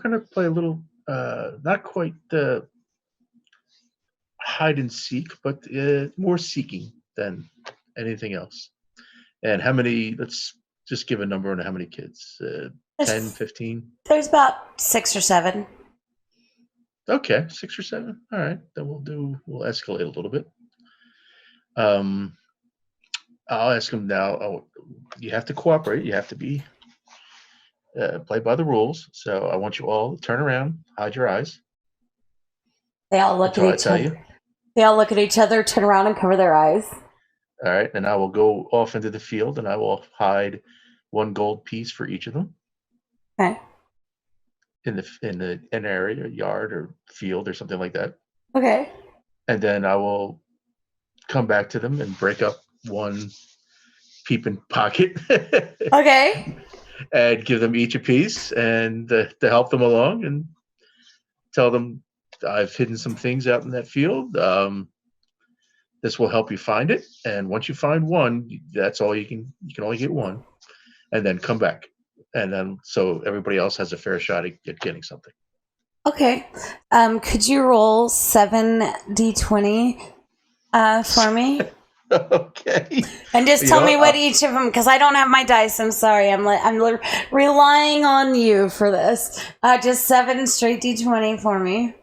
S6: going to play a little, not quite hide and seek, but more seeking than anything else. And how many, let's just give a number on how many kids. 10, 15?
S2: There's about 6 or 7.
S6: Okay, 6 or 7. All right, then we'll escalate a little bit. I'll ask them now. Oh, you have to cooperate. You have to be play by the rules. So I want you all to turn around, hide your eyes.
S2: They all look
S6: Until
S2: at
S6: I
S2: each
S6: tell
S2: other.
S6: you.
S2: They all look at each other, turn around, and cover their eyes.
S6: All right, and I will go off into the field, and I will hide 1 gold piece for each of them.
S2: Okay.
S6: In an area, yard or field or something like that.
S2: Okay.
S6: And then I will come back to them and break up 1 peeping pocket.
S2: Okay.
S6: And give them each a piece and to help them along and tell them I've hidden some things out in that field. This will help you find it. And once you find 1, that's all you can only get 1, and then come back. And then so everybody else has a fair shot at getting something.
S2: Okay. Could you roll 7d20 for me?
S6: Okay.
S2: And just tell me what each of them, because I don't have my dice. I'm sorry. I'm relying on you for this. Just 7 straight d20 for me,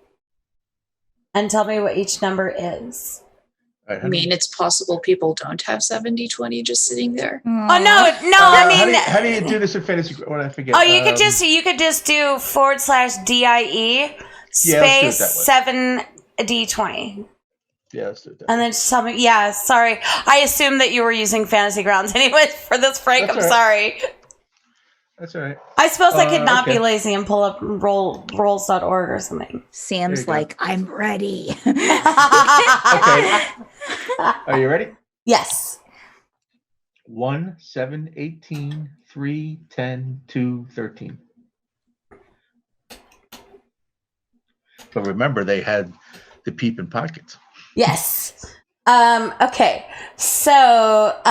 S2: and tell me what each number is.
S6: Right,
S5: I mean, it's possible people don't have 70-20 just sitting there.
S2: Oh no! I mean,
S6: how do you do this in fantasy? What I forget?
S2: Oh, you could just do /DIE space 7d20.
S6: Yeah, let's do it.
S2: And then just tell me. Yeah, sorry. I assumed that you were using Fantasy Grounds anyway for this break.
S6: That's
S2: I'm
S6: all right.
S2: sorry.
S6: That's all right.
S2: I suppose I could not
S6: okay.
S2: be lazy and pull up rolls.org or something.
S3: Sam's like, I'm ready.
S6: Okay. Are you ready?
S2: Yes.
S6: 1, 7, 18, 3, 10, 2, 13. But remember, they had the peeping pockets.
S2: Yes. Okay. So, 2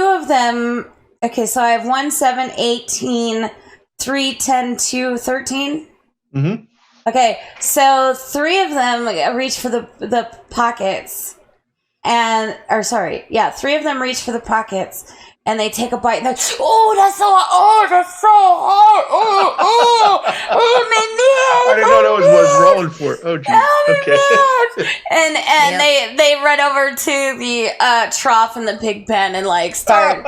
S2: of them. Okay, so I have 1, 7, 18, 3, 10, 2, 13.
S6: Mm-hmm.
S2: Okay, so 3 of them reach for the pockets, 3 of them reach for the pockets, and they take a bite. And that's so hard! My neck!
S6: I didn't know that was what I was rolling for. Oh, geez. Okay.
S2: And they run over to the trough in the pig pen and like start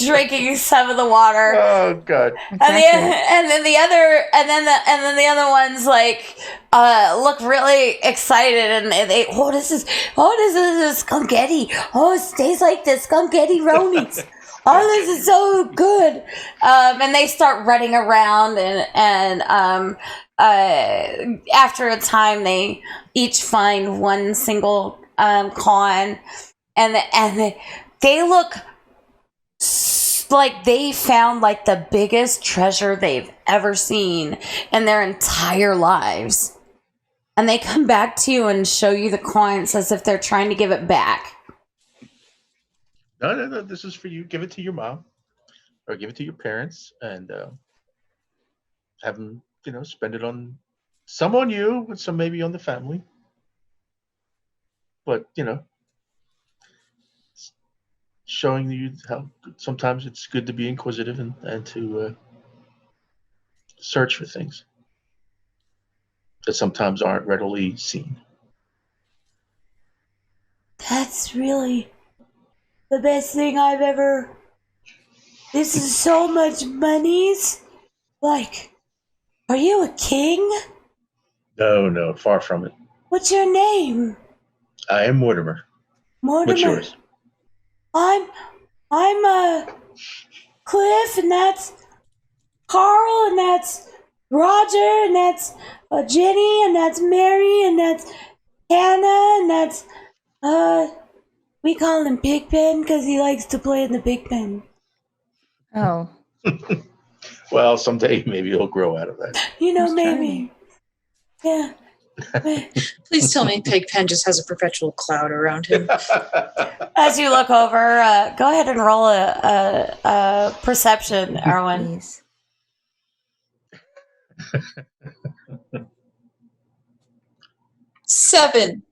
S2: drinking some of the water.
S6: Oh, God.
S2: And then the other ones like look really excited, and they what is this? This is skunketti. Oh, it stays like this skunketti ronies. Oh, this is so good. And they start running around, and after a time, they each find 1 single coin, and they look like they found like the biggest treasure they've ever seen in their entire lives. and they come back to you and show you the coins as if they're trying to give it back.
S6: No. This is for you. Give it to your mom, or give it to your parents, and have them, spend it on some on you, and some maybe on the family. But showing you how sometimes it's good to be inquisitive and to search for things that sometimes aren't readily seen.
S2: That's really the best thing I've ever. This is so much monies. Like, are you a king?
S6: No, far from it.
S2: What's your name?
S6: I am Mortimer.
S2: Mortimer.
S6: What's yours?
S2: I'm Cliff, and that's Carl, and that's Roger, and that's Jenny, and that's Mary, and that's Hannah, and that's we call him Pigpen because he likes to play in the Big Ben.
S3: Oh.
S6: Well, someday maybe he'll grow out of that.
S2: Maybe. Yeah.
S5: Please tell me Pigpen just has a perpetual cloud around him.
S2: As you look over, go ahead and roll a perception, Aeronwen.
S3: Please.
S5: Seven.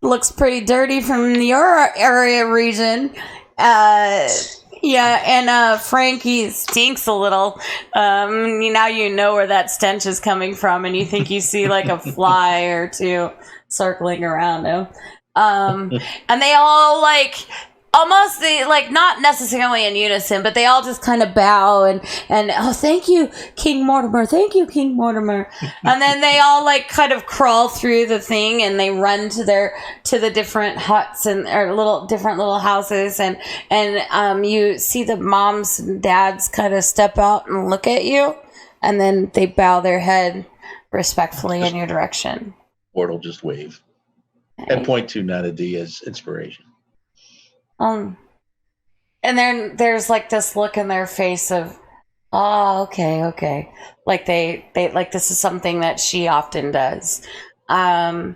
S2: Looks pretty dirty from your area region. Yeah, and Frankie stinks a little. Now you know where that stench is coming from, and you think you see like a fly or two circling around him. And they all almost not necessarily in unison, but they all just kind of bow and oh, thank you, King Mortimer. Thank you, King Mortimer. And then they all kind of crawl through the thing and they run to the different huts or different little houses and you see the moms and dads kind of step out and look at you, and then they bow their head respectfully in your direction.
S6: Ward will just wave and point to Nana D as inspiration.
S2: And then there's this look in their face of, oh, okay. Like they this is something that she often does. Aeronwen,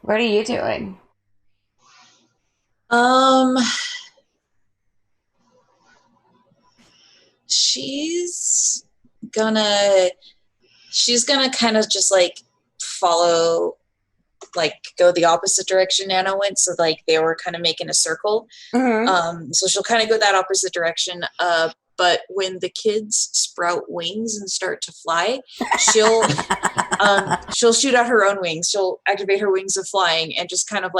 S2: what are you doing?
S5: She's gonna kind of just follow, go the opposite direction Nana went. So they were kind of making a circle.
S2: Mm-hmm.
S5: So she'll kind of go that opposite direction. But when the kids sprout wings and start to fly, she'll shoot out her own wings. She'll activate her wings of flying and just kind of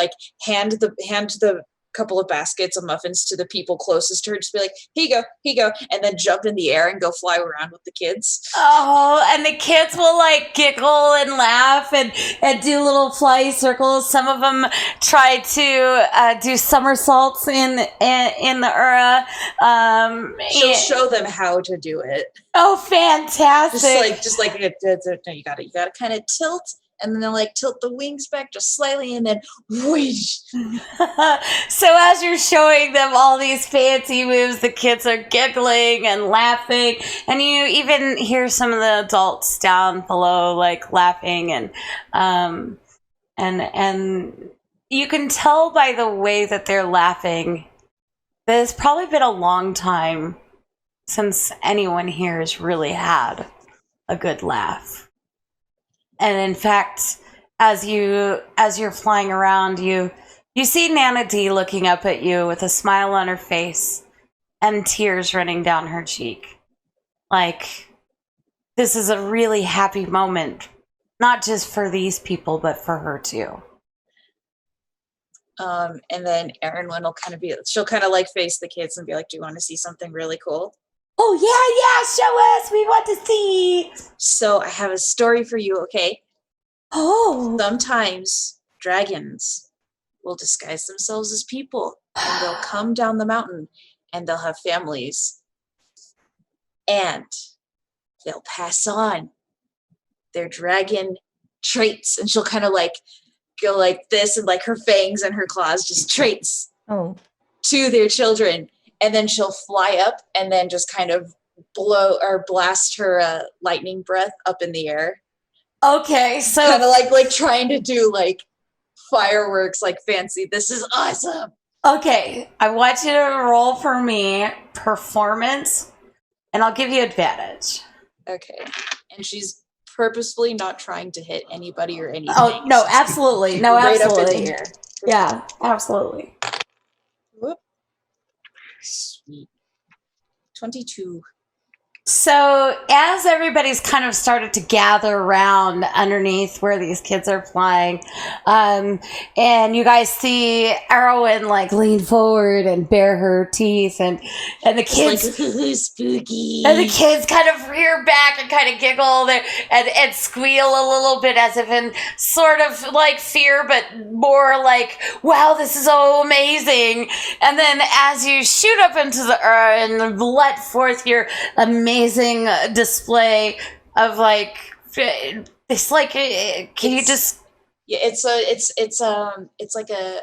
S5: hand the couple of baskets of muffins to the people closest to her. Just be like, here you go, and then jump in the air and go fly around with the kids.
S2: Oh, and the kids will giggle and laugh and do little fly circles. Some of them try to do somersaults in the Ura.
S5: She'll show them how to do it.
S2: Oh, fantastic!
S5: You gotta kind of tilt. And then they'll tilt the wings back just slightly, and then whoosh.
S2: So as you're showing them all these fancy moves, the kids are giggling and laughing, and you even hear some of the adults down below laughing, and you can tell by the way that they're laughing that it's probably been a long time since anyone here has really had a good laugh. And in fact, as you're flying around, you see Nana D looking up at you with a smile on her face and tears running down her cheek. This is a really happy moment, not just for these people, but for her too.
S5: And then Aeronwen will she'll face the kids and be like, do you want to see something really cool?
S2: Oh, yeah, show us. We want to see.
S5: So I have a story for you, okay?
S2: Oh.
S5: Sometimes dragons will disguise themselves as people, and they'll come down the mountain, and they'll have families, and they'll pass on their dragon traits. And she'll kind of go like this, and her fangs and her claws, just traits to their children. And then she'll fly up and then just kind of blow or blast her lightning breath up in the air.
S2: Okay, so
S5: kind of like trying to do like fireworks, like fancy. This is awesome.
S2: okay, I want you to roll for me performance, and I'll give you advantage.
S5: Okay, and she's purposefully not trying to hit anybody or anything.
S2: Oh no, absolutely, no,
S5: Right up in
S2: absolutely.
S5: here.
S2: Yeah, absolutely.
S5: Whoop. Sweet. 22.
S2: So as everybody's kind of started to gather around underneath where these kids are playing, and you guys see Aeronwen like lean forward and bare her teeth, and the kids
S5: like, spooky.
S2: and the kids kind of rear back and kind of giggle and squeal a little bit as if in sort of like fear, but more like, wow, this is so amazing. And then as you shoot up into the earth and let forth your amazing display of like, it's like, can you just?
S5: Yeah, it's like a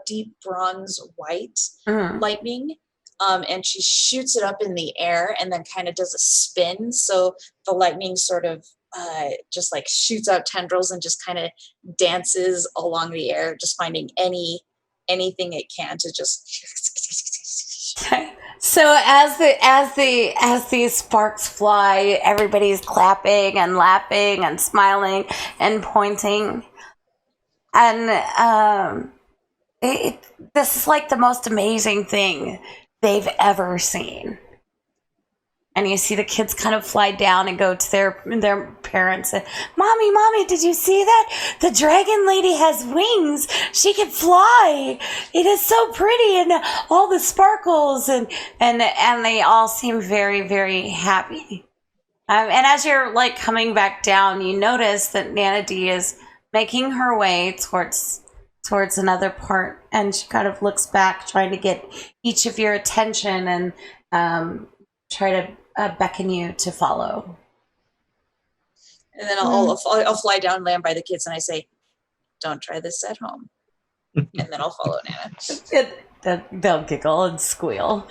S5: deep bronze white lightning. And she shoots it up in the air and then kind of does a spin. So the lightning sort of just like shoots out tendrils and just kind of dances along the air, just finding anything it can to just.
S2: So as these sparks fly, everybody's clapping and laughing and smiling and pointing, and this is like the most amazing thing they've ever seen. And you see the kids kind of fly down and go to their parents and, Mommy, did you see that? The dragon lady has wings. She can fly. It is so pretty, and all the sparkles, and they all seem very, very happy. And as you're like coming back down, you notice that Nana D is making her way towards another part, and she kind of looks back, trying to get each of your attention and try to beckon you to follow.
S5: And then I'll fly down, land by the kids, and I say, "Don't try this at home." And then I'll follow Nana.
S2: They'll giggle and squeal.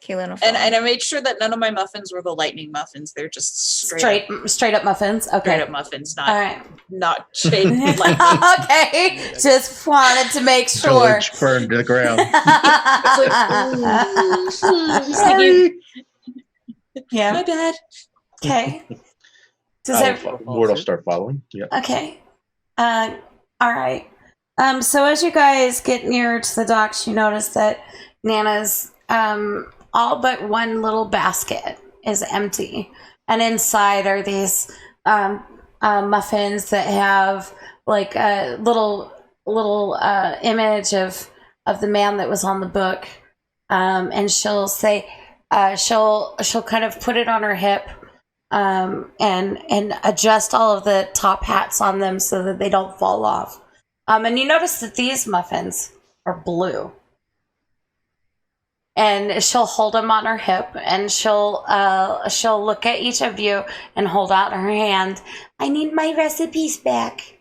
S3: Caelynn will
S5: and I made sure that none of my muffins were the lightning muffins. They're just
S2: straight up muffins. Okay,
S5: straight up muffins, not
S2: all right.
S5: not shade lightning.
S2: Okay, just wanted to make sure.
S6: Village burned to the ground.
S5: It's like,
S6: Sorry.
S2: Yeah.
S5: My bad.
S2: Okay. Does
S6: Mort will start following. Yeah.
S2: Okay. All right. So as you guys get nearer to the docks, you notice that Nana's all but one little basket is empty, and inside are these muffins that have like a little image of the man that was on the book, and she'll say she'll kind of put it on her hip and adjust all of the top hats on them so that they don't fall off. And you notice that these muffins are blue. And she'll hold them on her hip, and she'll look at each of you and hold out her hand. I need my recipes back.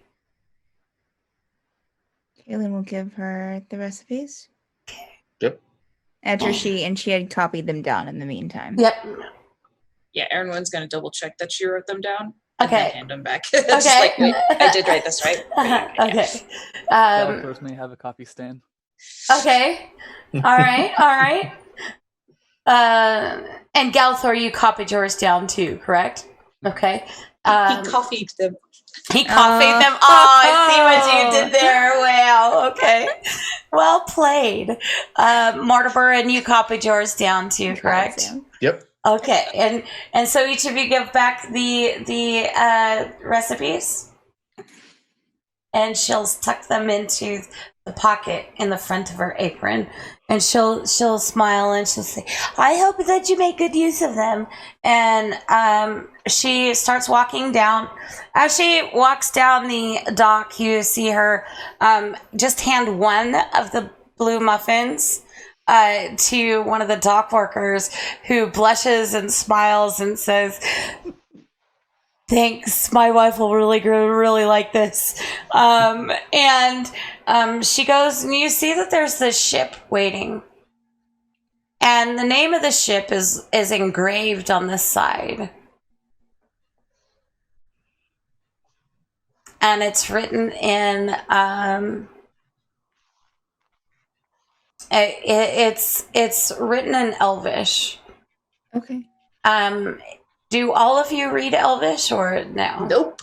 S3: Caelynn will give her the recipes.
S6: Yep.
S3: After she had copied them down in the meantime.
S2: Yep.
S5: Yeah, Aeronwen's gonna double check that she wrote them down.
S2: Okay.
S5: And then hand them back. Just like, wait, I did write this right.
S2: Okay.
S4: Galathor's may have a copy stain.
S2: Okay. All right. And Galathor, you copied yours down too, correct? Okay.
S5: He copied them.
S2: He copied them. Oh, I see what you did there. Wow. Okay. Well played. Mortimer, and you copied yours down too, correct?
S6: Yep.
S2: Okay. And so each of you give back the recipes, and she'll tuck them into the pocket in the front of her apron, and she'll smile and she'll say, I hope that you make good use of them. And she starts walking down. As she walks down the dock, you see her just hand one of the blue muffins to one of the dock workers, who blushes and smiles and says, thanks, my wife will really like this. And she goes, and you see that there's this ship waiting. And the name of the ship is engraved on the side. and it's written in it's written in Elvish.
S3: Okay.
S2: Do all of you read Elvish or no?
S5: Nope.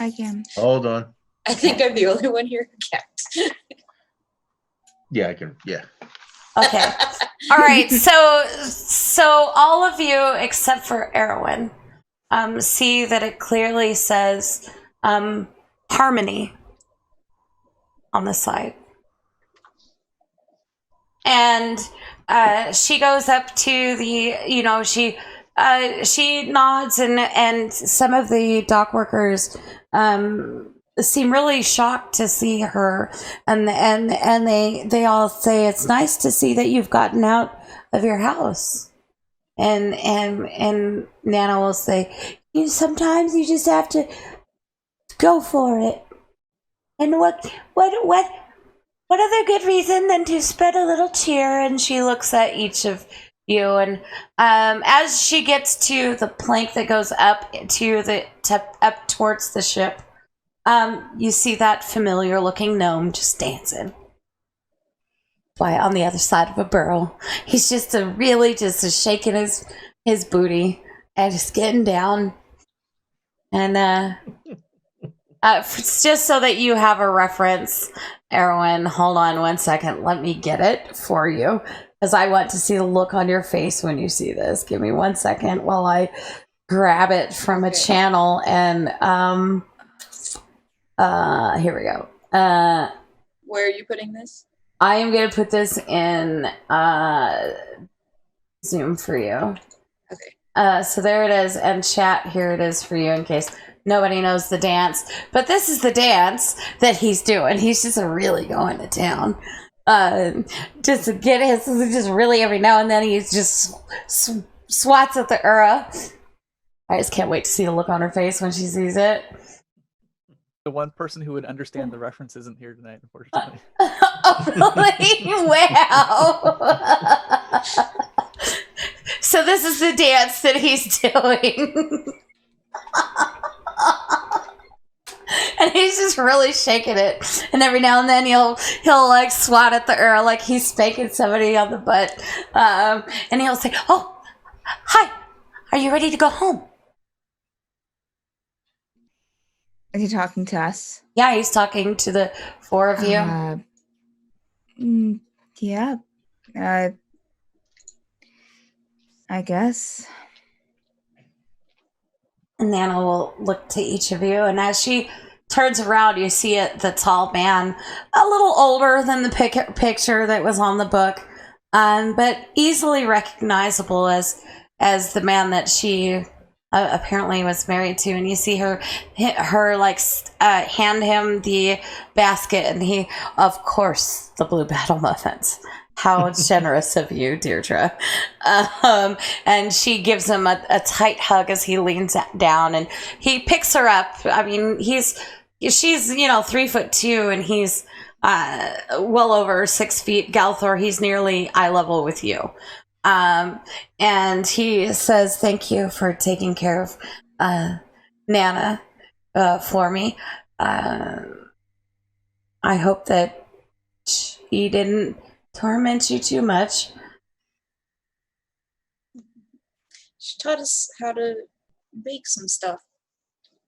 S3: I can.
S6: Hold on.
S5: I think I'm the only one here who can't.
S6: Yeah, I can. Yeah.
S2: Okay. All right. So all of you except for Aeronwen see that it clearly says harmony on the side. And she goes up to the, she nods, and some of the dock workers seem really shocked to see her, and they all say it's nice to see that you've gotten out of your house. And Nana will say, sometimes you just have to go for it. And what other good reason than to spread a little cheer? And she looks at each of you, and as she gets to the plank that goes up up towards the ship, you see that familiar looking gnome just dancing on the other side of a barrel. He's just shaking his booty and just getting down. And just so that you have a reference, Aeronwen, hold on 1 second. Let me get it for you, because I want to see the look on your face when you see this. Give me 1 second while I grab it from a channel. And here we go.
S5: Where are you putting this?
S2: I am going to put this in Zoom for you.
S5: Okay.
S2: So there it is. And chat, here it is for you in case nobody knows the dance. But this is the dance that he's doing. He's just really going to town. Just really every now and then he just swats at the Ura. I just can't wait to see the look on her face when she sees it.
S4: The one person who would understand the reference isn't here tonight, unfortunately.
S2: Oh, really? Wow. So this is the dance that he's doing. And he's just really shaking it. And every now and then he'll like swat at the Ura like he's spanking somebody on the butt. And he'll say, "Oh, hi. Are you ready to go home?"
S3: Is he talking to us?
S2: Yeah, he's talking to the four of you.
S3: Yeah. I guess.
S2: And Nana will look to each of you, and as she turns around, you see the tall man, a little older than the picture that was on the book, but easily recognizable as the man that she apparently was married to. And you see her hand him the basket, and he, of course, the blue battle muffins. How generous of you, Deirdre. And she gives him a tight hug as he leans down, and he picks her up. I mean, she's 3'2", and he's well over 6 feet. Galathor, he's nearly eye level with you. And he says, "Thank you for taking care of Nana for me. I hope that she didn't torment you too much."
S5: She taught us how to bake some stuff.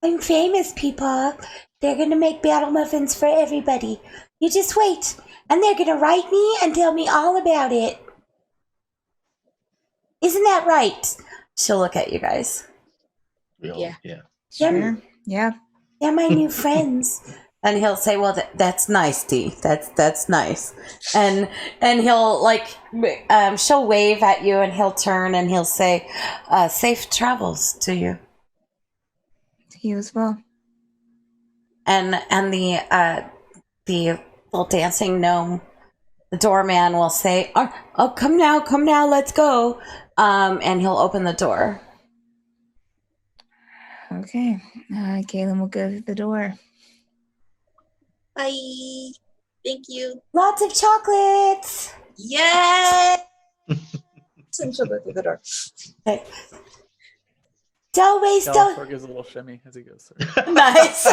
S2: "I'm famous, people. They're going to make battle muffins for everybody. You just wait. And they're going to write me and tell me all about it. Isn't that right?" She'll look at you guys.
S5: Yeah.
S3: Sure. Yeah.
S2: They're my new friends. And he'll say, "Well, that's nice, Dee. That's nice." And he'll she'll wave at you, and he'll turn and he'll say, "Safe travels to you."
S3: To you as well.
S2: And the little dancing gnome, the doorman, will say, "Oh, come now, let's go." And he'll open the door.
S3: Okay. Caelynn will go to the door.
S5: Bye. Thank you.
S2: Lots of chocolates.
S5: Yay! And she'll go through the door.
S2: Okay. Stowaway,
S4: Galathor gives a little shimmy as he goes through.
S2: Nice.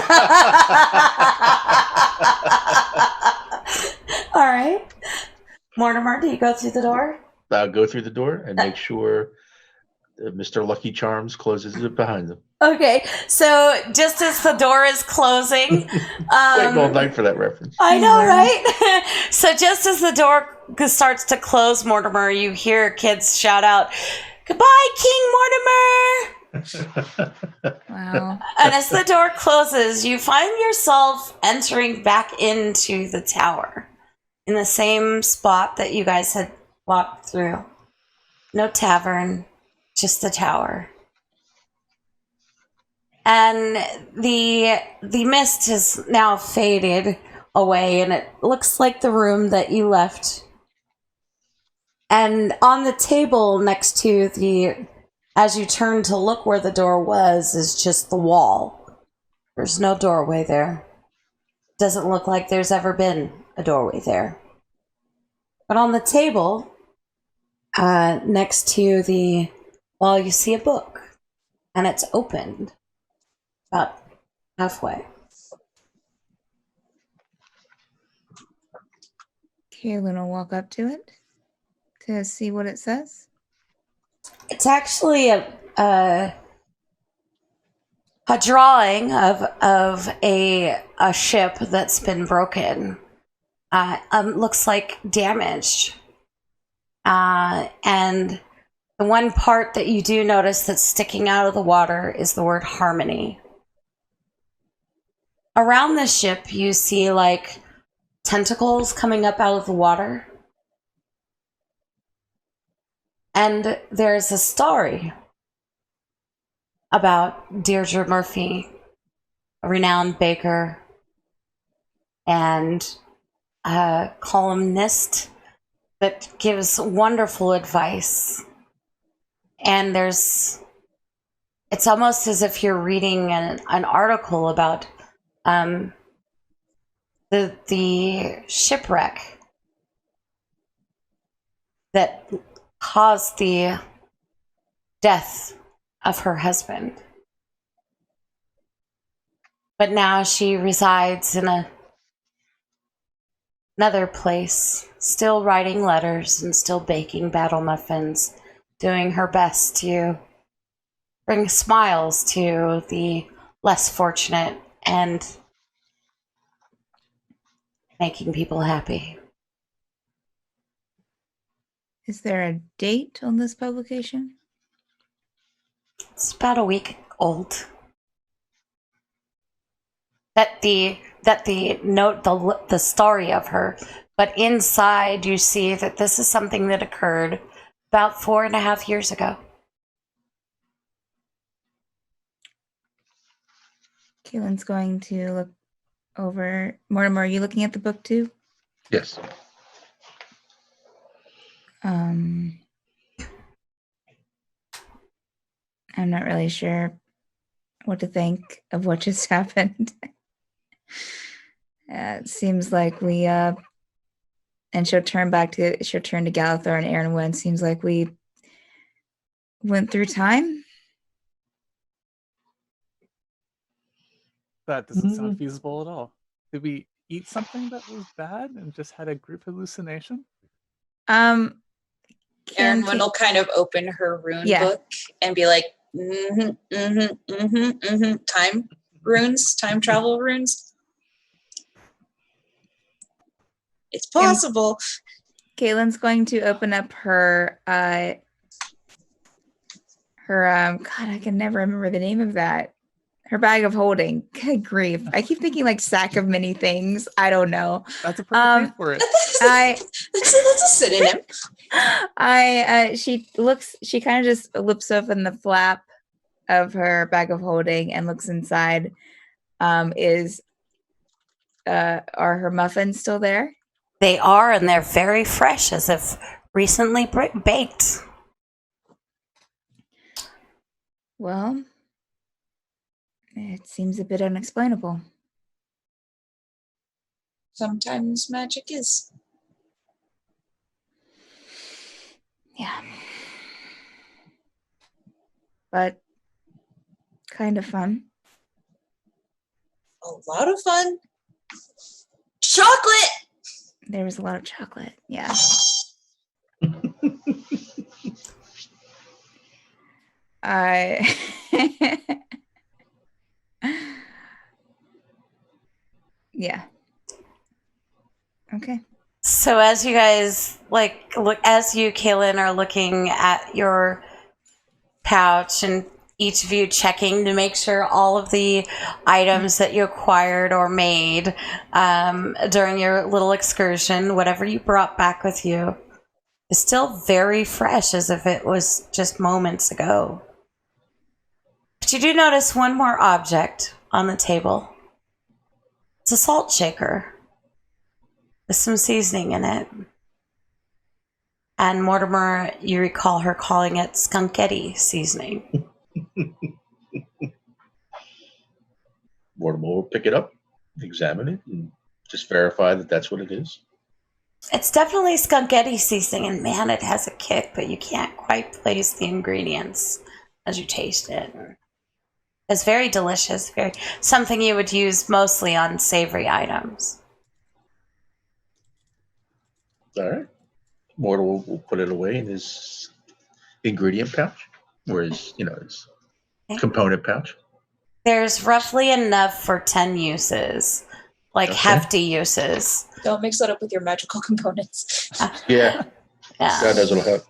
S2: All right. Mortimer, do you go through the door?
S6: I'll go through the door and make sure Mr. Lucky Charms closes it behind them.
S2: Okay, so just as the door is closing,
S6: Waiting all night for that reference.
S2: I know, right? So just as the door starts to close, Mortimer, you hear kids shout out, "Goodbye, King Mortimer!"
S3: Wow.
S2: And as the door closes, you find yourself entering back into the tower in the same spot that you guys had walked through. No tavern, just the tower. And the mist has now faded away, and it looks like the room that you left. And on the table next to as you turn to look where the door was, is just the wall. There's no doorway there. Doesn't look like there's ever been a doorway there. But on the table, next to the wall, you see a book, and it's opened about halfway.
S3: Caelynn will walk up to it to see what it says.
S2: It's actually a drawing of a ship that's been broken. Looks like damaged. And the one part that you do notice that's sticking out of the water is the word harmony. Around the ship, you see like tentacles coming up out of the water. And there's a story about Deirdre Murphy, a renowned baker and a columnist that gives wonderful advice. And it's almost as if you're reading an article about the shipwreck that caused the death of her husband. But now she resides in another place, still writing letters and still baking battle muffins, doing her best to bring smiles to the less fortunate and making people happy.
S3: Is there a date on this publication?
S2: It's about a week old. That the note the story of her, but inside you see that this is something that occurred about 4.5 years ago.
S3: Caelynn's going to look over. Mortimer, are you looking at the book too?
S6: Yes.
S3: I'm not really sure what to think of what just happened. It seems like we and she'll turn to Galathor and Aeronwen. Seems like we went through time.
S4: That doesn't sound feasible at all. Did we eat something that was bad and just had a group hallucination?
S5: Aeronwen will kind of open her rune book and be like, time runes, time travel runes. It's possible.
S3: Caelynn's going to open up her God, I can never remember the name of that. Her bag of holding. Good grief. I keep thinking like sack of many things. I don't know.
S4: That's a perfect name for it.
S5: That's a synonym.
S3: She kind of just looks open the flap of her bag of holding and looks inside. Are her muffins still there?
S2: They are, and they're very fresh, as if recently baked.
S3: Well, it seems a bit unexplainable.
S5: Sometimes magic is.
S3: Yeah. But kind of fun.
S5: A lot of fun. Chocolate!
S3: There was a lot of chocolate. Yeah. Yeah. Okay.
S2: So as you guys as you, Caelynn, are looking at your pouch and each of you checking to make sure all of the items that you acquired or made during your little excursion, whatever you brought back with you, is still very fresh as if it was just moments ago. But you do notice one more object on the table. It's a salt shaker with some seasoning in it. And Mortimer, you recall her calling it skunketti seasoning.
S6: Mortimer will pick it up, examine it, and just verify that that's what it is.
S2: It's definitely skunketti seasoning, and man, it has a kick, but you can't quite place the ingredients as you taste it. It's very delicious, very something you would use mostly on savory items.
S6: All right. Mortimer will put it away in his ingredient pouch, or his component pouch.
S2: There's roughly enough for 10 uses, hefty uses.
S5: Don't mix that up with your magical components.
S6: Yeah. That doesn't help.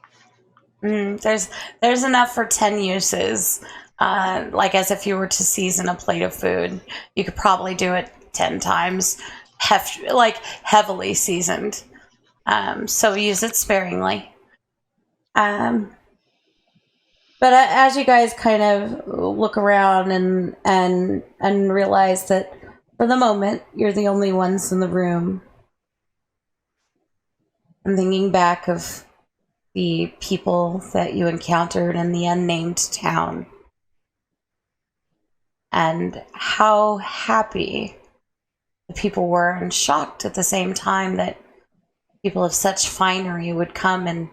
S2: There's enough for 10 uses. As if you were to season a plate of food, you could probably do it 10 times, heavily seasoned. So use it sparingly. But as you guys kind of look around and realize that for the moment you're the only ones in the room, I'm thinking back of the people that you encountered in the unnamed town and how happy the people were and shocked at the same time that people of such finery would come and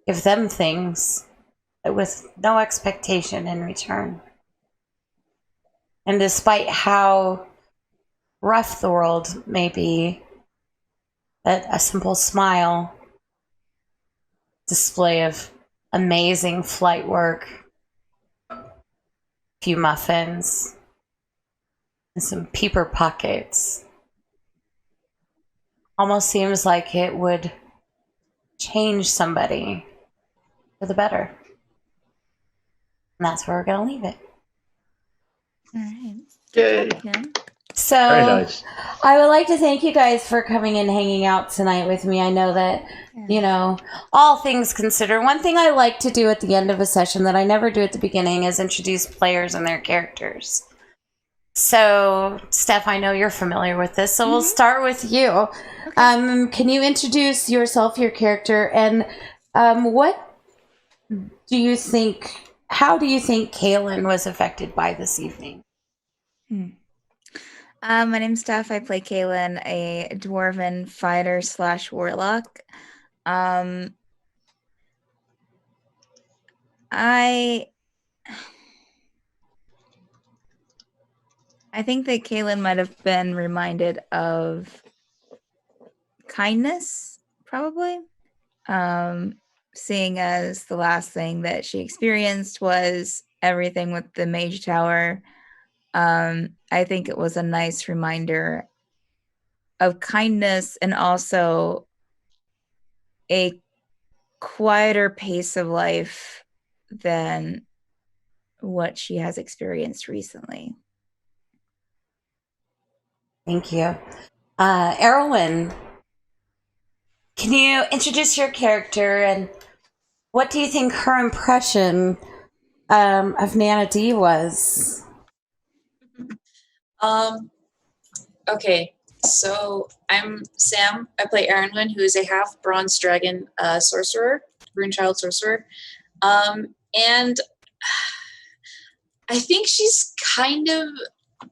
S2: give them things with no expectation in return. And despite how rough the world may be, that a simple smile, display of amazing flight work, a few muffins, and some peeper pockets almost seems like it would change somebody for the better. And that's where we're going to leave it.
S3: All right.
S6: Yay.
S3: Yeah.
S2: So
S6: Very nice.
S2: I would like to thank you guys for coming and hanging out tonight with me. I know that, all things considered, one thing I like to do at the end of a session that I never do at the beginning is introduce players and their characters. So, Steph, I know you're familiar with this, so we'll start with you. Okay. Can you introduce yourself, your character, and how do you think Caelynn was affected by this evening?
S3: My name's Steph. I play Caelynn, a dwarven fighter / warlock. I think that Caelynn might have been reminded of kindness, probably. Seeing as the last thing that she experienced was everything with the Mage Tower. I think it was a nice reminder of kindness and also a quieter pace of life than what she has experienced recently.
S2: Thank you. Aeronwen, can you introduce your character and what do you think her impression of Nana D was?
S5: Okay, so I'm Sam. I play Aeronwen, who is a half bronze dragon sorcerer, runechild sorcerer. And I think she's kind of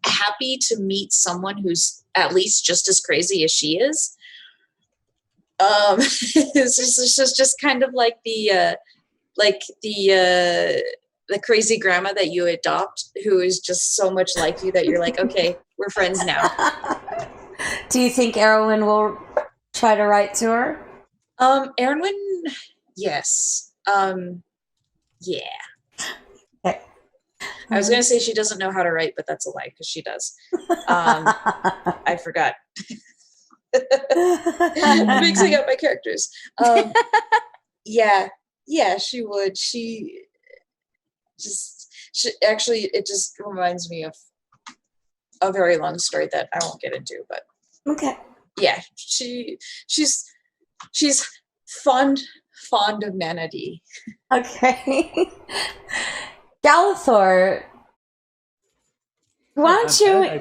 S5: happy to meet someone who's at least just as crazy as she is. It's just kind of like the the crazy grandma that you adopt, who is just so much like you that you're like, okay, we're friends now.
S2: Do you think Aeronwen will try to write to her?
S5: Aeronwen, yes. Yeah.
S2: Okay.
S5: I was gonna say she doesn't know how to write, but that's a lie because she does. I forgot. I'm mixing up my characters. Yeah, she would. Actually, it just reminds me of a very long story that I won't get into, but
S2: Okay.
S5: yeah, she's fond of Nanady.
S2: Okay. Galathor, why don't you...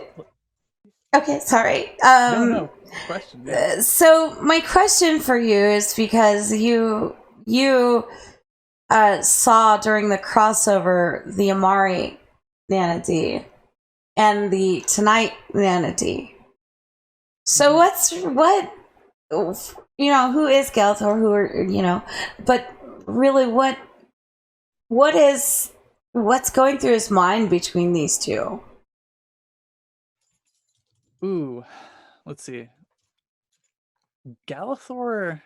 S2: Okay, sorry.
S4: No. Question. Yeah.
S2: So my question for you is because you saw during the crossover the Amari Nanady and the Tonight Nanady. So who is Galathor? But really, what's going through his mind between these two?
S4: Ooh, let's see. Galathor's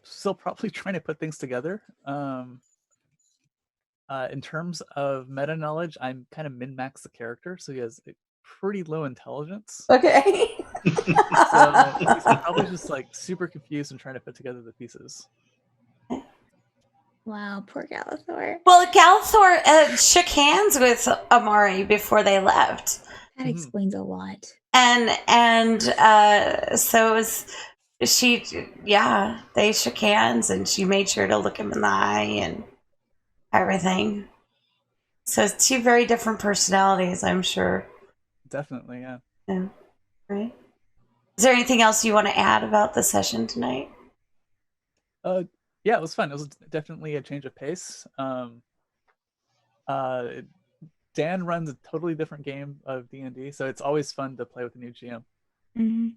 S4: still probably trying to put things together. In terms of meta knowledge, I'm kind of min-max the character, so he has a pretty low intelligence.
S2: Okay.
S4: So he's probably just like super confused and trying to put together the pieces.
S3: Wow, poor Galathor.
S2: Well, Galathor shook hands with Amari before they left.
S3: That explains a lot.
S2: And so it was, they shook hands and she made sure to look him in the eye and everything. So it's two very different personalities, I'm sure.
S4: Definitely, yeah.
S2: Right. Is there anything else you want to add about the session tonight?
S4: Yeah, it was fun. It was definitely a change of pace. Dan runs a totally different game of D&D, so it's always fun to play with a new GM.
S3: Mm-hmm.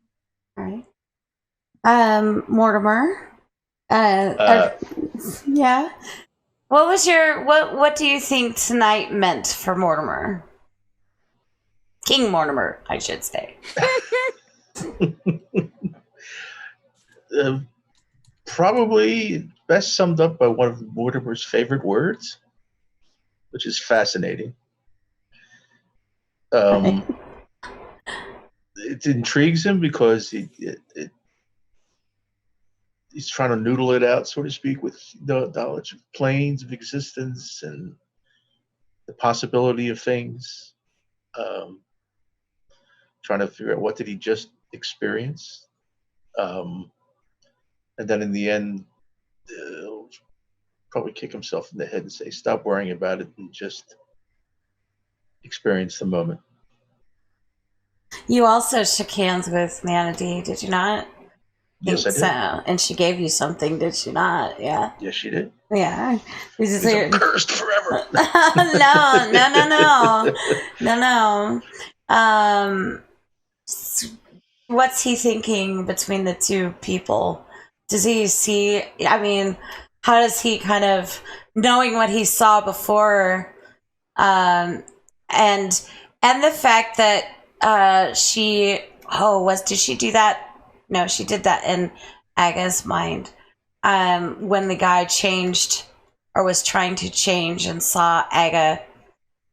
S2: All right. Mortimer. Yeah. What was what do you think tonight meant for Mortimer? King Mortimer, I should say.
S6: Probably best summed up by one of Mortimer's favorite words, which is fascinating. It intrigues him because he's trying to noodle it out, so to speak, with the knowledge of planes of existence and the possibility of things. Trying to figure out what did he just experience. And then in the end, he'll probably kick himself in the head and say, stop worrying about it and just experience the moment.
S2: You also shook hands with Nanady, did you not?
S6: Yes, I did.
S2: So, and she gave you something, did she not? Yeah.
S6: Yes, she did.
S2: Yeah.
S6: I'm cursed forever.
S2: No. What's he thinking between the two people? Does he see, how does he kind of, knowing what he saw before, and the fact that did she do that? No, she did that in Aga's mind. When the guy changed or was trying to change and saw Aga,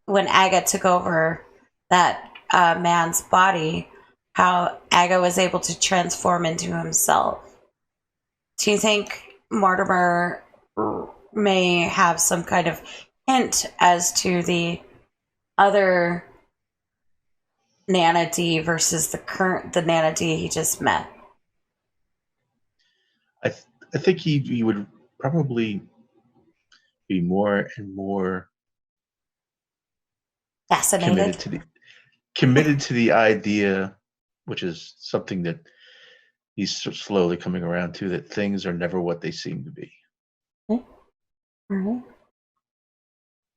S2: when Aga took over that man's body, how Aga was able to transform into himself. Do you think Mortimer may have some kind of hint as to the other Nanady versus the Nanady he just met?
S6: I think he would probably be more and more
S2: fascinated,
S6: committed to the idea, which is something that he's slowly coming around to, that things are never what they seem to be.
S2: Mm-hmm.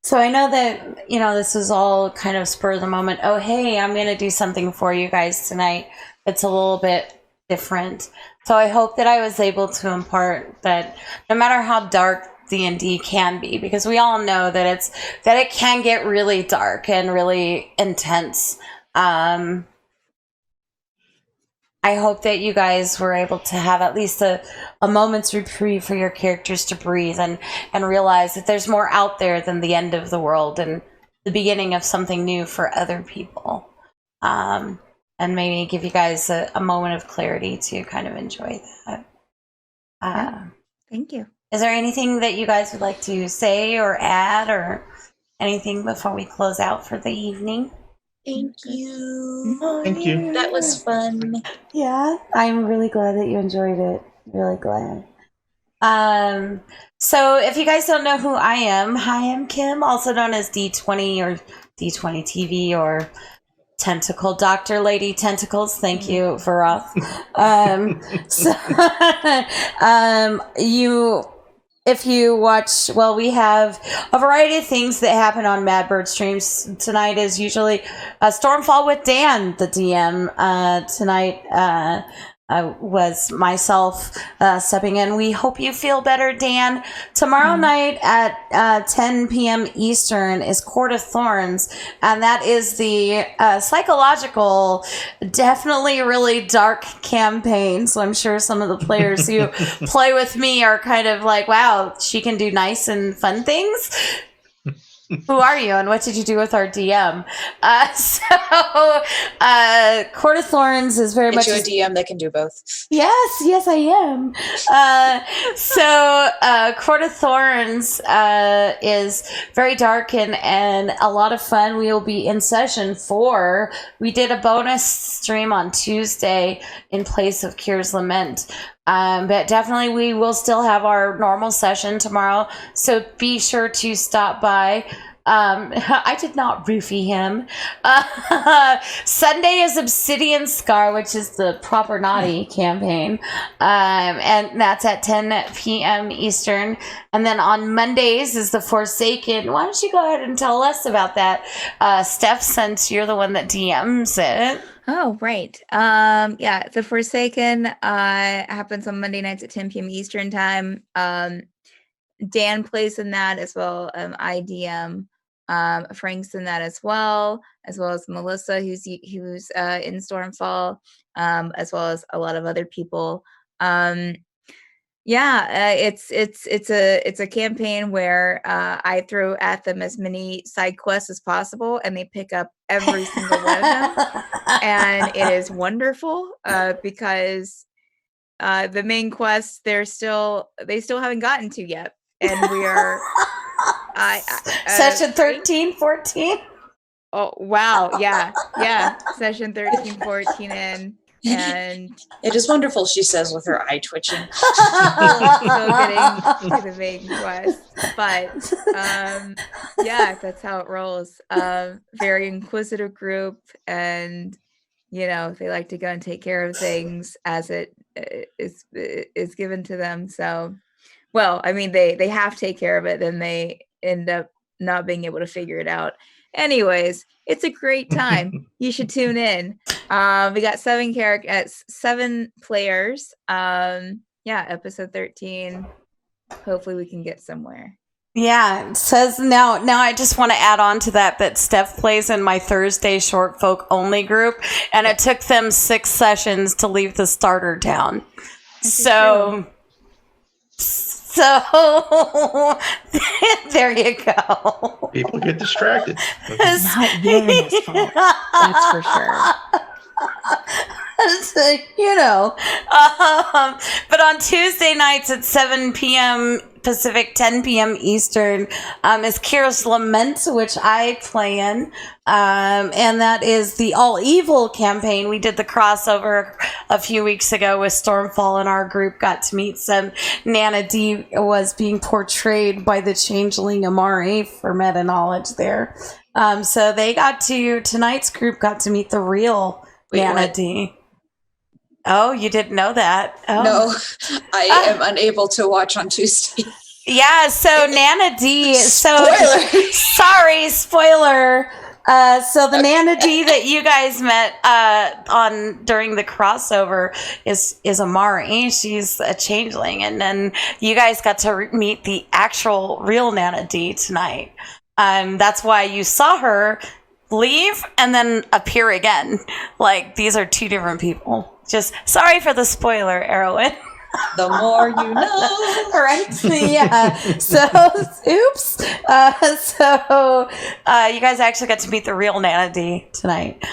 S2: So I know that, this is all kind of spur of the moment. Oh, hey, I'm going to do something for you guys tonight that's a little bit different. So I hope that I was able to impart that no matter how dark D&D can be, because we all know that it can get really dark and really intense. I hope that you guys were able to have at least a moment's reprieve for your characters to breathe and realize that there's more out there than the end of the world and the beginning of something new for other people. And maybe give you guys a moment of clarity to kind of enjoy that.
S3: Thank you.
S2: Is there anything that you guys would like to say or add or anything before we close out for the evening?
S5: Thank you.
S6: Thank you.
S5: That was fun.
S2: Yeah, I'm really glad that you enjoyed it. Really glad. So if you guys don't know who I am, hi, I'm Kim, also known as D20 or D20 TV or Tentacle Dr. Lady Tentacles. Thank you, Varoth. If you watch, well, we have a variety of things that happen on Madbird streams. Tonight is usually Stormfall with Dan, the DM. Tonight was myself stepping in. We hope you feel better, Dan. Tomorrow night at 10 p.m. Eastern is Court of Thorns, and that is the psychological, definitely really dark campaign. So I'm sure some of the players who play with me are kind of like, wow, she can do nice and fun things. Who are you and what did you do with our DM? Court of Thorns is very much
S5: you a DM that can do both.
S2: Yes, I am. Court of Thorns is very dark and a lot of fun. We will be in session 4. We did a bonus stream on Tuesday in place of Kyr's Lament. But definitely we will still have our normal session tomorrow, so be sure to stop by. I did not roofie him. Sunday is Obsidian Scar, which is the proper naughty campaign, and that's at 10 p.m. Eastern. And then on Mondays is the Forsaken. Why don't you go ahead and tell us about that, Steph, since you're the one that DMs it.
S3: Oh, right. The Forsaken happens on Monday nights at 10 p.m. Eastern time. Dan plays in that as well. I DM. Frank's in that as well as Melissa, who's in Stormfall, as well as a lot of other people. It's a campaign where I throw at them as many side quests as possible, and they pick up every single one of them, and it is wonderful because the main quests they still haven't gotten to yet, and we are
S2: session 13, 14.
S3: Oh wow, yeah, session 13, 14 in. And
S5: it is wonderful, she says with her eye twitching.
S3: Still getting to the main quest, but that's how it rolls. Very inquisitive group, and they like to go and take care of things as it is given to them. So, well, I mean, they have to take care of it, then they end up not being able to figure it out. Anyways, it's a great time. You should tune in. We got 7 players. Episode 13. Hopefully we can get somewhere.
S2: Yeah, it says now I just want to add on to that Steph plays in my Thursday short folk only group, and it took them 6 sessions to leave the starter town. So there you go.
S6: People get distracted.
S3: Not Uranus' fault. That's for sure.
S2: So, but on Tuesday nights at 7 p.m. Pacific, 10 p.m. Eastern, is Kyr's Lament, which I play in. And that is the All Evil campaign. We did the crossover a few weeks ago with Stormfall, and our group got to meet some. Nana D was being portrayed by the changeling Amari for meta knowledge there. So tonight's group got to meet the real Nana D. Oh, you didn't know that? Oh.
S5: No, I am unable to watch on Tuesday.
S2: Yeah, so Nana D.
S5: Spoiler.
S2: Sorry, spoiler. So the Nana D that you guys met during the crossover is Amari. She's a changeling, and then you guys got to meet the actual real Nana D tonight. That's why you saw her leave and then appear again. Like, these are two different people. Just sorry for the spoiler, Aeronwen.
S5: The more you know.
S2: Right? Yeah. So, oops. You guys actually got to meet the real Nana D tonight.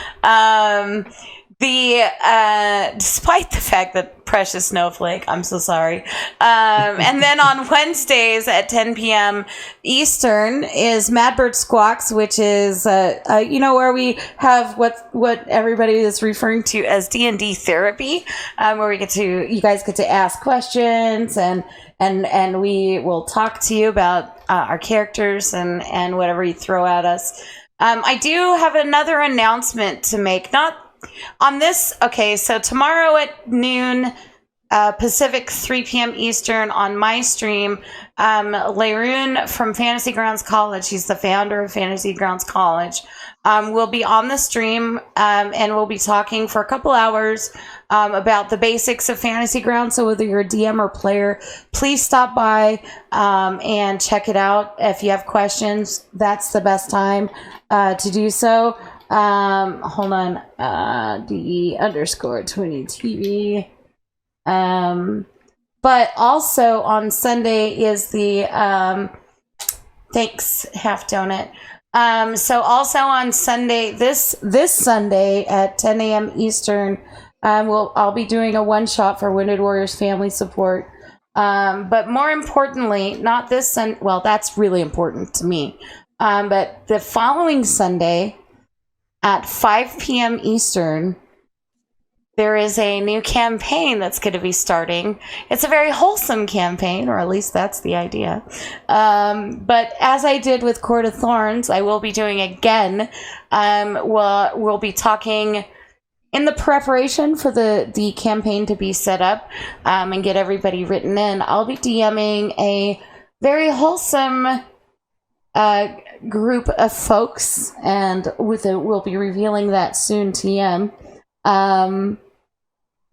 S2: Despite the fact that Precious Snowflake, I'm so sorry. And then on Wednesdays at 10 p.m. Eastern is Madbird Squawks, which is, where we have what everybody is referring to as D&D therapy, where you guys get to ask questions and we will talk to you about our characters and whatever you throw at us. I do have another announcement to make, not on this. Okay, so tomorrow at noon Pacific, 3 p.m. Eastern on my stream, Leroon from Fantasy Grounds College, he's the founder of Fantasy Grounds College, will be on the stream, and we'll be talking for a couple hours about the basics of Fantasy Grounds. So whether you're a DM or player, please stop by and check it out. If you have questions, that's the best time to do so. Hold on, DE_20TV. But also on Sunday is the, thanks, Half Donut. So also on Sunday, this Sunday at 10 a.m. Eastern, I'll be doing a one-shot for Wounded Warriors Family Support. But more importantly, not this Sunday, well, that's really important to me. But the following Sunday, at 5 p.m. Eastern, there is a new campaign that's going to be starting. It's a very wholesome campaign, or at least that's the idea. But as I did with Court of Thorns, I will be doing again. We'll be talking in the preparation for the campaign to be set up and get everybody written in. I'll be DMing a very wholesome group of folks, and we'll be revealing that soon, TM,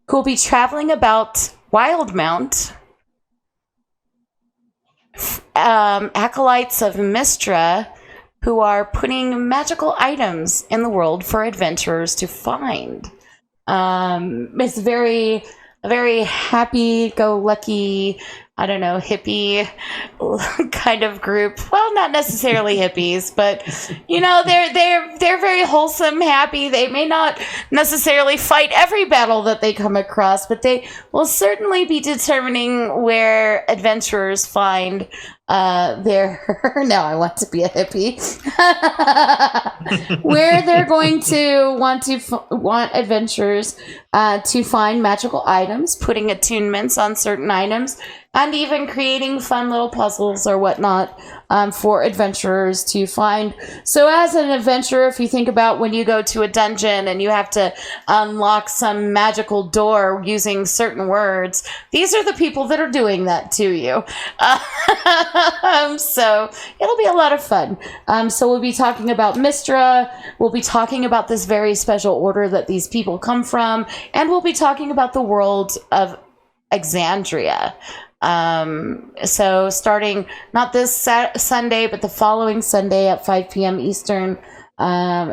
S2: who'll be traveling about Wildmount, acolytes of Mystra, who are putting magical items in the world for adventurers to find. It's a very happy-go-lucky, I don't know, hippie kind of group. Well, not necessarily hippies, but they're very wholesome, happy. They may not necessarily fight every battle that they come across, but they will certainly be determining where adventurers find their now I want to be a hippie where they're going to want adventurers to find magical items, putting attunements on certain items, and even creating fun little puzzles or whatnot for adventurers to find. So as an adventurer, if you think about when you go to a dungeon and you have to unlock some magical door using certain words, these are the people that are doing that to you. So it'll be a lot of fun. So we'll be talking about Mystra, we'll be talking about this very special order that these people come from, and we'll be talking about the world of Exandria. So starting not this Sunday, but the following Sunday at 5 p.m. Eastern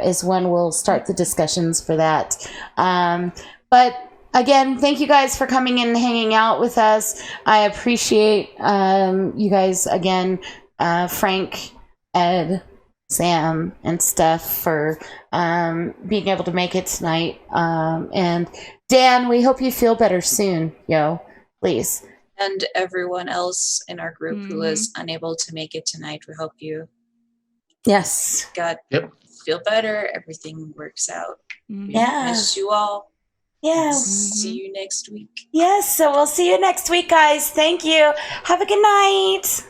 S2: is when we'll start the discussions for that. But again, thank you guys for coming in and hanging out with us. I appreciate you guys again, Frank, Ed, Sam, and Steph for being able to make it tonight. And Dan, we hope you feel better soon, please.
S5: And everyone else in our group who was unable to make it tonight, we hope you feel better, everything works out. We miss you all. See you next week.
S2: Yes, so we'll see you next week, guys. Thank you. Have a good night.